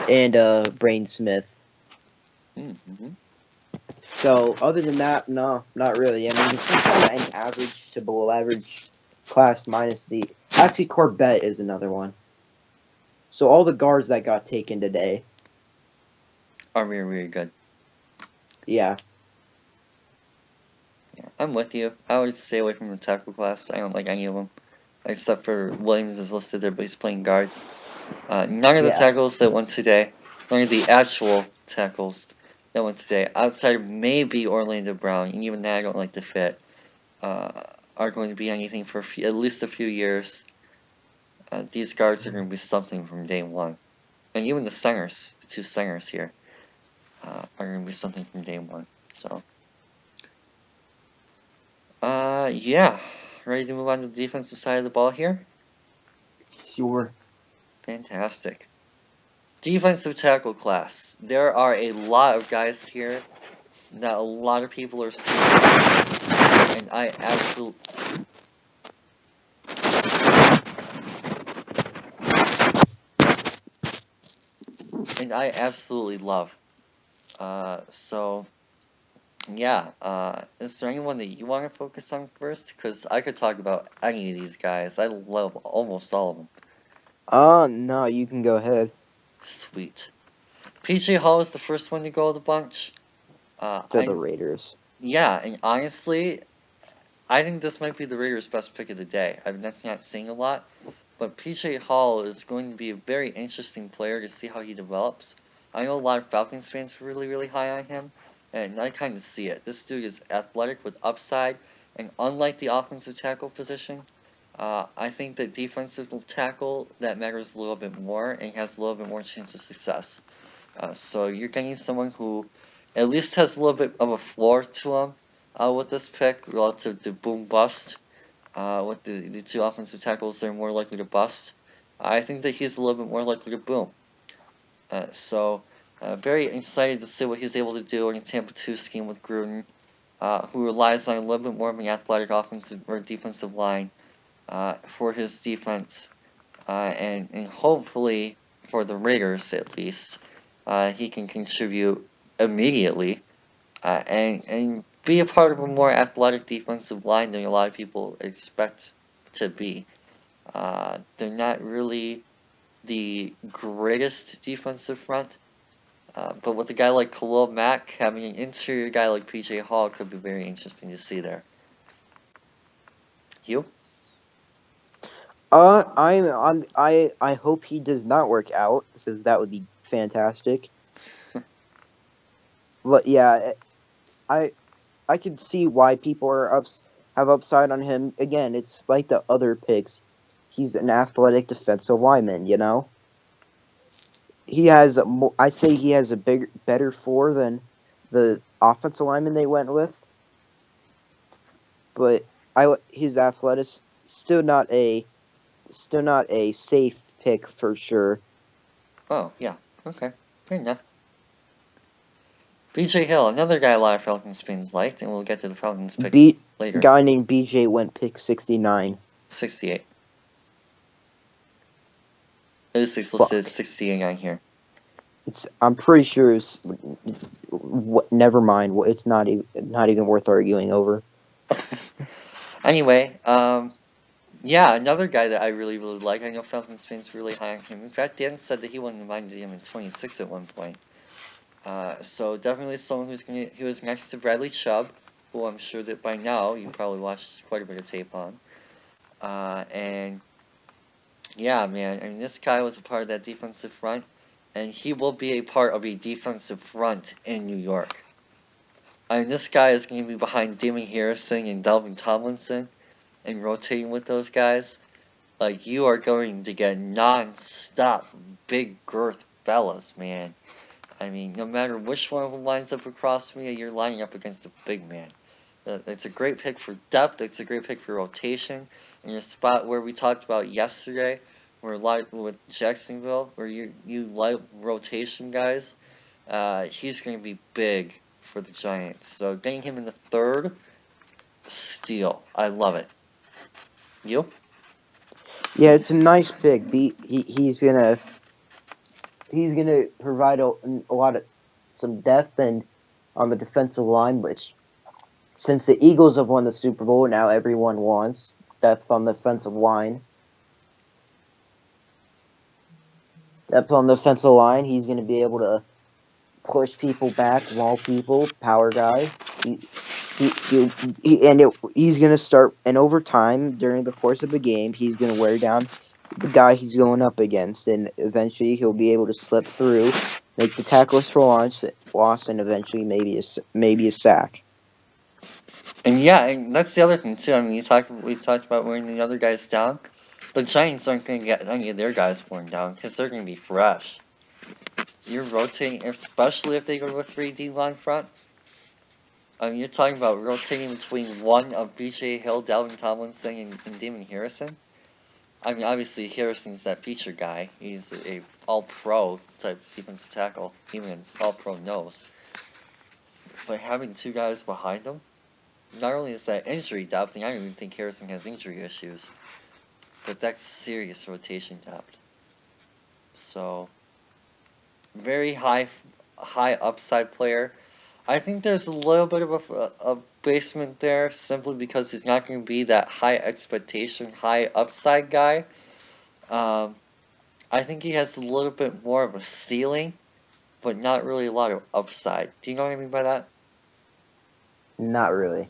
and Braden Smith. Mm-hmm. So other than that, no, not really. I mean, it's just kind of an average to below average class minus the. Actually, Corbett is another one. So all the guards that got taken today. Are really, really good. Yeah. Yeah, I'm with you. I would stay away from the tackle class. I don't like any of them, except for Williams is listed there, but he's playing guard. None of the tackles that went today, none of the actual tackles that went today, outside of maybe Orlando Brown, and even that I don't like the fit, are going to be anything for at least a few years. These guards are going to be something from day one. And even the centers, the two centers here, are going to be something from day one. So, yeah. Ready to move on to the defensive side of the ball here? Sure. Fantastic. Defensive tackle class. There are a lot of guys here that a lot of people are seeing, and I absolutely love. So yeah. Is there anyone that you want to focus on first? Because I could talk about any of these guys. I love almost all of them. No, you can go ahead. Sweet. PJ Hall is the first one to go of the bunch. To the Raiders. Yeah, and honestly, I think this might be the Raiders' best pick of the day. I mean, that's not saying a lot, but PJ Hall is going to be a very interesting player to see how he develops. I know a lot of Falcons fans are really, really high on him, and I kind of see it. This dude is athletic with upside, and unlike the offensive tackle position, I think that defensive tackle, that matters a little bit more and has a little bit more chance of success. So you're getting someone who at least has a little bit of a floor to him with this pick relative to boom bust. With the two offensive tackles, they're more likely to bust. I think that he's a little bit more likely to boom. So very excited to see what he's able to do in a Tampa 2 scheme with Gruden, who relies on a little bit more of an athletic offensive or defensive line for his defense, and hopefully for the Raiders at least, he can contribute immediately and be a part of a more athletic defensive line than a lot of people expect to be. They're not really the greatest defensive front, but with a guy like Khalil Mack, having an interior guy like PJ Hall could be very interesting to see there. You? I hope he does not work out because that would be fantastic. But yeah, I can see why people have upside on him. Again, it's like the other picks. He's an athletic defensive lineman, you know. I say he has a better floor than the offensive lineman they went with. But his athletics still not a safe pick for sure. Oh, yeah. Okay. Fair enough. BJ Hill, another guy a lot of Falcons fans liked, and we'll get to the Falcons pick later. Guy named BJ went pick 69. 68. It is listed 68 here. I'm pretty sure it's. Never mind. It's not even worth arguing over. Anyway, yeah, another guy that I really, really like. I know Falcons fans really high on him. In fact, Dan said that he wouldn't mind him in 26 at one point. So definitely someone who was next to Bradley Chubb. who I'm sure that by now you probably watched quite a bit of tape on. And yeah, man, I mean, this guy was a part of that defensive front, and he will be a part of a defensive front in New York. I mean, this guy is going to be behind Damon Harrison and Delvin Tomlinson and rotating with those guys. Like, you are going to get non-stop big girth fellas, man. I mean, no matter which one of them lines up across me, you're lining up against a big man. It's a great pick for depth. It's a great pick for rotation. In a spot where we talked about yesterday, where like with Jacksonville, where you like rotation guys, he's going to be big for the Giants. So getting him in the third, steal. I love it. You? Yeah, it's a nice pick. He's gonna provide a lot of some depth and on the defensive line, which since the Eagles have won the Super Bowl, now everyone wants depth on the defensive line. Depth on the defensive line, he's going to be able to push people back, maul people, power guy. He's going to start, and over time, during the course of the game, he's going to wear down the guy he's going up against, and eventually he'll be able to slip through, make the tackles for loss, and eventually maybe a sack. And yeah, and that's the other thing too. I mean, we talked about wearing the other guys down. The Giants aren't going to get any of their guys worn down because they're going to be fresh. You're rotating, especially if they go to a 3D line front. I mean, you're talking about rotating between one of B.J. Hill, Dalvin Tomlinson, and Damon Harrison. I mean, obviously Harrison's that feature guy. He's a all-pro type defensive tackle, even an all-pro nose. But having two guys behind him, not only is that injury depth, and I don't even think Harrison has injury issues, but that's serious rotation depth. So, very high upside player. I think there's a little bit of a basement there simply because he's not going to be that high expectation, high upside guy. I think he has a little bit more of a ceiling, but not really a lot of upside. Do you know what I mean by that? Not really.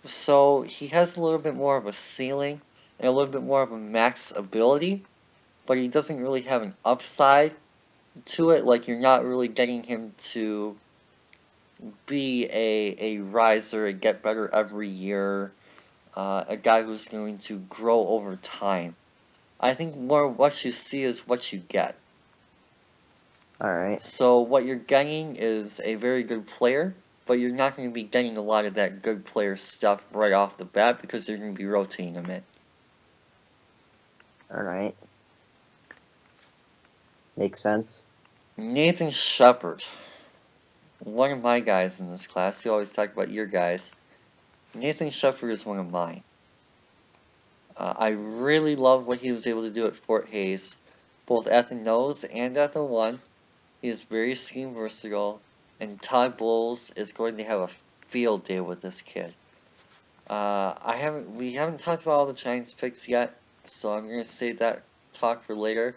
So he has a little bit more of a ceiling and a little bit more of a max ability, but he doesn't really have an upside to it. Like, you're not really getting him to be a riser and get better every year, a guy who's going to grow over time. I think more what you see is what you get. Alright. So what you're getting is a very good player, but you're not going to be getting a lot of that good player stuff right off the bat because you're going to be rotating him in. Alright. Makes sense. Nathan Shepard. One of my guys in this class. You always talk about your guys. Nathan Shepard is one of mine. I really love what he was able to do at Fort Hays, both at the nose and at the one. He is very scheme versatile, and Todd Bowles is going to have a field day with this kid. We haven't talked about all the Giants picks yet, so I'm gonna save that talk for later.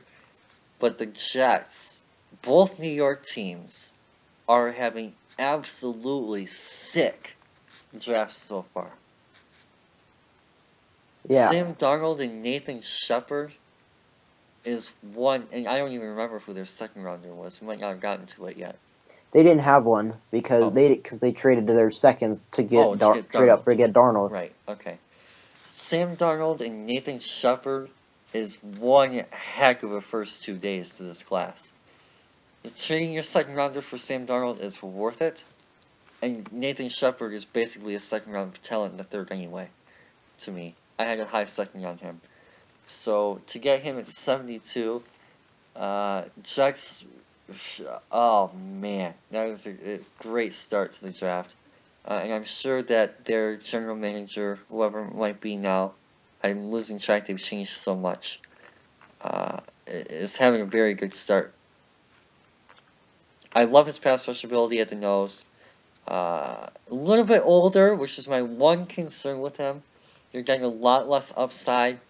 But the Jets, both New York teams, are having absolutely sick drafts so far. Yeah. Sam Darnold and Nathan Shepard is one, and I don't even remember who their second rounder was. We might not have gotten to it yet. They didn't have one because Oh. they traded to their seconds to get Darnold. trade up to get Darnold. Right, okay. Sam Darnold and Nathan Shepard is one heck of a first 2 days to this class. Trading your second rounder for Sam Darnold is worth it, and Nathan Shepard is basically a second round talent in the third anyway, to me. I had a high second on him. So to get him at 72, Jets, oh man, that was a great start to the draft. And I'm sure that their general manager, whoever it might be now, I'm losing track, they've changed so much, is having a very good start. I love his pass rush ability at the nose. A little bit older, which is my one concern with him. You're getting a lot less upside,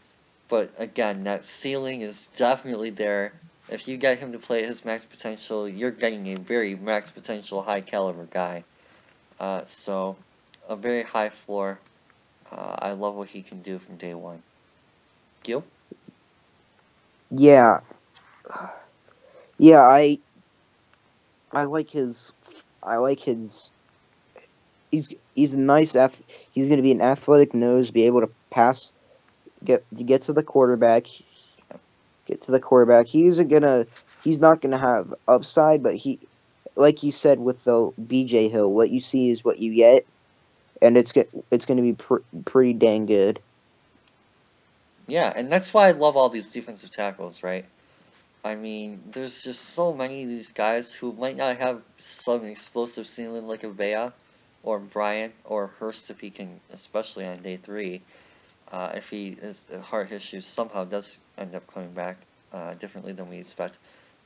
but again, that ceiling is definitely there. If you get him to play at his max potential, you're getting a very max potential, high caliber guy. So a very high floor. I love what he can do from day one. You? Yeah, yeah. I like his. I like his. He's a nice. He's going to be an athletic nose. Be able to pass. Get to the quarterback. Get to the quarterback. He's not gonna have upside, but like you said with the BJ Hill, what you see is what you get, and it's gonna be pretty dang good. Yeah, and that's why I love all these defensive tackles, right? I mean, there's just so many of these guys who might not have some explosive ceiling like a Vea or Bryant or Hurst if he can, especially on day 3. If his heart issues somehow does end up coming back differently than we expect.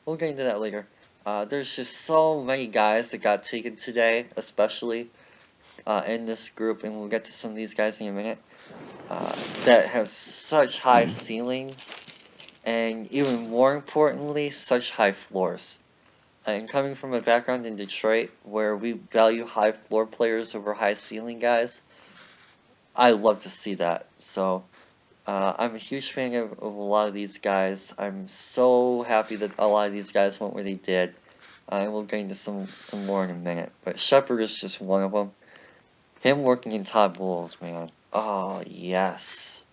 We'll get into that later. There's just so many guys that got taken today, especially in this group, and we'll get to some of these guys in a minute, that have such high ceilings, and even more importantly, such high floors. And coming from a background in Detroit, where we value high floor players over high ceiling guys, I love to see that. So, I'm a huge fan of a lot of these guys. I'm so happy that a lot of these guys went where they did. And we'll get into some more in a minute. But Shepard is just one of them. Him working in Todd Bowles, man. Oh, yes.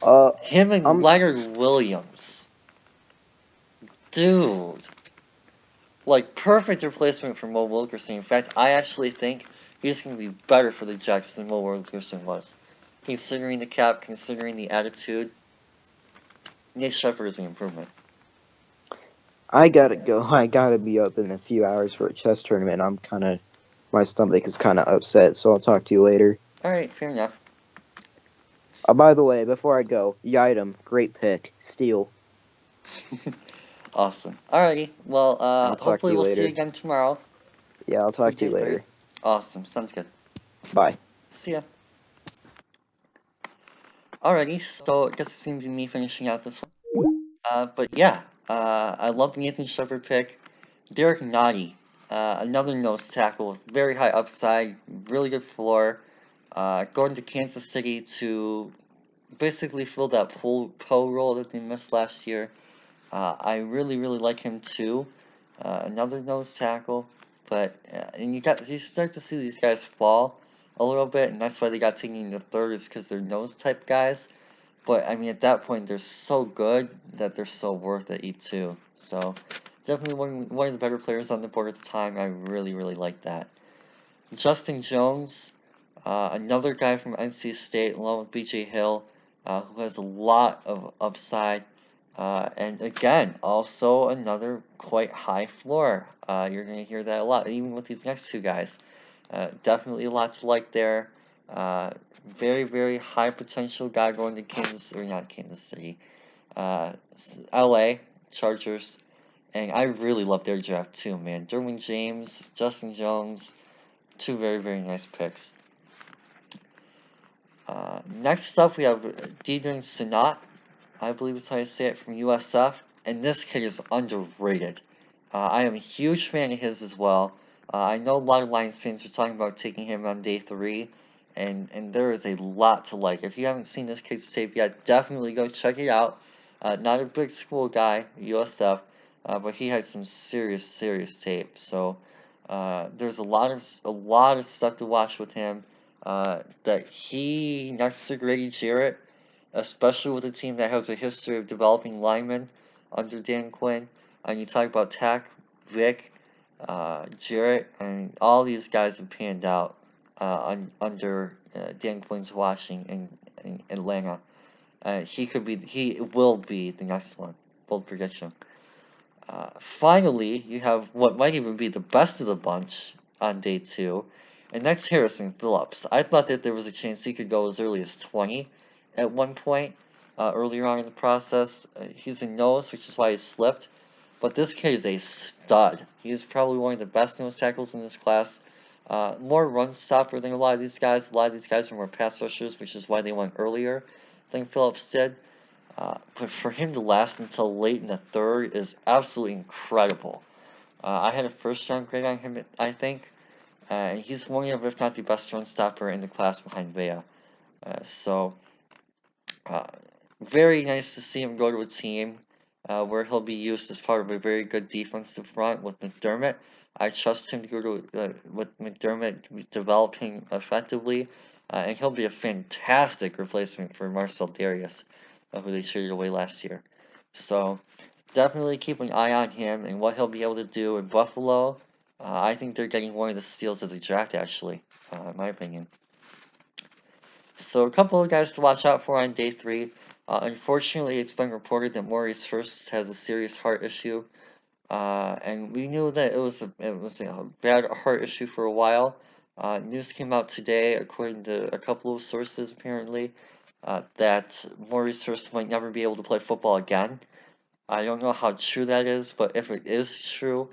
Uh, Him and I'm Leonard Williams. Dude. Like, perfect replacement for Mo Wilkerson. In fact, I actually think he's going to be better for the Jets than Mo Wilkerson was. Considering the cap, considering the attitude, Nate Shepard is an improvement. I gotta go. I gotta be up in a few hours for a chess tournament. My stomach is kind of upset, so I'll talk to you later. Alright, fair enough. By the way, before I go, Yitem, great pick, steal. Awesome. Alrighty, well, I'll talk to hopefully you we'll see you later. again tomorrow. Yeah, I'll talk to you later. Awesome, sounds good. Bye. See ya. Alrighty, so I guess it's going to be me finishing out this one. But yeah, I love the Nathan Shepard pick. Derek Nottie, another nose tackle with very high upside, really good floor. Going to Kansas City to basically fill that Poe role that they missed last year. I really, really like him too. Another nose tackle, but and you start to see these guys fall a little bit, and that's why they got taken in the third, is because they're nose type guys. But I mean, at that point, they're so good that they're so worth it too. So definitely one of the better players on the board at the time. I really, really like that. Justin Jones, another guy from NC State, along with BJ Hill, who has a lot of upside. And again, also another quite high floor. You're going to hear that a lot, even with these next two guys. Definitely a lot to like there. Very, very high potential guy going to Kansas, or not Kansas City, LA Chargers. And I really love their draft too, man. Derwin James, Justin Jones, two very, very nice picks. Next up, we have Deidrin Sinat, I believe is how you say it, from USF. And this kid is underrated. I am a huge fan of his as well. I know a lot of Lions fans are talking about taking him on day 3. And there is a lot to like. If you haven't seen this kid's tape yet, definitely go check it out. Not a big school guy, USF, but he had some serious, serious tape. So there's a lot of stuff to watch with him. That he, next to Grady Jarrett, especially with a team that has a history of developing linemen under Dan Quinn. And you talk about Tack, Vic, Jarrett, and all these guys have panned out under Dan Quinn's watching in Atlanta. He will be the next one. Bold prediction. Finally, you have what might even be the best of the bunch on day 2, and that's Harrison Phillips. I thought that there was a chance he could go as early as 20 at one point earlier on in the process. He's a nose, which is why he slipped, but this kid is a stud. He is probably one of the best nose tackles in this class. More run stopper than a lot of these guys. A lot of these guys are more pass rushers, which is why they went earlier than Phillips did. But for him to last until late in the third is absolutely incredible. I had a first round grade on him, I think. And he's one of, if not the best run stopper in the class behind Vea. So, very nice to see him go to a team where he'll be used as part of a very good defensive front with McDermott. I trust him to go to with McDermott developing effectively, and he'll be a fantastic replacement for Marcel Darius, who they traded away last year. So definitely keep an eye on him and what he'll be able to do in Buffalo. I think they're getting one of the steals of the draft, actually, in my opinion. So a couple of guys to watch out for on day 3. Unfortunately, it's been reported that Maurice Hurst has a serious heart issue, and we knew that it was a bad heart issue for a while. News came out today, according to a couple of sources apparently, that Maurice Hurst might never be able to play football again. I don't know how true that is, but if it is true,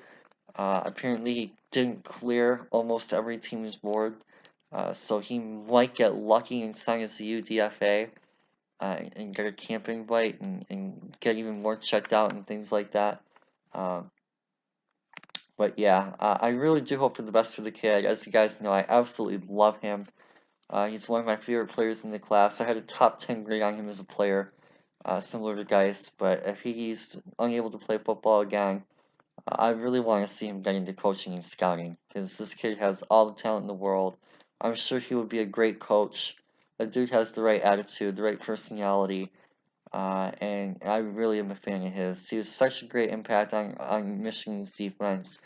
apparently he didn't clear almost every team's board, so he might get lucky and sign as a UDFA and get a camp invite and get even more checked out and things like that. But yeah, I really do hope for the best for the kid. As you guys know, I absolutely love him. He's one of my favorite players in the class. I had a top 10 grade on him as a player, similar to Geis, but if he's unable to play football again, I really want to see him get into coaching and scouting, because this kid has all the talent in the world. I'm sure he would be a great coach. The dude has the right attitude, the right personality, and I really am a fan of his. He was such a great impact on Michigan's defense.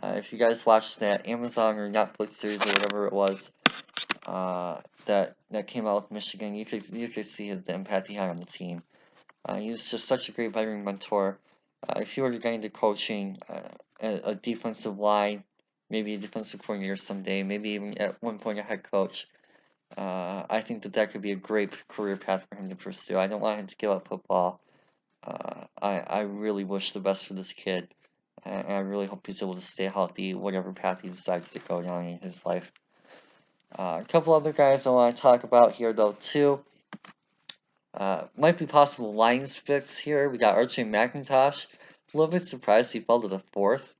If you guys watched that Amazon or Netflix series or whatever it was, that came out with Michigan, you could see the impact he had on the team. He was just such a great veteran mentor. If he were to get into coaching a defensive line, maybe a defensive coordinator someday, maybe even at one point a head coach, I think that could be a great career path for him to pursue. I don't want him to give up football. I really wish the best for this kid, and I really hope he's able to stay healthy, whatever path he decides to go down in his life. A couple other guys I want to talk about here, though, too. Might be possible Lions picks here. We got Archie McIntosh. A little bit surprised he fell to the 4th,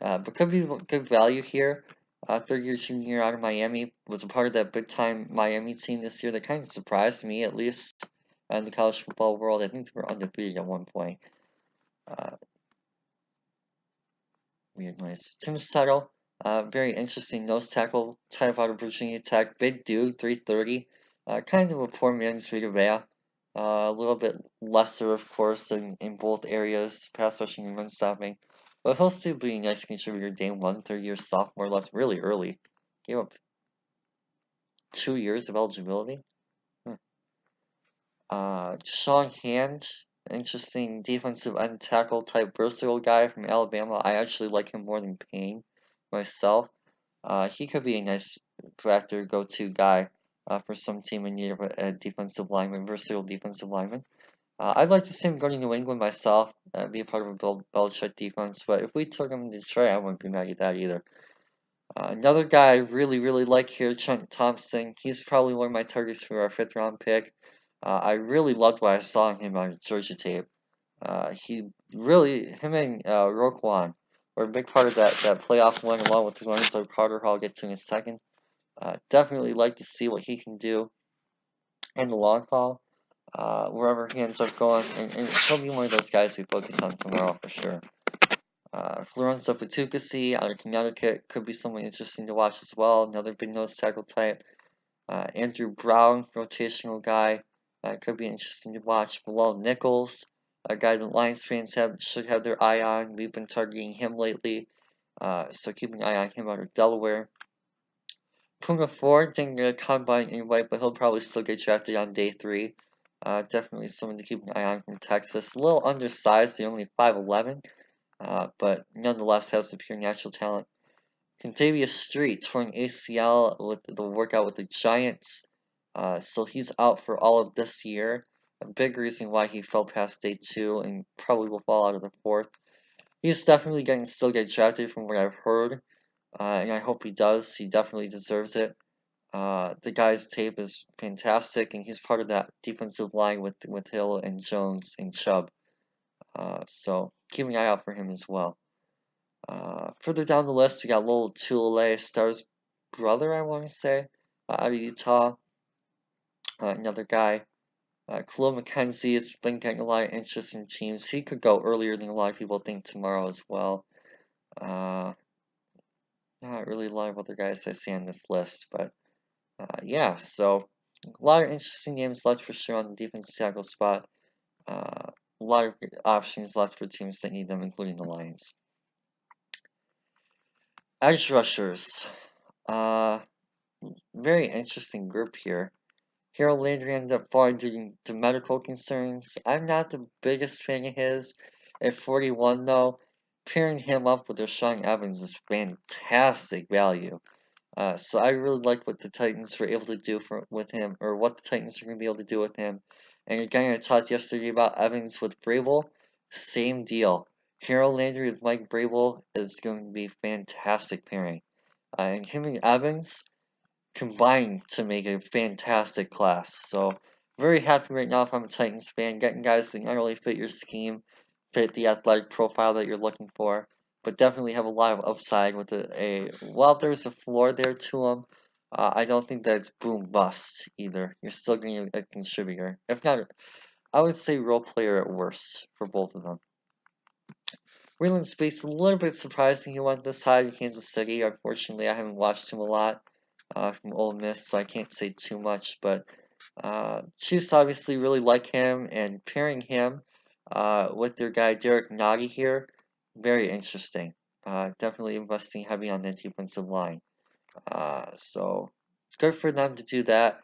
but could be good value here. Third-year junior out of Miami, was a part of that big-time Miami team this year that kind of surprised me, at least in the college football world. I think they were undefeated at one point. Weird noise. Tim Tuttle, very interesting nose tackle type out of Virginia Tech. Big dude, 330. Kind of a poor man's Vita Vea. A little bit lesser, of course, in both areas, pass rushing and run stopping. But he'll still be a nice contributor day 1, third-year sophomore, left really early. Gave up 2 years of eligibility. Sean Hand, interesting defensive end tackle type versatile guy from Alabama. I actually like him more than Payne myself. He could be a nice factor go-to guy for some team in need of a defensive lineman, versatile defensive lineman. I'd like to see him go to New England myself, be a part of a Belichick defense, but if we took him to Detroit, I wouldn't be mad at that either. Another guy I really like here, Trent Thompson. He's probably one of my targets for our 5th round pick. I really loved what I saw in him on Georgia tape. Him and Roquan were a big part of that playoff win, along with Lorenzo Carter, who I'll get to in a second. Definitely like to see what he can do in the long haul, wherever he ends up going, and he'll be one of those guys we focus on tomorrow for sure. Lorenzo Patukasi out of Connecticut could be someone interesting to watch as well, another big nose tackle type. Andrew Brown, rotational guy, could be interesting to watch. Bilal Nichols, a guy that Lions fans should have their eye on. We've been targeting him lately, so keep an eye on him out of Delaware. Puna Ford didn't get a combine invite, but he'll probably still get drafted on day 3. Definitely someone to keep an eye on from Texas. A little undersized, they're only 5'11", but nonetheless has the pure natural talent. Contavious Street torn ACL with the workout with the Giants, so he's out for all of this year. A big reason why he fell past day 2 and probably will fall out of the 4th. He's definitely still get drafted from what I've heard, and I hope he does. He definitely deserves it. The guy's tape is fantastic, and he's part of that defensive line with Hill and Jones and Chubb. So keep an eye out for him as well. Further down the list, we got Lowell Tulele, Star's brother, I want to say, out of Utah. Another guy. Khalil McKenzie has been getting a lot of interesting teams. He could go earlier than a lot of people think tomorrow as well. Not really a lot of other guys I see on this list, but yeah, so a lot of interesting games left for sure on the defensive tackle spot. A lot of options left for teams that need them, including the Lions. Edge rushers. Very interesting group here. Harold Landry ended up falling due to medical concerns. I'm not the biggest fan of his. At 41, though, pairing him up with Rashawn Evans is fantastic value. So I really like what the Titans were able to do with him, or what the Titans are going to be able to do with him. And again, I talked yesterday about Evans with Brable. Same deal. Harold Landry with Mike Brable is going to be a fantastic pairing. And him and Evans combined to make a fantastic class. So very happy right now if I'm a Titans fan, getting guys that not only fit your scheme, fit the athletic profile that you're looking for, but definitely have a lot of upside with while there's a floor there to them. I don't think that it's boom bust either. You're still getting a contributor. If not, I would say role player at worst for both of them. Raylan Space, a little bit surprising he went this high to Kansas City. Unfortunately, I haven't watched him a lot from Ole Miss, so I can't say too much. But Chiefs obviously really like him, and pairing him with their guy Derek Nottie here, very interesting. Definitely investing heavy on the defensive line. So good for them to do that.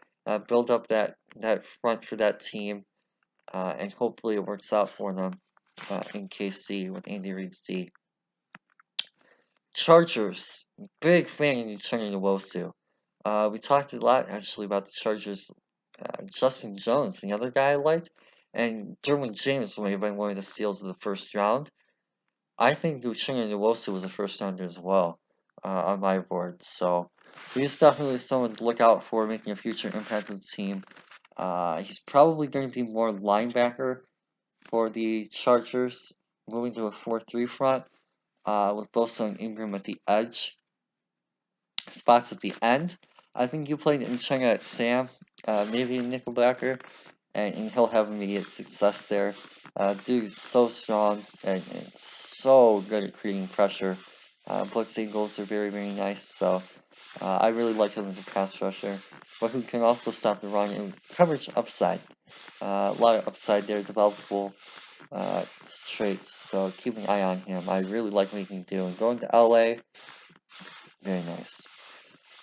Build up that front for that team, and hopefully it works out for them in KC with Andy Reid's D. Chargers, big fan of Uchenna Nwosu. We talked a lot actually about the Chargers. Justin Jones, the other guy I liked, and Derwin James may have been one of the steals of the first round. I think Uchenna Nwosu was a first rounder as well on my board. So he's definitely someone to look out for, making a future impact with the team. He's probably going to be more linebacker for the Chargers, moving to a 4-3 front. With Bosa and Ingram at the edge, spots at the end. I think you played Uchenna at Sam, maybe a nickelbacker, and he'll have immediate success there. Dude's so strong and so good at creating pressure. Blitz angles are very, very nice, so I really like him as a pass rusher, but who can also stop the run and coverage upside. A lot of upside there, developable traits, so keep an eye on him. I really like what he can do. And going to LA, very nice.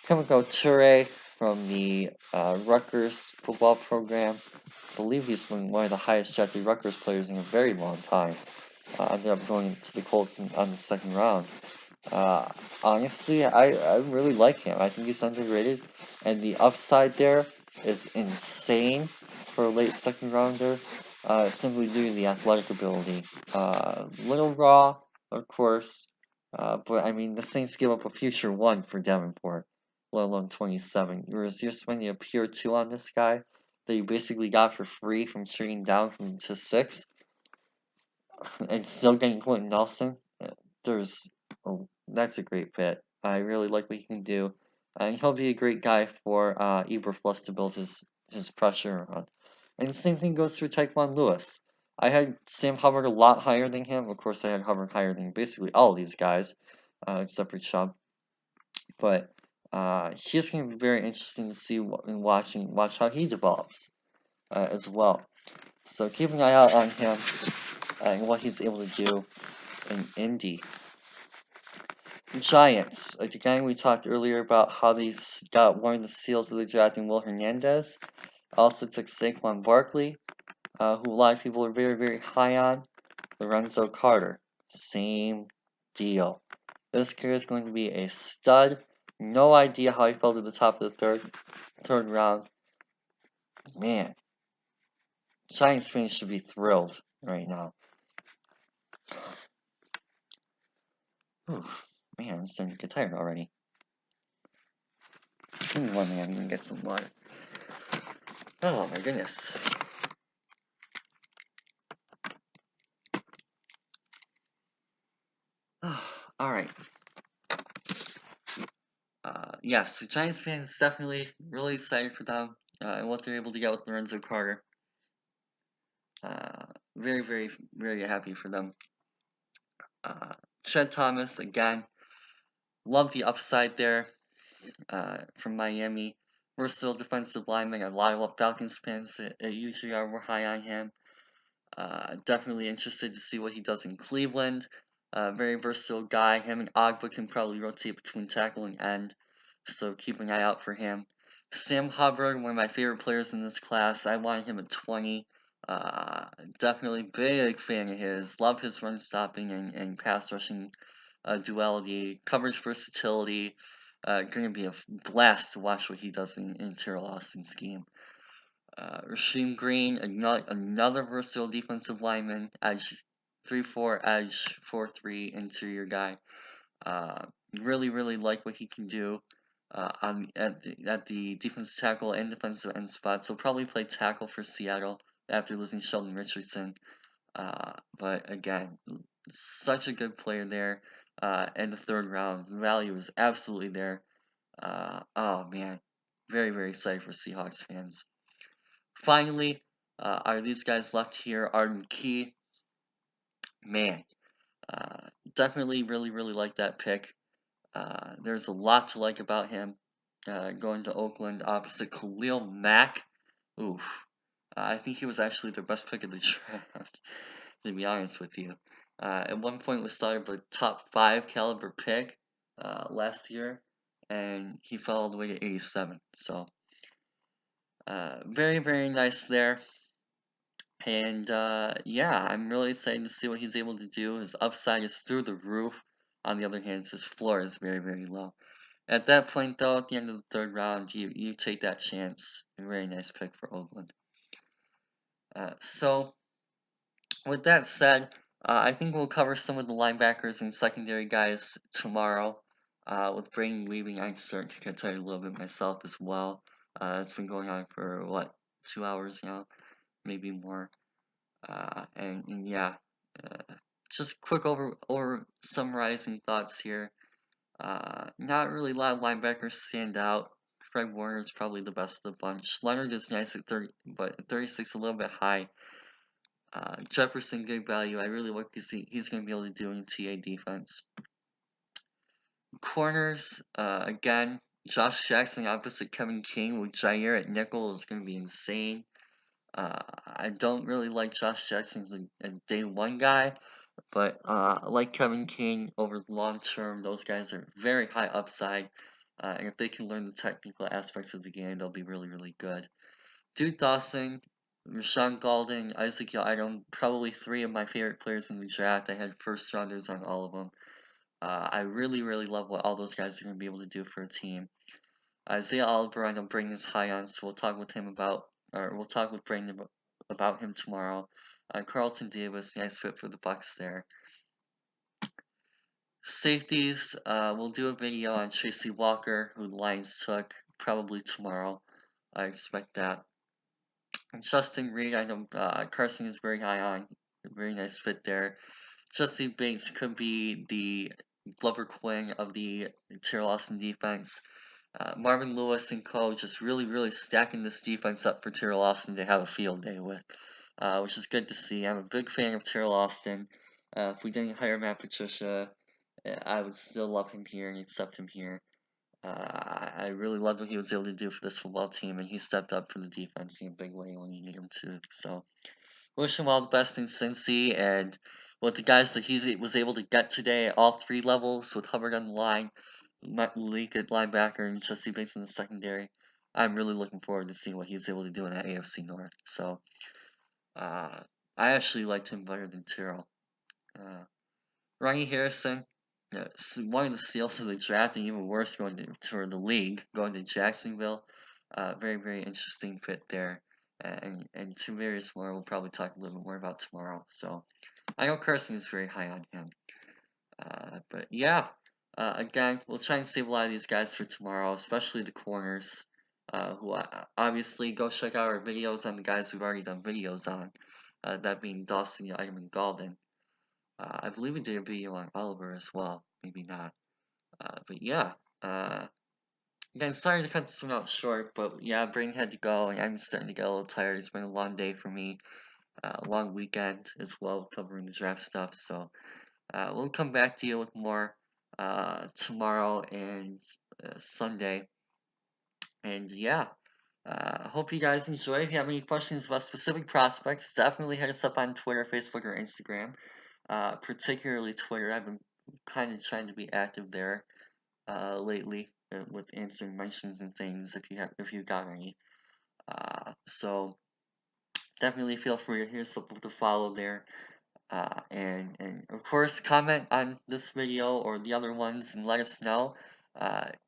Kamiko Ture from the Rutgers football program. I believe he's been one of the highest drafted Rutgers players in a very long time. Ended up going to the Colts on the second round. Honestly, I really like him. I think he's underrated, and the upside there is insane for a late second rounder. Simply due to the athletic ability. Little raw, of course, but I mean the Saints give up a future 1 for Davenport, let alone 27. Whereas you're spending a pure 2 on this guy that you basically got for free from trading down to 6, and still getting Quentin Nelson. That's a great fit. I really like what he can do. And he'll be a great guy for Eberflus to build his pressure on. And the same thing goes for Tyquan Lewis. I had Sam Hubbard a lot higher than him. Of course, I had Hubbard higher than basically all these guys, except for Chubb. But he's going to be very interesting to see and watch how he develops as well. So keep an eye out on him and what he's able to do in Indy. Giants. Again, we talked earlier about how these got one of the steals of the draft in Will Hernandez. Also took Saquon Barkley, who a lot of people are very, very high on. Lorenzo Carter. Same deal. This kid is going to be a stud. No idea how he fell to the top of the third round. Man. Giants fans should be thrilled right now. Oof. Man, I'm starting to get tired already. Give me 1 minute, I'm gonna get some water. Oh my goodness. Alright. yes, the Giants fans definitely really excited for them and what they're able to get with Lorenzo Carter. Very, very, very happy for them. Chet Thomas, again, love the upside there from Miami. Versatile defensive lineman. A lot of Falcons fans usually are high on him. Definitely interested to see what he does in Cleveland. Very versatile guy. Him and Ogba can probably rotate between tackle and end, so keep an eye out for him. Sam Hubbard, one of my favorite players in this class. I wanted him at 20. Definitely big fan of his. Love his run stopping and pass rushing duality, coverage versatility. Going to be a blast to watch what he does in Terrell Austin's game. Rasheem Green, another versatile defensive lineman, edge 3-4, edge 4-3 interior guy. Really, really like what he can do at the defensive tackle and defensive end spot. So probably play tackle for Seattle after losing Sheldon Richardson. But again, such a good player there in the third round. The value is absolutely there. Oh man, very, very excited for Seahawks fans. Finally, are these guys left here? Arden Key, man, definitely really, really like that pick. There's a lot to like about him. Going to Oakland opposite Khalil Mack. Oof. I think he was actually their best pick of the draft, to be honest with you. At one point was started by top 5 caliber pick last year, and he fell all the way to 87. So, very, very nice there. And yeah, I'm really excited to see what he's able to do. His upside is through the roof. On the other hand, his floor is very, very low. At that point, though, at the end of the third round, you take that chance. A very nice pick for Oakland. So, with that said, I think we'll cover some of the linebackers and secondary guys tomorrow. With Braden leaving, I'm starting to get tired a little bit myself as well. It's been going on for, what, 2 hours now? Maybe more. And yeah, just quick over summarizing thoughts here. Not really a lot of linebackers stand out. Fred Warner is probably the best of the bunch. Leonard is nice at 30, but at 36 a little bit high. Jefferson, good value. I really like to see he's going to be able to do in TA defense. Corners, again, Josh Jackson opposite Kevin King with Jair at nickel is going to be insane. I don't really like Josh Jackson as a day one guy, but like Kevin King over the long term, those guys are very high upside. And if they can learn the technical aspects of the game, they'll be really, really good. Duke Dawson, Rashawn Golden, Ezekiel Idom, probably 3 of my favorite players in the draft. I had first rounders on all of them. I really, really love what all those guys are going to be able to do for a team. Isaiah Oliver, I know Braden is high on, so we'll talk with Braden about him tomorrow. Carlton Davis, nice fit for the Bucks there. Safeties, we'll do a video on Tracy Walker, who the Lions took, probably tomorrow. I expect that. And Justin Reed, I know Carson is very high on. Very nice fit there. Jesse Bates could be the Glover Quinn of the Terrell Austin defense. Marvin Lewis and co. just really, really stacking this defense up for Terrell Austin to have a field day with, which is good to see. I'm a big fan of Terrell Austin. If we didn't hire Matt Patricia, I would still love him here and accept him here. I really loved what he was able to do for this football team, and he stepped up for the defense in a big way when you need him to. So, wish him all the best in Cincy, and with the guys that he was able to get today at all 3 levels, with Hubbard on the line, Malik at linebacker, and Jesse Bates in the secondary, I'm really looking forward to seeing what he's able to do in that AFC North. So, I actually liked him better than Terrell. Ronnie Harrison, one of the steals of the draft, and even worse, going to the league, going to Jacksonville. Very, very interesting fit there. And two various more we'll probably talk a little bit more about tomorrow. So I know Carson is very high on him. But yeah, again, we'll try and save a lot of these guys for tomorrow, especially the corners. Who obviously go check out our videos on the guys we've already done videos on. That being Dawson, Item, and Golden. I believe we did a video on Oliver as well. Maybe not. But yeah. Again, sorry to cut this one out short, but yeah, Braden had to go, and I'm starting to get a little tired. It's been a long day for me, a long weekend as well, covering the draft stuff. So we'll come back to you with more tomorrow and Sunday. And yeah, hope you guys enjoy. If you have any questions about specific prospects, definitely hit us up on Twitter, Facebook, or Instagram. Particularly Twitter. I've been kind of trying to be active there lately with answering mentions and things if you got any. So definitely feel free to hit us up with a follow there. And of course, comment on this video or the other ones and let us know.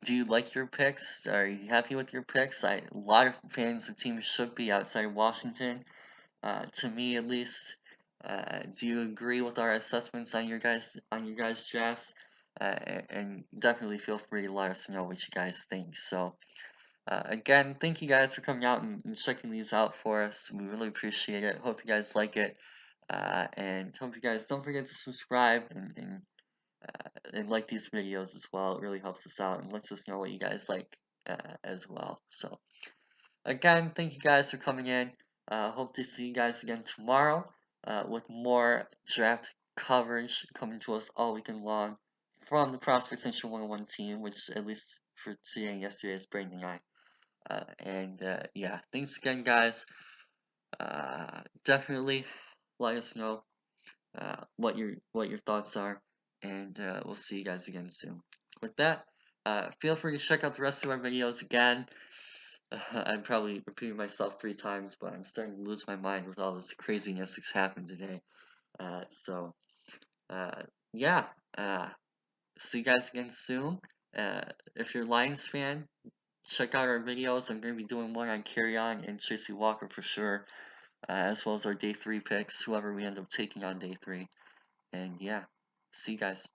Do you like your picks? Are you happy with your picks? A lot of fans of teams should be outside Washington, to me at least. Do you agree with our assessments on your guys' drafts? And definitely feel free to let us know what you guys think. So again, thank you guys for coming out and checking these out for us. We really appreciate it. Hope you guys like it. And hope you guys don't forget to subscribe and like these videos as well. It really helps us out and lets us know what you guys like as well. So again, thank you guys for coming in. Hope to see you guys again tomorrow with more draft coverage coming to us all weekend long from the Prospect Central 101 team, which at least for today and yesterday is Braden and I. Yeah, thanks again, guys. Definitely let us know what your thoughts are, and we'll see you guys again soon. With that, feel free to check out the rest of our videos again. I'm probably repeating myself 3 times, but I'm starting to lose my mind with all this craziness that's happened today. So yeah, see you guys again soon. If you're a Lions fan, check out our videos. I'm going to be doing one on Carry-On and Tracy Walker for sure, as well as our day 3 picks, whoever we end up taking on day 3. And yeah, see you guys.